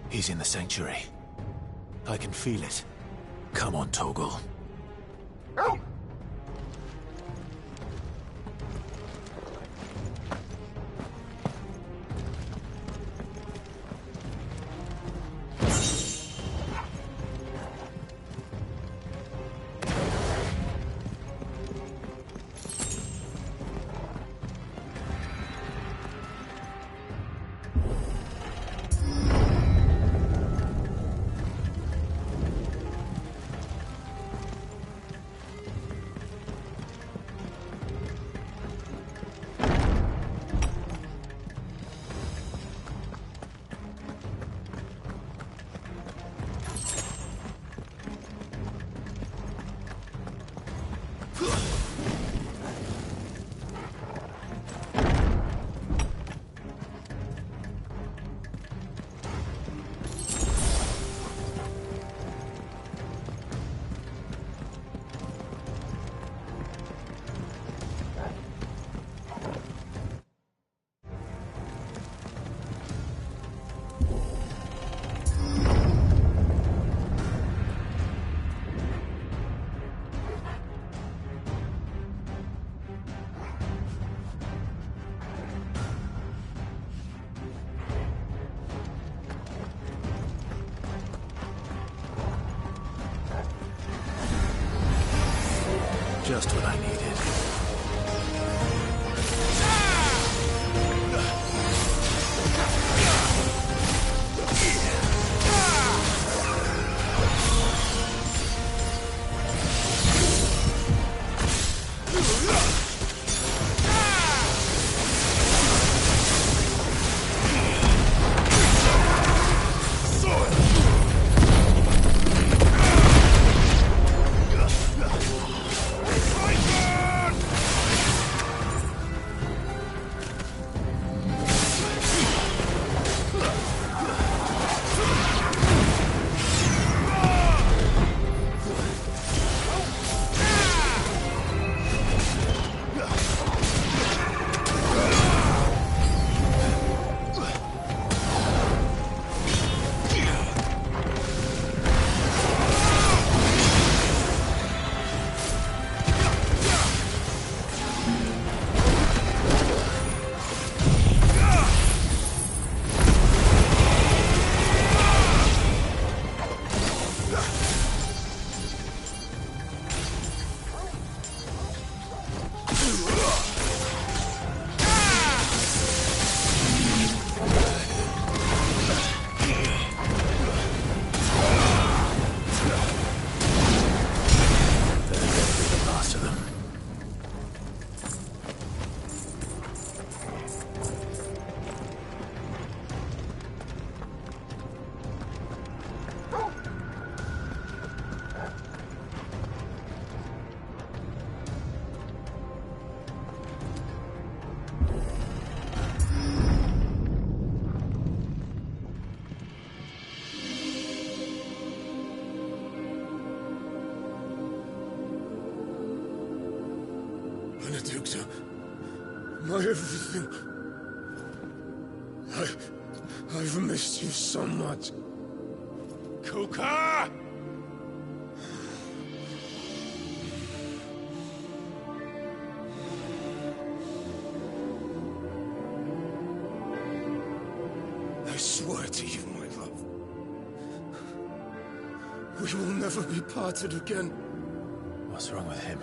He's in the sanctuary. I can feel it. Come on, Toggle. Just what I needed. Benedicta, my everything. I've missed you so much. Kuka! I swear to you, my love, we will never be parted again. What's wrong with him?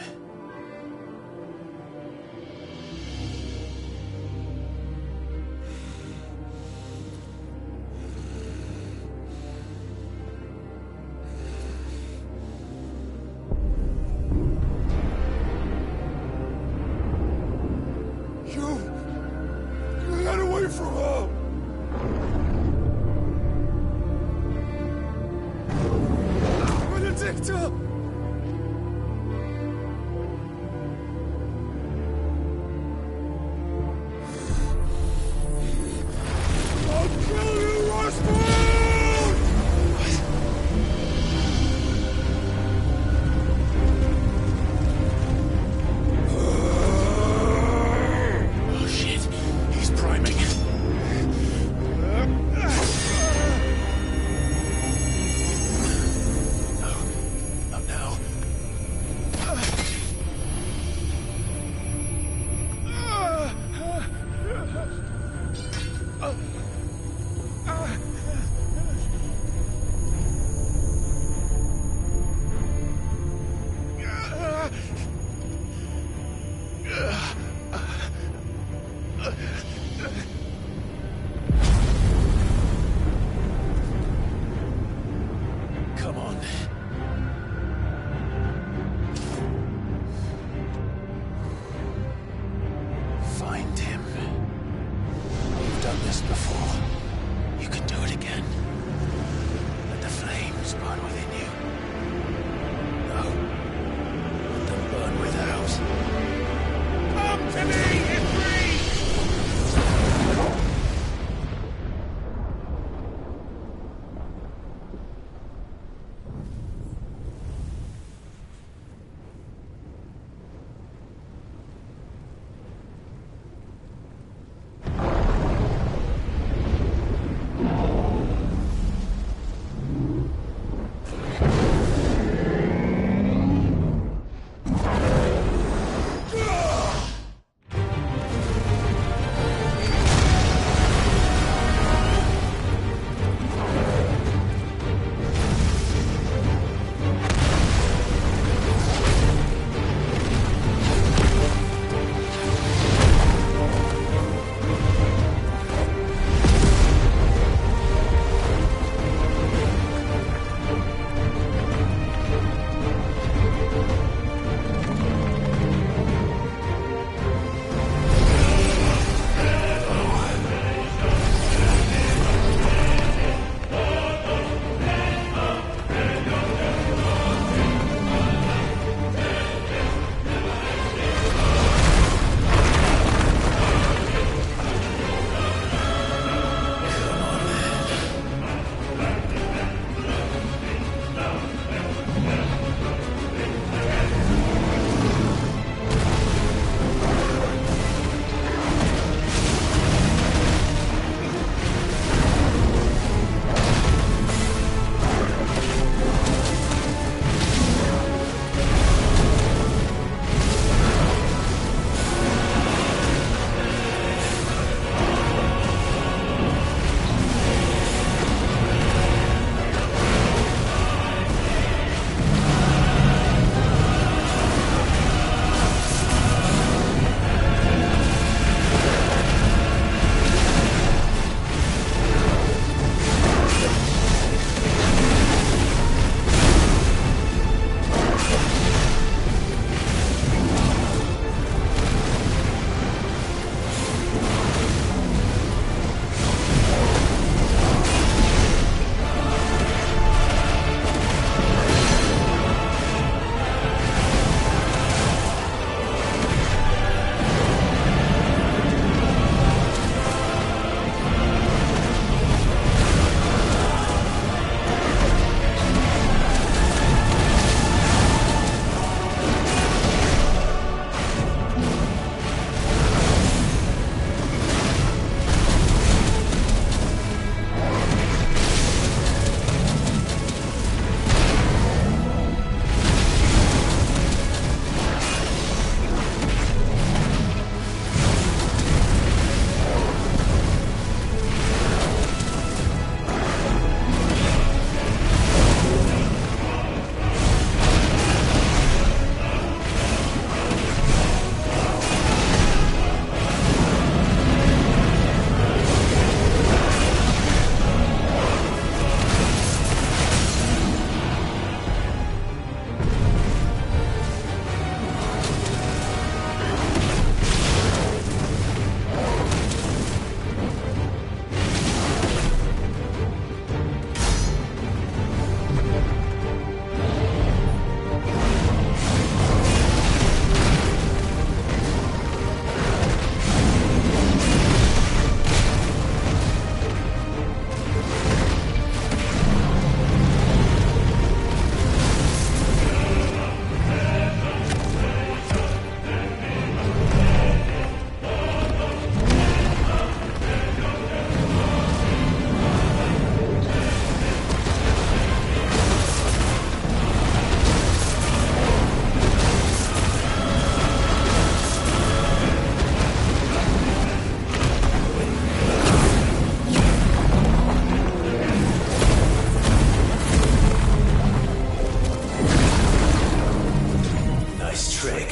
nice trick.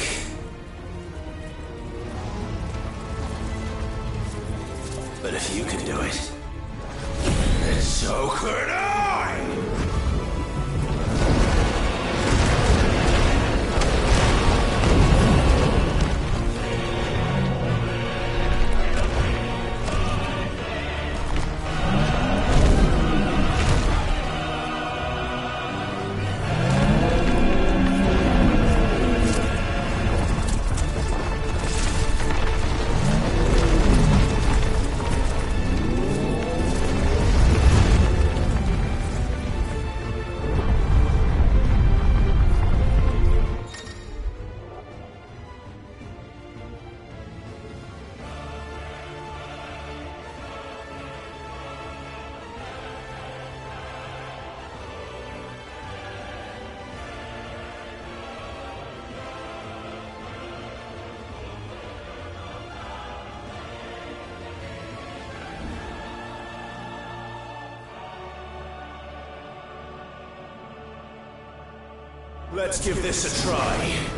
But if you can do it, then so could I! Let's give this a try.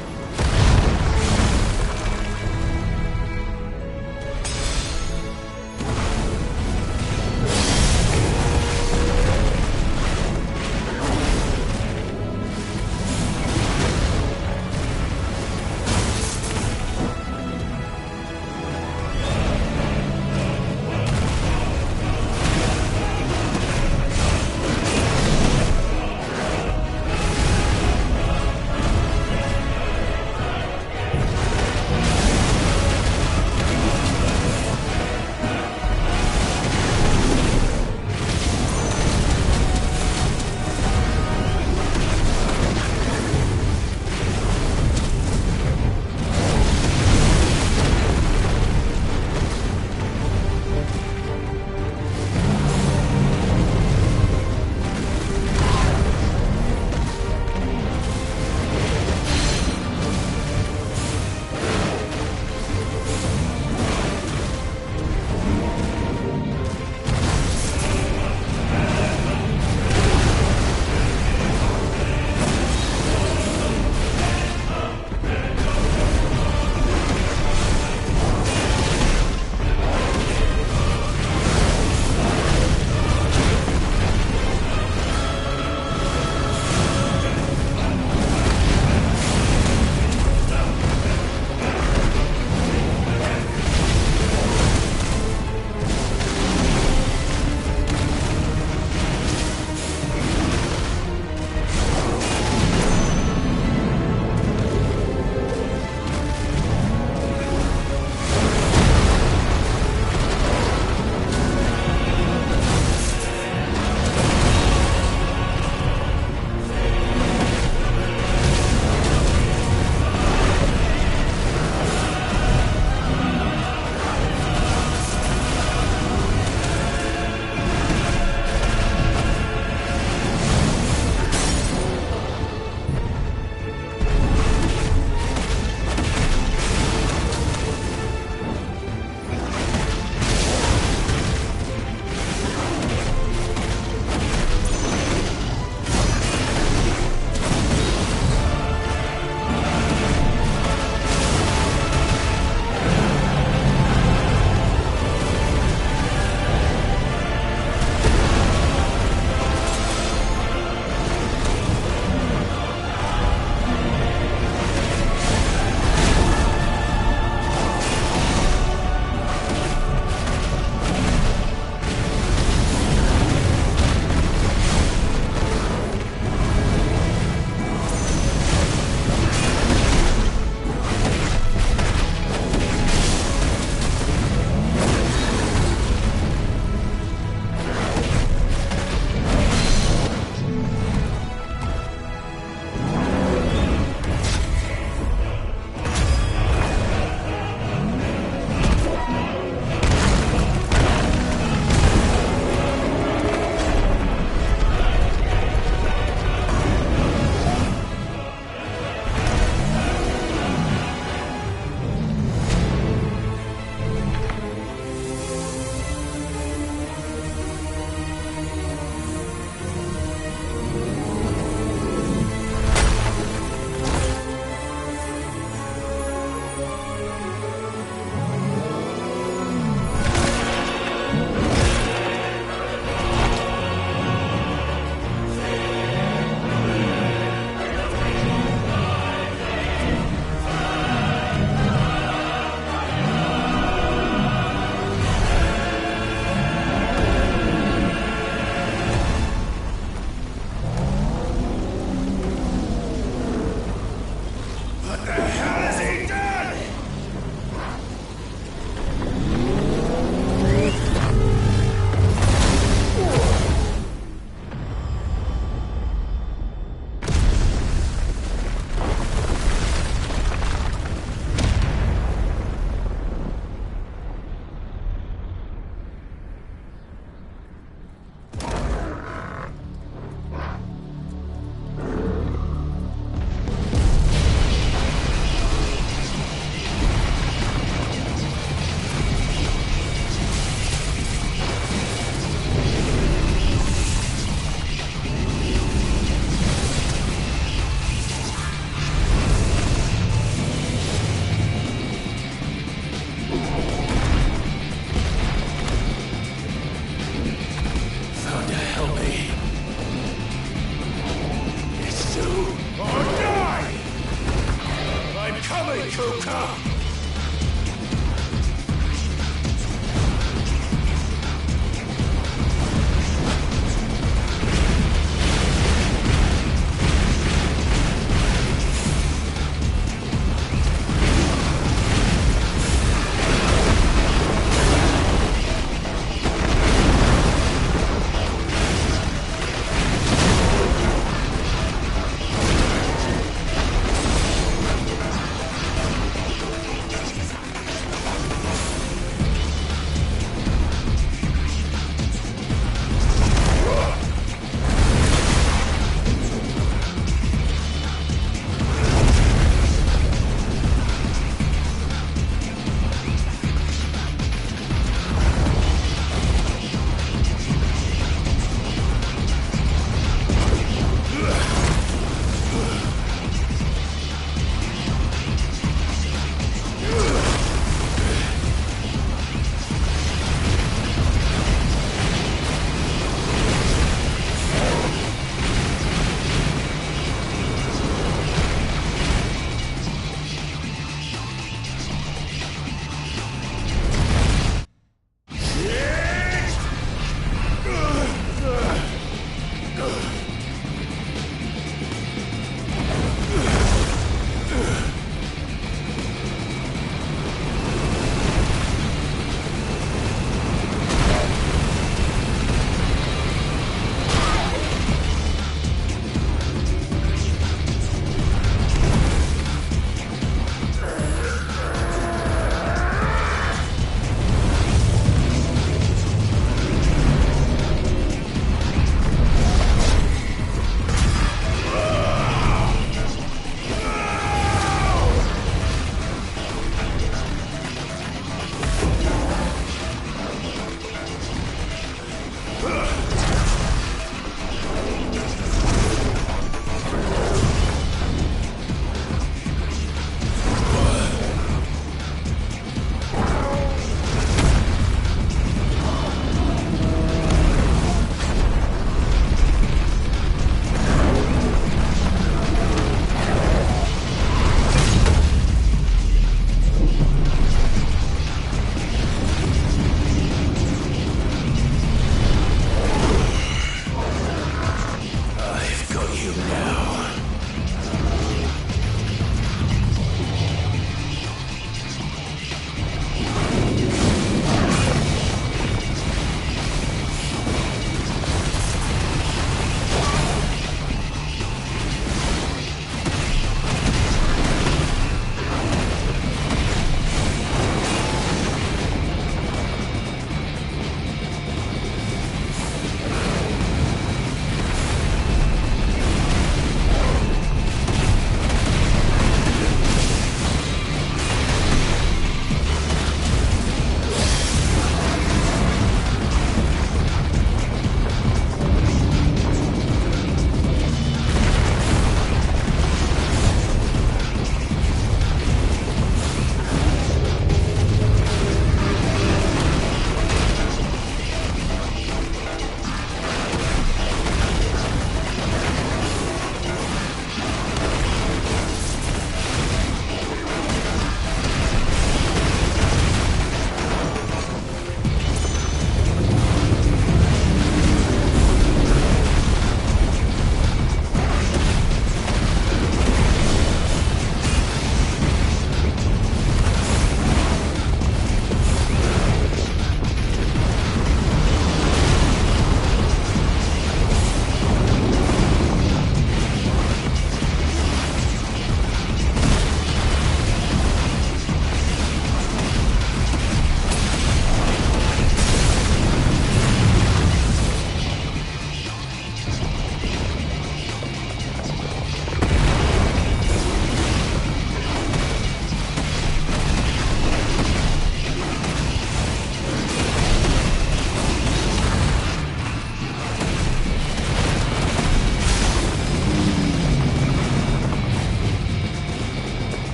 KxHRiku.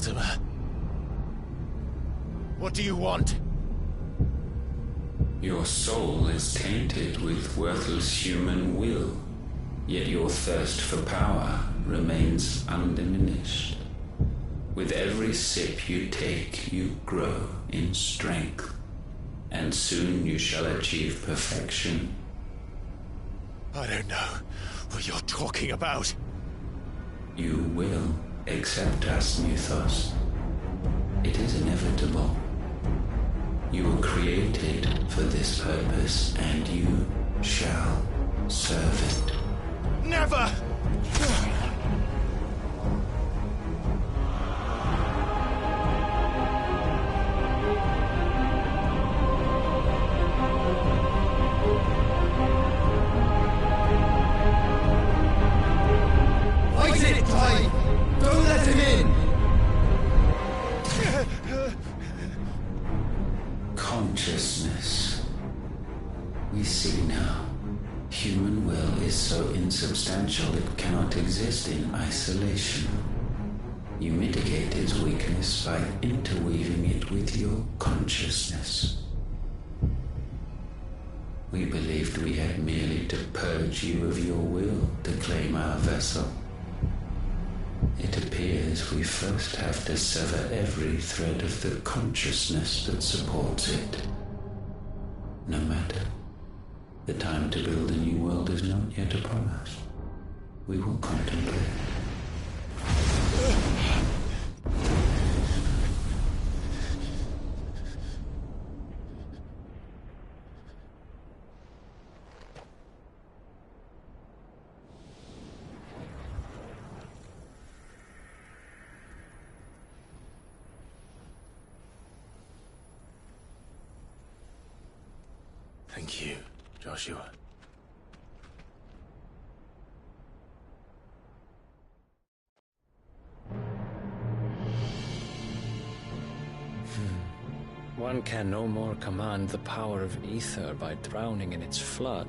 Mortimer. What do you want? Your soul is tainted with worthless human will, yet your thirst for power remains undiminished. With every sip you take, you grow in strength, and soon you shall achieve perfection. I don't know what you're talking about. You will accept us, Mythos. It is inevitable. You were created for this purpose, and you shall serve it. Never! Fight it, Clive! Don't let him in! Consciousness. We see now. Human will is so insubstantial it cannot exist in isolation. You mitigate its weakness by interweaving it with your consciousness. We believed we had merely to purge you of your will to claim our vessel. It appears we first have to sever every thread of the consciousness that supports it. No matter. The time to build a new world is not yet upon us. We will contemplate. Thank you, Joshua. One can no more command the power of ether by drowning in its flood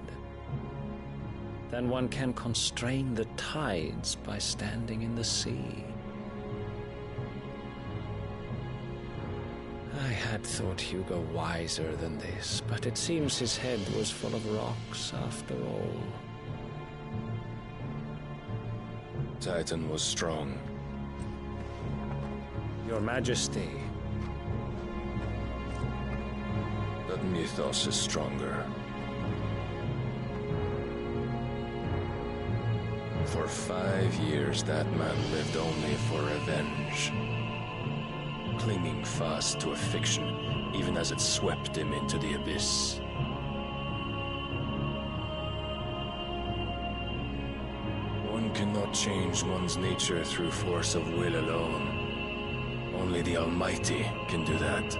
than one can constrain the tides by standing in the sea. I had thought Hugo wiser than this, but it seems his head was full of rocks after all. Titan was strong. Your Majesty. But Mythos is stronger. For 5 years, that man lived only for revenge. Clinging fast to a fiction, even as it swept him into the abyss. One cannot change one's nature through force of will alone. Only the Almighty can do that.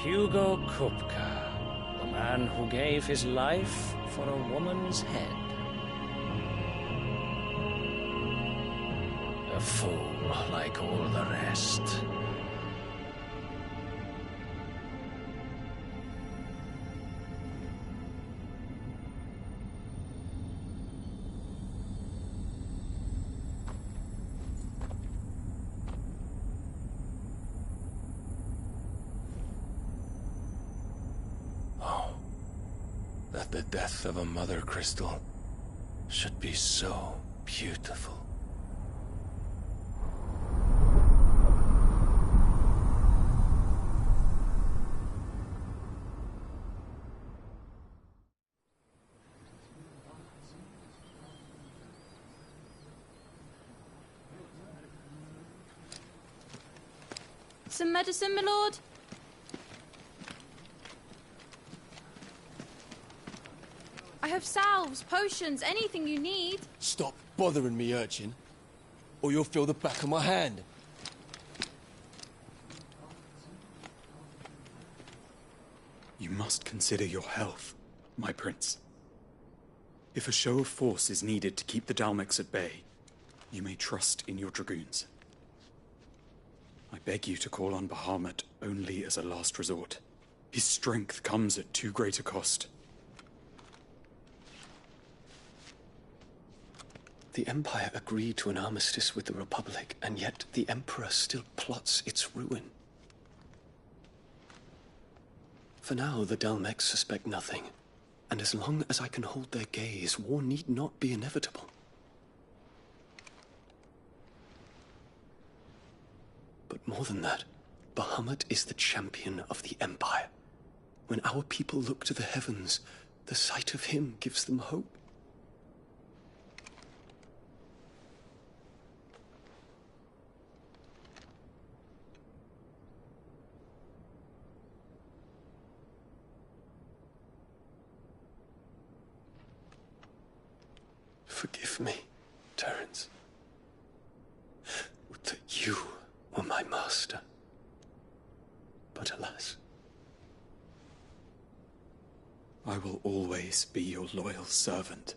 Hugo Kupka. The man who gave his life for a woman's head. A fool like all the rest. That the death of a mother crystal should be so beautiful. Some medicine, my lord? I have salves, potions, anything you need. Stop bothering me, urchin, or you'll feel the back of my hand. You must consider your health, my prince. If a show of force is needed to keep the Dalmex at bay, you may trust in your dragoons. I beg you to call on Bahamut only as a last resort. His strength comes at too great a cost. The Empire agreed to an armistice with the Republic, and yet the Emperor still plots its ruin. For now, the Dalmex suspect nothing, and as long as I can hold their gaze, war need not be inevitable. But more than that, Bahamut is the champion of the Empire. When our people look to the heavens, the sight of him gives them hope. Forgive me, Terence. Would that you were my master. But alas. I will always be your loyal servant.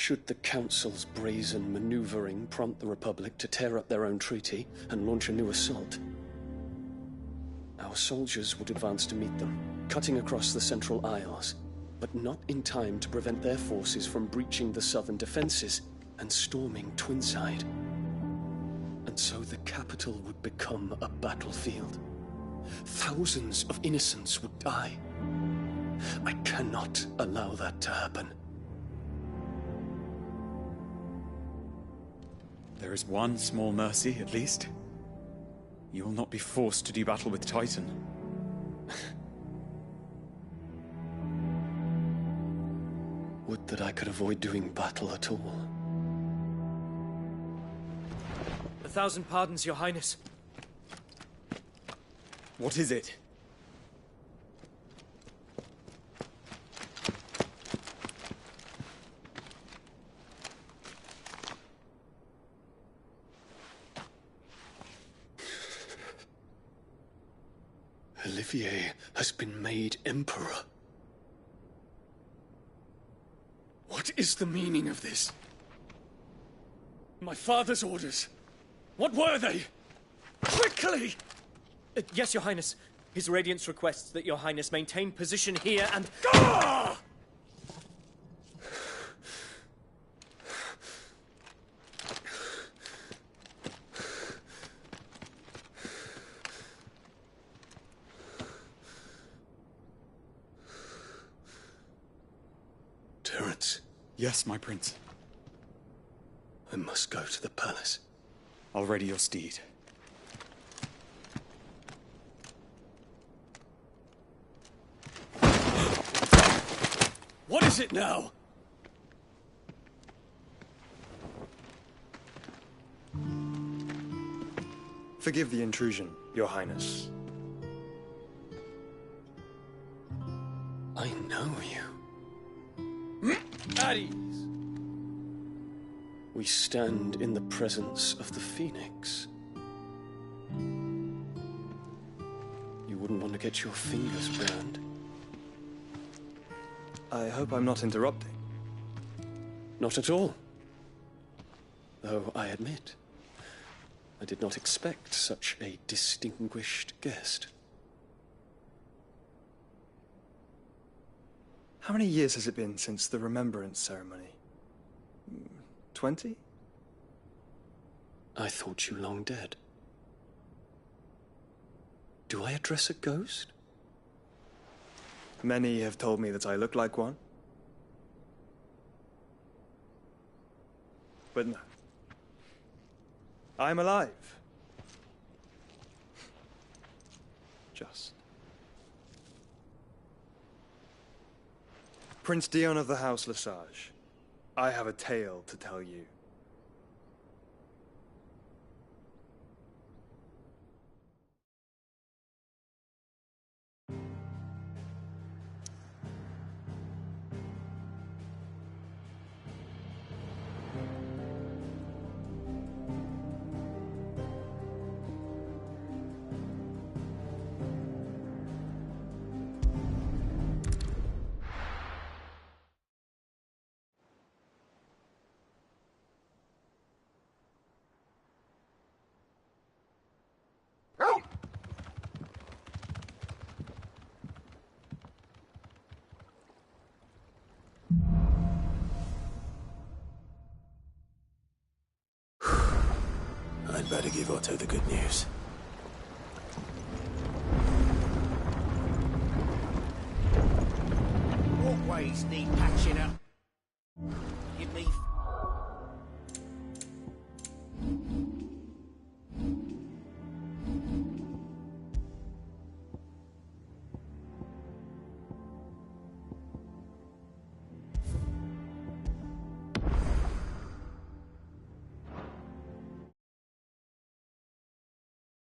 Should the Council's brazen maneuvering prompt the Republic to tear up their own treaty and launch a new assault, our soldiers would advance to meet them, cutting across the Central Isles, but not in time to prevent their forces from breaching the southern defenses and storming Twinside. And so the capital would become a battlefield. Thousands of innocents would die. I cannot allow that to happen. There is one small mercy, at least. You will not be forced to do battle with Titan. Would that I could avoid doing battle at all. 1,000 pardons, Your Highness. What is it? Olivier has been made Emperor. What is the meaning of this? My father's orders. What were they? Quickly! Yes, Your Highness. His Radiance requests that Your Highness maintain position here and... Ah! Terence. Yes, my prince. I must go to the palace. I'll ready your steed. What is it now? Forgive the intrusion, Your Highness. I know you. At ease. We stand in the presence of the Phoenix. You wouldn't want to get your fingers burned. I hope I'm not interrupting. Not at all. Though I admit, I did not expect such a distinguished guest. How many years has it been since the Remembrance ceremony? 20? I thought you long dead. Do I address a ghost? Many have told me that I look like one. But no. I'm alive. Just. Prince Dion of the House Lesage, I have a tale to tell you. better give Otto the good news. Walkways need patching up. Give me